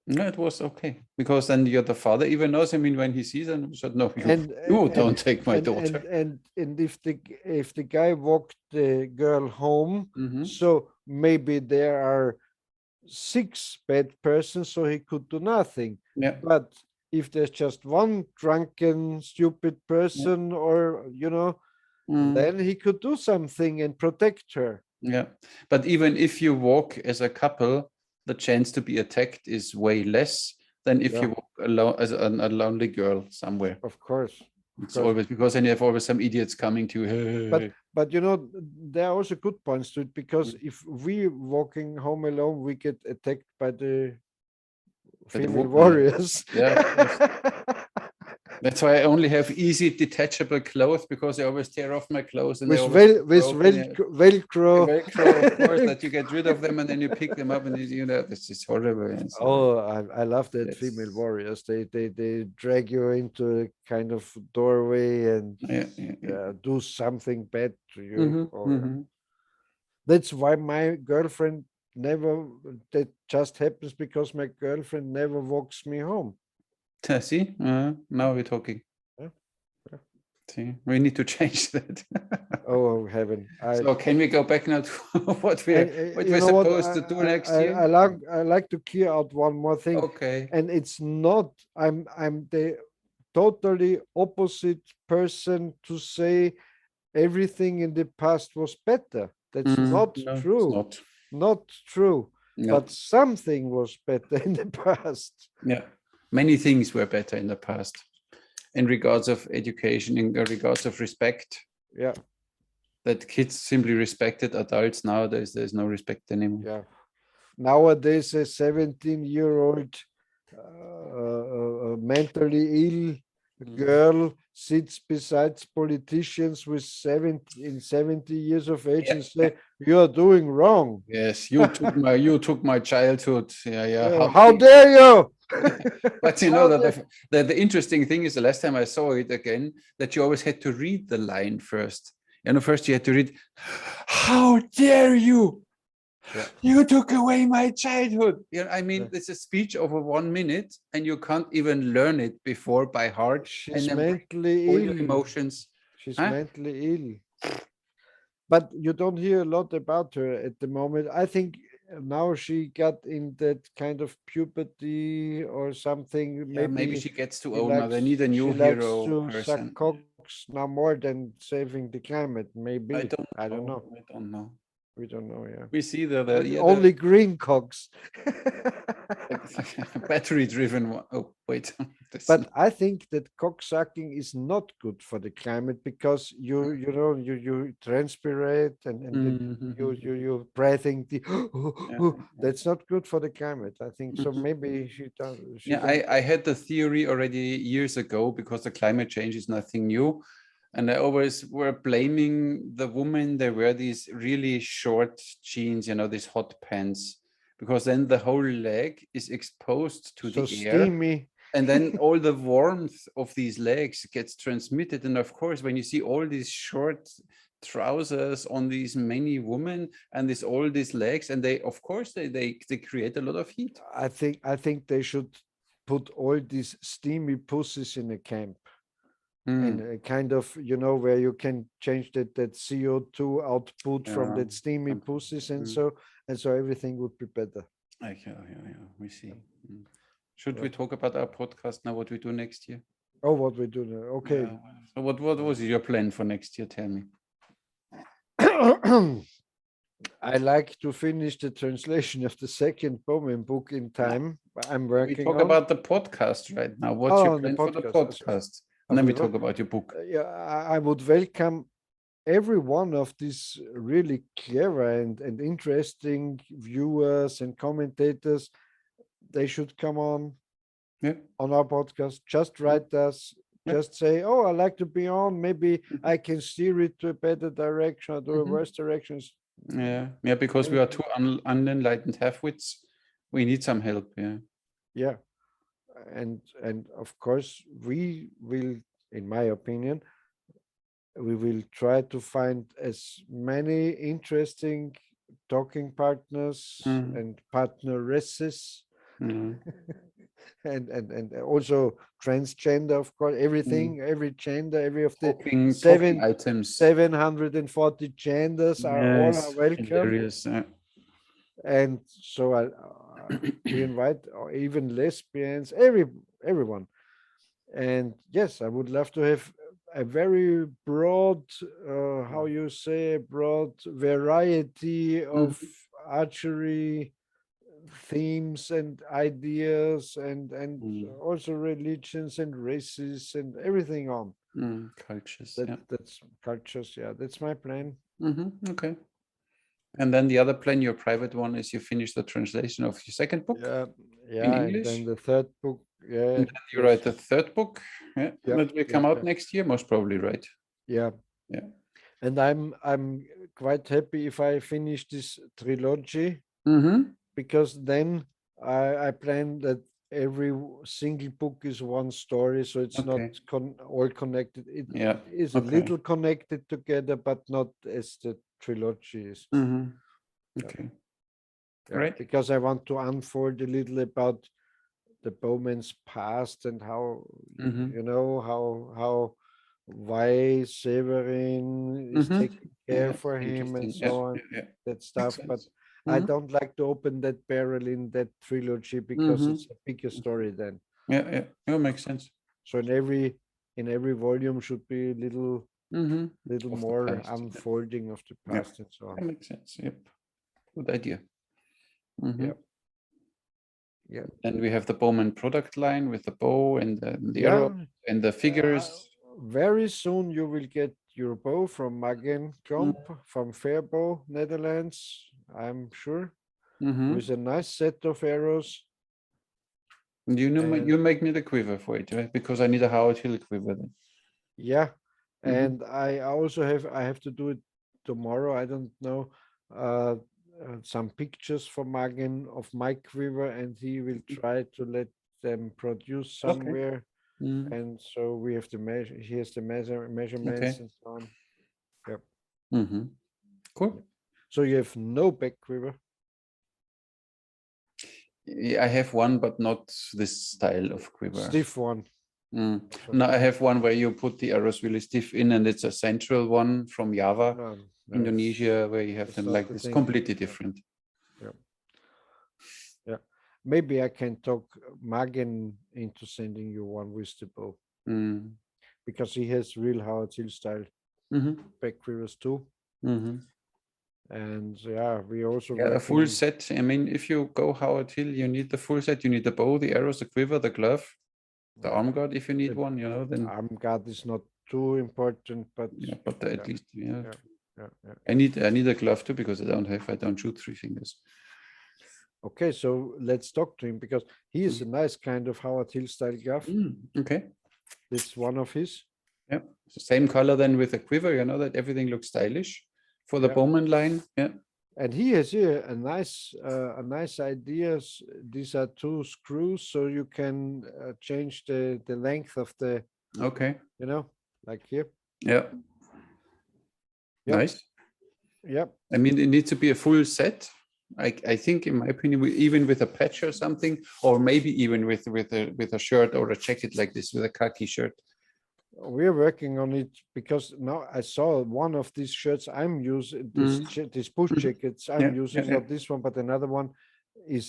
[SPEAKER 1] No, it was okay because then you're the father even knows. I mean, when he sees and said, "No, you don't take my daughter."
[SPEAKER 2] And if the guy walked the girl home, so maybe there are 6 bad persons, so he could do nothing.
[SPEAKER 1] Yeah.
[SPEAKER 2] But if there's just one drunken, stupid person, or then he could do something and protect her.
[SPEAKER 1] Yeah, but even if you walk as a couple, the chance to be attacked is way less than if you walk alone as a lonely girl somewhere.
[SPEAKER 2] Of course.
[SPEAKER 1] It's always because then you have always some idiots coming to you. Hey.
[SPEAKER 2] But there are also good points to it because if we walking home alone, we get attacked by the female warriors.
[SPEAKER 1] Yeah. That's why I only have easy detachable clothes because I always tear off my clothes and
[SPEAKER 2] Velcro.
[SPEAKER 1] Velcro, of course, that you get rid of them and then you pick them up and this is horrible.
[SPEAKER 2] Oh, I love that female warriors. They drag you into a kind of doorway and do something bad to you. That's why my girlfriend that just happens because my girlfriend never walks me home.
[SPEAKER 1] See, now we're talking. See, we need to change that.
[SPEAKER 2] Oh heaven!
[SPEAKER 1] So can we go back now to what we're supposed to do next year?
[SPEAKER 2] I like to clear out one more thing.
[SPEAKER 1] Okay.
[SPEAKER 2] And it's not. I'm the totally opposite person to say everything in the past was better. That's not true. Not true. No. But something was better in the past.
[SPEAKER 1] Yeah. Many things were better in the past in regards of education, in regards of respect.
[SPEAKER 2] Yeah.
[SPEAKER 1] That kids simply respected adults. Nowadays, there's no respect anymore.
[SPEAKER 2] Yeah. Nowadays, a 17-year-old mentally ill girl sits beside politicians with 70 years of age and say, "You are doing wrong."
[SPEAKER 1] Yes, you took my childhood. Yeah, yeah.
[SPEAKER 2] How dare you?
[SPEAKER 1] But you
[SPEAKER 2] How
[SPEAKER 1] know that
[SPEAKER 2] dare-
[SPEAKER 1] the interesting thing is the last time I saw it again, that you always had to read the line first. You know, first you had to read, "How dare you?
[SPEAKER 2] Yeah.
[SPEAKER 1] You took away my childhood." You know, I mean,
[SPEAKER 2] Yeah.
[SPEAKER 1] it's a speech over 1 minute, and you can't even learn it before by heart, and
[SPEAKER 2] She's
[SPEAKER 1] then bring
[SPEAKER 2] mentally
[SPEAKER 1] all your
[SPEAKER 2] ill.
[SPEAKER 1] emotions.
[SPEAKER 2] She's
[SPEAKER 1] Huh?
[SPEAKER 2] mentally ill. But you don't hear a lot about her at the moment. I think now she got in that kind of puberty or something.
[SPEAKER 1] Yeah, maybe
[SPEAKER 2] Maybe
[SPEAKER 1] she gets too old now. They need a
[SPEAKER 2] she
[SPEAKER 1] new
[SPEAKER 2] likes
[SPEAKER 1] hero
[SPEAKER 2] to suck
[SPEAKER 1] person.
[SPEAKER 2] cocks now more than saving the climate.
[SPEAKER 1] I
[SPEAKER 2] Maybe.
[SPEAKER 1] don't
[SPEAKER 2] I don't
[SPEAKER 1] know.
[SPEAKER 2] know.
[SPEAKER 1] I don't know.
[SPEAKER 2] We don't know. Yeah.
[SPEAKER 1] We see yeah,
[SPEAKER 2] Only green cocks.
[SPEAKER 1] battery driven one. Oh, wait.
[SPEAKER 2] But I think that cocksucking is not good for the climate because you transpirate and you're breathing the
[SPEAKER 1] Yeah,
[SPEAKER 2] that's not good for the climate. I think so.
[SPEAKER 1] mhm.
[SPEAKER 2] Maybe she
[SPEAKER 1] Yeah,
[SPEAKER 2] don't.
[SPEAKER 1] I had the theory already years ago because the climate change is nothing new. And I always were blaming the women. They wear these really short jeans, you know, these hot pants, because then the whole leg is exposed to
[SPEAKER 2] So
[SPEAKER 1] the air.
[SPEAKER 2] steamy.
[SPEAKER 1] And then all the warmth of these legs gets transmitted. And of course, when you see all these short trousers on these many women and this all these legs, and they of course they create a lot of heat.
[SPEAKER 2] I think they should put all these steamy pussies in a camp. And
[SPEAKER 1] Mm,
[SPEAKER 2] a kind of where you can change that CO2 output from
[SPEAKER 1] yeah.
[SPEAKER 2] that steamy
[SPEAKER 1] Um,
[SPEAKER 2] pussies and
[SPEAKER 1] mm,
[SPEAKER 2] so everything would be better.
[SPEAKER 1] yeah, we see. Mm. Should
[SPEAKER 2] Yeah.
[SPEAKER 1] we talk about our podcast now? What we do next year?
[SPEAKER 2] Oh, what we do now? Okay.
[SPEAKER 1] Yeah. So what was your plan for next year? Tell me.
[SPEAKER 2] I like to finish the translation of the second Bowman book in
[SPEAKER 1] Yeah.
[SPEAKER 2] time. I'm
[SPEAKER 1] We
[SPEAKER 2] working
[SPEAKER 1] talk
[SPEAKER 2] on.
[SPEAKER 1] about the podcast right now. What's
[SPEAKER 2] Oh,
[SPEAKER 1] your
[SPEAKER 2] on the
[SPEAKER 1] plan for the
[SPEAKER 2] podcast. So
[SPEAKER 1] podcast?
[SPEAKER 2] I
[SPEAKER 1] And then we
[SPEAKER 2] will,
[SPEAKER 1] talk about your book.
[SPEAKER 2] yeah, I would welcome every one of these really clever and interesting viewers and commentators. They should come
[SPEAKER 1] Yeah.
[SPEAKER 2] on our podcast. Just
[SPEAKER 1] Yeah.
[SPEAKER 2] write us.
[SPEAKER 1] Yeah.
[SPEAKER 2] Just say, "Oh, I like to be on. Maybe I can steer it to a better direction or to a
[SPEAKER 1] Mhm.
[SPEAKER 2] worse directions."
[SPEAKER 1] Yeah, yeah, because we are two unenlightened half-wits. We need some help. Yeah.
[SPEAKER 2] Yeah, and of course we will, in my opinion, we will try to find as many interesting talking partners
[SPEAKER 1] Mm,
[SPEAKER 2] and partneresses
[SPEAKER 1] mm,
[SPEAKER 2] and also transgender, of course,
[SPEAKER 1] mm.
[SPEAKER 2] everything, every gender, every of the
[SPEAKER 1] Talking items.
[SPEAKER 2] 740 genders are all are
[SPEAKER 1] Yes,
[SPEAKER 2] welcome.
[SPEAKER 1] hilarious.
[SPEAKER 2] And so we invite even lesbians, everyone. And yes, I would love to have a very broad, how you say, a broad variety of
[SPEAKER 1] Mhm,
[SPEAKER 2] archery themes and ideas and
[SPEAKER 1] mm,
[SPEAKER 2] also religions and races and everything on
[SPEAKER 1] cultures.
[SPEAKER 2] that.
[SPEAKER 1] Yeah.
[SPEAKER 2] That's cultures. Yeah, that's my plan.
[SPEAKER 1] Okay. And then the other plan, your private one, is you finish the translation of your second book
[SPEAKER 2] Yeah,
[SPEAKER 1] in
[SPEAKER 2] yeah, and then
[SPEAKER 1] English,
[SPEAKER 2] the third book.
[SPEAKER 1] and
[SPEAKER 2] Yeah,
[SPEAKER 1] then you
[SPEAKER 2] yes,
[SPEAKER 1] write the third book. Yeah,
[SPEAKER 2] yeah,
[SPEAKER 1] that will
[SPEAKER 2] yeah,
[SPEAKER 1] come out
[SPEAKER 2] yeah,
[SPEAKER 1] next year, most probably, right?
[SPEAKER 2] yeah.
[SPEAKER 1] Yeah.
[SPEAKER 2] And I'm quite happy if I finish this trilogy
[SPEAKER 1] Mm-hmm.
[SPEAKER 2] because then I plan that every single book is one story, so it's not
[SPEAKER 1] Okay.
[SPEAKER 2] all connected. It
[SPEAKER 1] Yeah.
[SPEAKER 2] is a
[SPEAKER 1] Okay.
[SPEAKER 2] little connected together, but not as the trilogy is.
[SPEAKER 1] Mm-hmm.
[SPEAKER 2] Yeah,
[SPEAKER 1] Okay.
[SPEAKER 2] yeah,
[SPEAKER 1] Great.
[SPEAKER 2] because I want to unfold a little about the Bowman's past and how
[SPEAKER 1] Mm-hmm.
[SPEAKER 2] how why Severin is
[SPEAKER 1] Mm-hmm.
[SPEAKER 2] taking care
[SPEAKER 1] Yeah.
[SPEAKER 2] for him and
[SPEAKER 1] Interesting. Yeah.
[SPEAKER 2] so on,
[SPEAKER 1] Yeah. Yeah.
[SPEAKER 2] that
[SPEAKER 1] Makes
[SPEAKER 2] stuff. But
[SPEAKER 1] sense.
[SPEAKER 2] I
[SPEAKER 1] Mm-hmm.
[SPEAKER 2] don't like to open that barrel in that trilogy because
[SPEAKER 1] Mm-hmm.
[SPEAKER 2] it's a bigger story then.
[SPEAKER 1] Yeah. Yeah. Yeah. Makes sense.
[SPEAKER 2] So in every volume should be
[SPEAKER 1] Mm-hmm.
[SPEAKER 2] little
[SPEAKER 1] Of the
[SPEAKER 2] more
[SPEAKER 1] past. Yeah.
[SPEAKER 2] unfolding of the
[SPEAKER 1] Yeah.
[SPEAKER 2] past and so on.
[SPEAKER 1] That makes sense. Yep. Good idea. Mm-hmm.
[SPEAKER 2] Yeah, yeah,
[SPEAKER 1] And we have the Bowman product line with the bow and the arrow
[SPEAKER 2] yeah.
[SPEAKER 1] and the figures.
[SPEAKER 2] Very soon you will get your bow from Magen Klomp from Fairbow, Netherlands, I'm sure,
[SPEAKER 1] Mm-hmm.
[SPEAKER 2] with a nice set of arrows.
[SPEAKER 1] You know,
[SPEAKER 2] And
[SPEAKER 1] you make me the quiver for it, right? Because I need a Howard Hill quiver then.
[SPEAKER 2] yeah,
[SPEAKER 1] Mhm.
[SPEAKER 2] and I have to do it tomorrow. I don't know some pictures for Magen of my quiver, and he will try to let them produce
[SPEAKER 1] Okay.
[SPEAKER 2] somewhere.
[SPEAKER 1] Mm.
[SPEAKER 2] And so we have to measure. He has the measurements
[SPEAKER 1] Okay.
[SPEAKER 2] and so on. Yep.
[SPEAKER 1] Mm-hmm. Cool.
[SPEAKER 2] So you have no back quiver,
[SPEAKER 1] Yeah, I have one, but not this style of quiver.
[SPEAKER 2] stiff one.
[SPEAKER 1] Mm.
[SPEAKER 2] So
[SPEAKER 1] No, I have one where you put the arrows really stiff in, and it's a central one from Java,
[SPEAKER 2] no, no,
[SPEAKER 1] Indonesia, where you have
[SPEAKER 2] it's
[SPEAKER 1] them
[SPEAKER 2] not
[SPEAKER 1] like
[SPEAKER 2] the
[SPEAKER 1] this,
[SPEAKER 2] thing.
[SPEAKER 1] completely
[SPEAKER 2] Yeah,
[SPEAKER 1] different.
[SPEAKER 2] yeah, yeah. Maybe I can talk Magen into sending you one with the bow
[SPEAKER 1] Mm.
[SPEAKER 2] because he has real Howard Hill style
[SPEAKER 1] Mm-hmm.
[SPEAKER 2] back quivers too.
[SPEAKER 1] Mm-hmm.
[SPEAKER 2] And yeah, we also
[SPEAKER 1] Yeah, a full
[SPEAKER 2] working.
[SPEAKER 1] set. I mean, if you go Howard Hill, you need the full set. You need the bow, the arrows, the quiver, the glove, the arm guard if you need
[SPEAKER 2] The
[SPEAKER 1] one, you know, then
[SPEAKER 2] arm guard is not too important, but
[SPEAKER 1] yeah, but
[SPEAKER 2] yeah,
[SPEAKER 1] at least yeah.
[SPEAKER 2] yeah, yeah, yeah.
[SPEAKER 1] I need a glove too because I don't shoot three fingers.
[SPEAKER 2] Okay, so let's talk to him because he is a nice kind of Howard Hill style glove.
[SPEAKER 1] Okay.
[SPEAKER 2] It's one of his.
[SPEAKER 1] Yeah. Same color then with the quiver, you know, that everything looks stylish for the
[SPEAKER 2] Yeah,
[SPEAKER 1] Bowman line. Yeah.
[SPEAKER 2] and he has here a nice ideas. These are two screws, so you can change the length of the,
[SPEAKER 1] Okay.
[SPEAKER 2] you know, like here.
[SPEAKER 1] Yeah.
[SPEAKER 2] Yep,
[SPEAKER 1] Nice.
[SPEAKER 2] yep.
[SPEAKER 1] I mean, it needs to be a full set. I think, in my opinion, even with a patch or something, or maybe even with a shirt or a jacket like this, with a khaki shirt.
[SPEAKER 2] We're working on it because now I saw one of these shirts I'm using, this push
[SPEAKER 1] Mhm.
[SPEAKER 2] jackets I'm
[SPEAKER 1] Yeah,
[SPEAKER 2] using,
[SPEAKER 1] yeah,
[SPEAKER 2] not this one, but another one it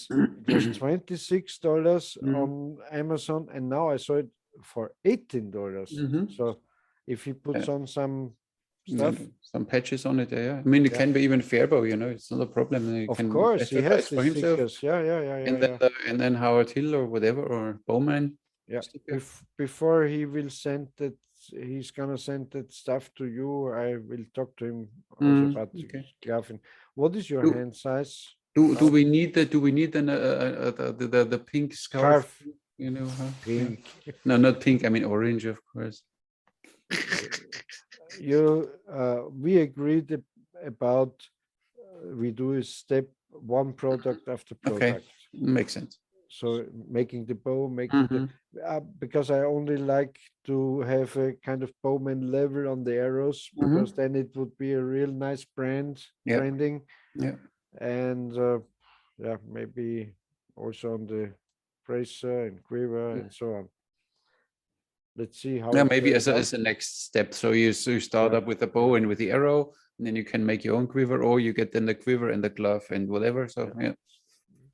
[SPEAKER 2] was $26
[SPEAKER 1] Mhm.
[SPEAKER 2] on Amazon, and now I saw it for $18.
[SPEAKER 1] Mhm.
[SPEAKER 2] So if he puts
[SPEAKER 1] Yeah.
[SPEAKER 2] on some
[SPEAKER 1] Yeah,
[SPEAKER 2] stuff,
[SPEAKER 1] some patches on it. Yeah, I mean, it
[SPEAKER 2] yeah,
[SPEAKER 1] can be even Fairbao, you know, it's not a problem. He
[SPEAKER 2] of
[SPEAKER 1] can
[SPEAKER 2] course he has
[SPEAKER 1] advertise
[SPEAKER 2] the
[SPEAKER 1] for himself,
[SPEAKER 2] stickers. Yeah, yeah, yeah, yeah, yeah.
[SPEAKER 1] and then Howard Hill or whatever or Bowman
[SPEAKER 2] Yeah.
[SPEAKER 1] sticker.
[SPEAKER 2] Before he will send that, he's gonna send that stuff to you. I will talk to him also about the
[SPEAKER 1] Okay.
[SPEAKER 2] glove. What is your
[SPEAKER 1] Do,
[SPEAKER 2] hand size?
[SPEAKER 1] do
[SPEAKER 2] About
[SPEAKER 1] we need the the pink scarf?
[SPEAKER 2] scarf
[SPEAKER 1] You know, huh? Yeah.
[SPEAKER 2] pink.
[SPEAKER 1] No, not pink. I mean orange, of course.
[SPEAKER 2] We agreed about we do a step one product after
[SPEAKER 1] Okay,
[SPEAKER 2] product.
[SPEAKER 1] makes sense.
[SPEAKER 2] So making the bow, making the
[SPEAKER 1] Mhm.
[SPEAKER 2] because I only like to have a kind of Bowman level on the arrows because
[SPEAKER 1] Mhm.
[SPEAKER 2] then it would be a real nice
[SPEAKER 1] Yeah,
[SPEAKER 2] branding,
[SPEAKER 1] yeah.
[SPEAKER 2] and yeah, maybe also on the bracer and quiver and so on. Let's see how
[SPEAKER 1] Yeah,
[SPEAKER 2] it
[SPEAKER 1] maybe
[SPEAKER 2] turns out.
[SPEAKER 1] as a next step. So you start
[SPEAKER 2] Yeah,
[SPEAKER 1] up with the bow and with the arrow, and then you can make your own quiver, or you get then the quiver and the glove and whatever. So
[SPEAKER 2] yeah.
[SPEAKER 1] yeah.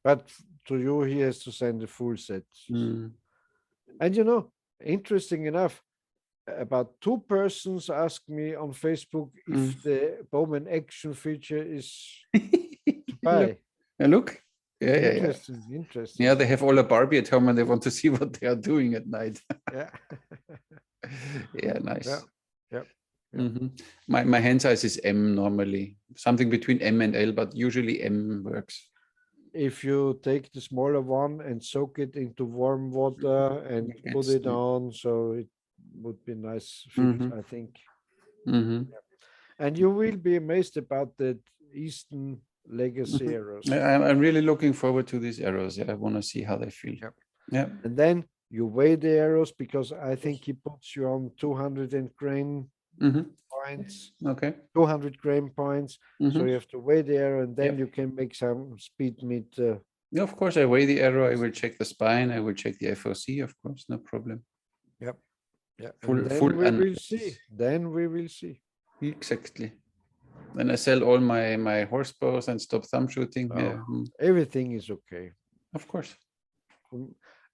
[SPEAKER 2] But to you, he has to send the full set.
[SPEAKER 1] Mm.
[SPEAKER 2] And you know, interesting enough, about two persons asked me on Facebook
[SPEAKER 1] Mm.
[SPEAKER 2] if the Bowman action feature is to
[SPEAKER 1] Look,
[SPEAKER 2] buy.
[SPEAKER 1] look. Yeah, yeah, yeah.
[SPEAKER 2] Interesting, interesting.
[SPEAKER 1] Yeah, they have all a Barbie at home and they want to see what they are doing at night.
[SPEAKER 2] Yeah.
[SPEAKER 1] Yeah,
[SPEAKER 2] Yeah.
[SPEAKER 1] nice.
[SPEAKER 2] Yeah. Yeah.
[SPEAKER 1] Hmm. My hand size is M normally, something between M and L, but usually M works.
[SPEAKER 2] If you take the smaller one and soak it into warm water and put
[SPEAKER 1] It's
[SPEAKER 2] it on, so it would be nice fit,
[SPEAKER 1] mm-hmm,
[SPEAKER 2] I think.
[SPEAKER 1] mm-hmm,
[SPEAKER 2] And you will be amazed about the Eastern legacy
[SPEAKER 1] mm-hmm.
[SPEAKER 2] arrows.
[SPEAKER 1] I'm really looking forward to these arrows. Yeah, I want to see how they feel.
[SPEAKER 2] Yep.
[SPEAKER 1] Yeah.
[SPEAKER 2] And then you weigh the arrows because I think he puts you on 200 grain
[SPEAKER 1] Mm-hmm.
[SPEAKER 2] points,
[SPEAKER 1] Okay.
[SPEAKER 2] 200 grain points. So
[SPEAKER 1] Mm-hmm.
[SPEAKER 2] you have to weigh the arrow and then
[SPEAKER 1] Yep.
[SPEAKER 2] you can make some speed meet.
[SPEAKER 1] Yeah, of course, I weigh the arrow. I will check the spine. I will check the FOC, of course, no problem.
[SPEAKER 2] Yep. Yeah. And
[SPEAKER 1] Full
[SPEAKER 2] then we will see.
[SPEAKER 1] analysis.
[SPEAKER 2] Then we will see.
[SPEAKER 1] Exactly. Then I sell all my horse bows and stop thumb shooting.
[SPEAKER 2] Oh,
[SPEAKER 1] Yeah,
[SPEAKER 2] everything is okay.
[SPEAKER 1] of course.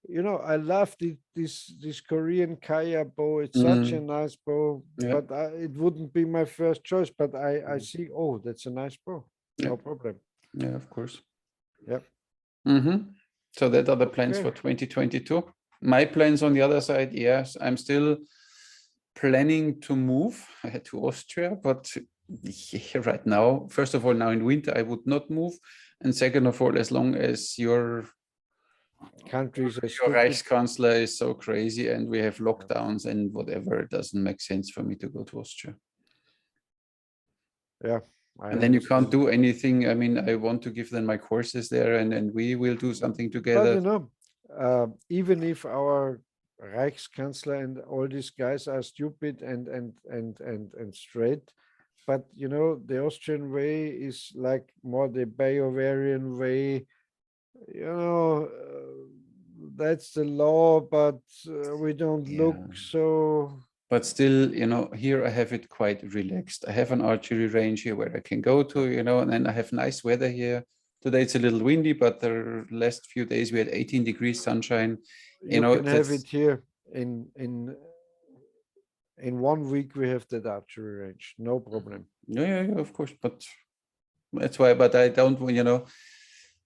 [SPEAKER 2] You know, I love this Korean Kaya bow. It's such a nice bow,
[SPEAKER 1] Yeah,
[SPEAKER 2] but it wouldn't be my first choice. But I see, oh, that's a nice bow.
[SPEAKER 1] yeah,
[SPEAKER 2] No problem.
[SPEAKER 1] yeah, of course.
[SPEAKER 2] Yep.
[SPEAKER 1] So that are the plans
[SPEAKER 2] Okay.
[SPEAKER 1] for 2022. My plans on the other side, yes, I'm still planning to move to Austria, but right now, first of all, now in winter, I would not move. And second of all, as long as your
[SPEAKER 2] countries are
[SPEAKER 1] Your
[SPEAKER 2] stupid.
[SPEAKER 1] Reichskanzler is so crazy and we have lockdowns and whatever. It doesn't make sense for me to go to Austria.
[SPEAKER 2] Yeah.
[SPEAKER 1] And then you can't do anything. I mean, I want to give them my courses there and we will do something together.
[SPEAKER 2] But you know, even if our Reichskanzler and all these guys are stupid and straight, but you know, the Austrian way is like more the Bavarian way. You know, that's the law, but we don't look so.
[SPEAKER 1] But still, you know, here I have it quite relaxed. I have an archery range here where I can go to, you know, and then I have nice weather here. Today it's a little windy, but the last few days we had 18 degrees sunshine.
[SPEAKER 2] You
[SPEAKER 1] know,
[SPEAKER 2] can have it here in 1 week. We have that archery range, no problem.
[SPEAKER 1] Yeah, of course. But that's why. But I don't, you know,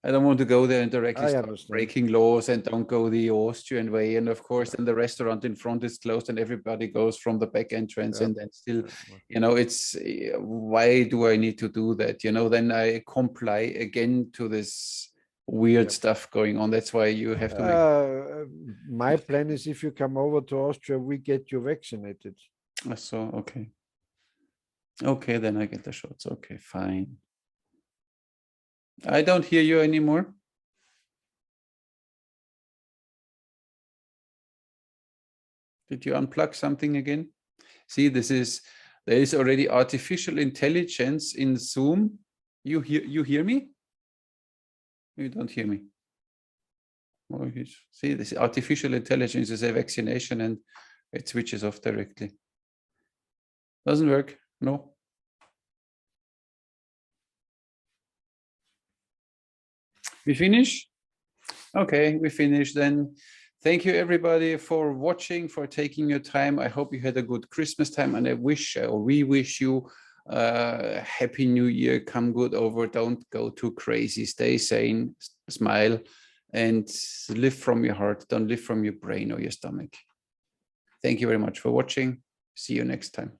[SPEAKER 1] I don't want to go there and directly start breaking laws and don't go the Austrian way. And of course, then the restaurant in front is closed and everybody goes from the back entrance. And then still, you know, it's why do I need to do that? You know, then I comply again to this weird stuff going on. That's why you have to make.
[SPEAKER 2] My plan is if you come over to Austria, we get you vaccinated.
[SPEAKER 1] So, okay. Okay, then I get the shots. Okay, fine. I don't hear you anymore. Did you unplug something again? See, there is already artificial intelligence in Zoom. You hear me? You don't hear me. Oh, see, this artificial intelligence is a vaccination and it switches off directly. Doesn't work. No. We finish? Okay, we finish then. Thank you everybody for watching, for taking your time. I hope you had a good Christmas time and I wish, or we wish you a happy new year. Come good over, don't go too crazy, stay sane, smile and live from your heart. Don't live from your brain or your stomach. Thank you very much for watching. See you next time.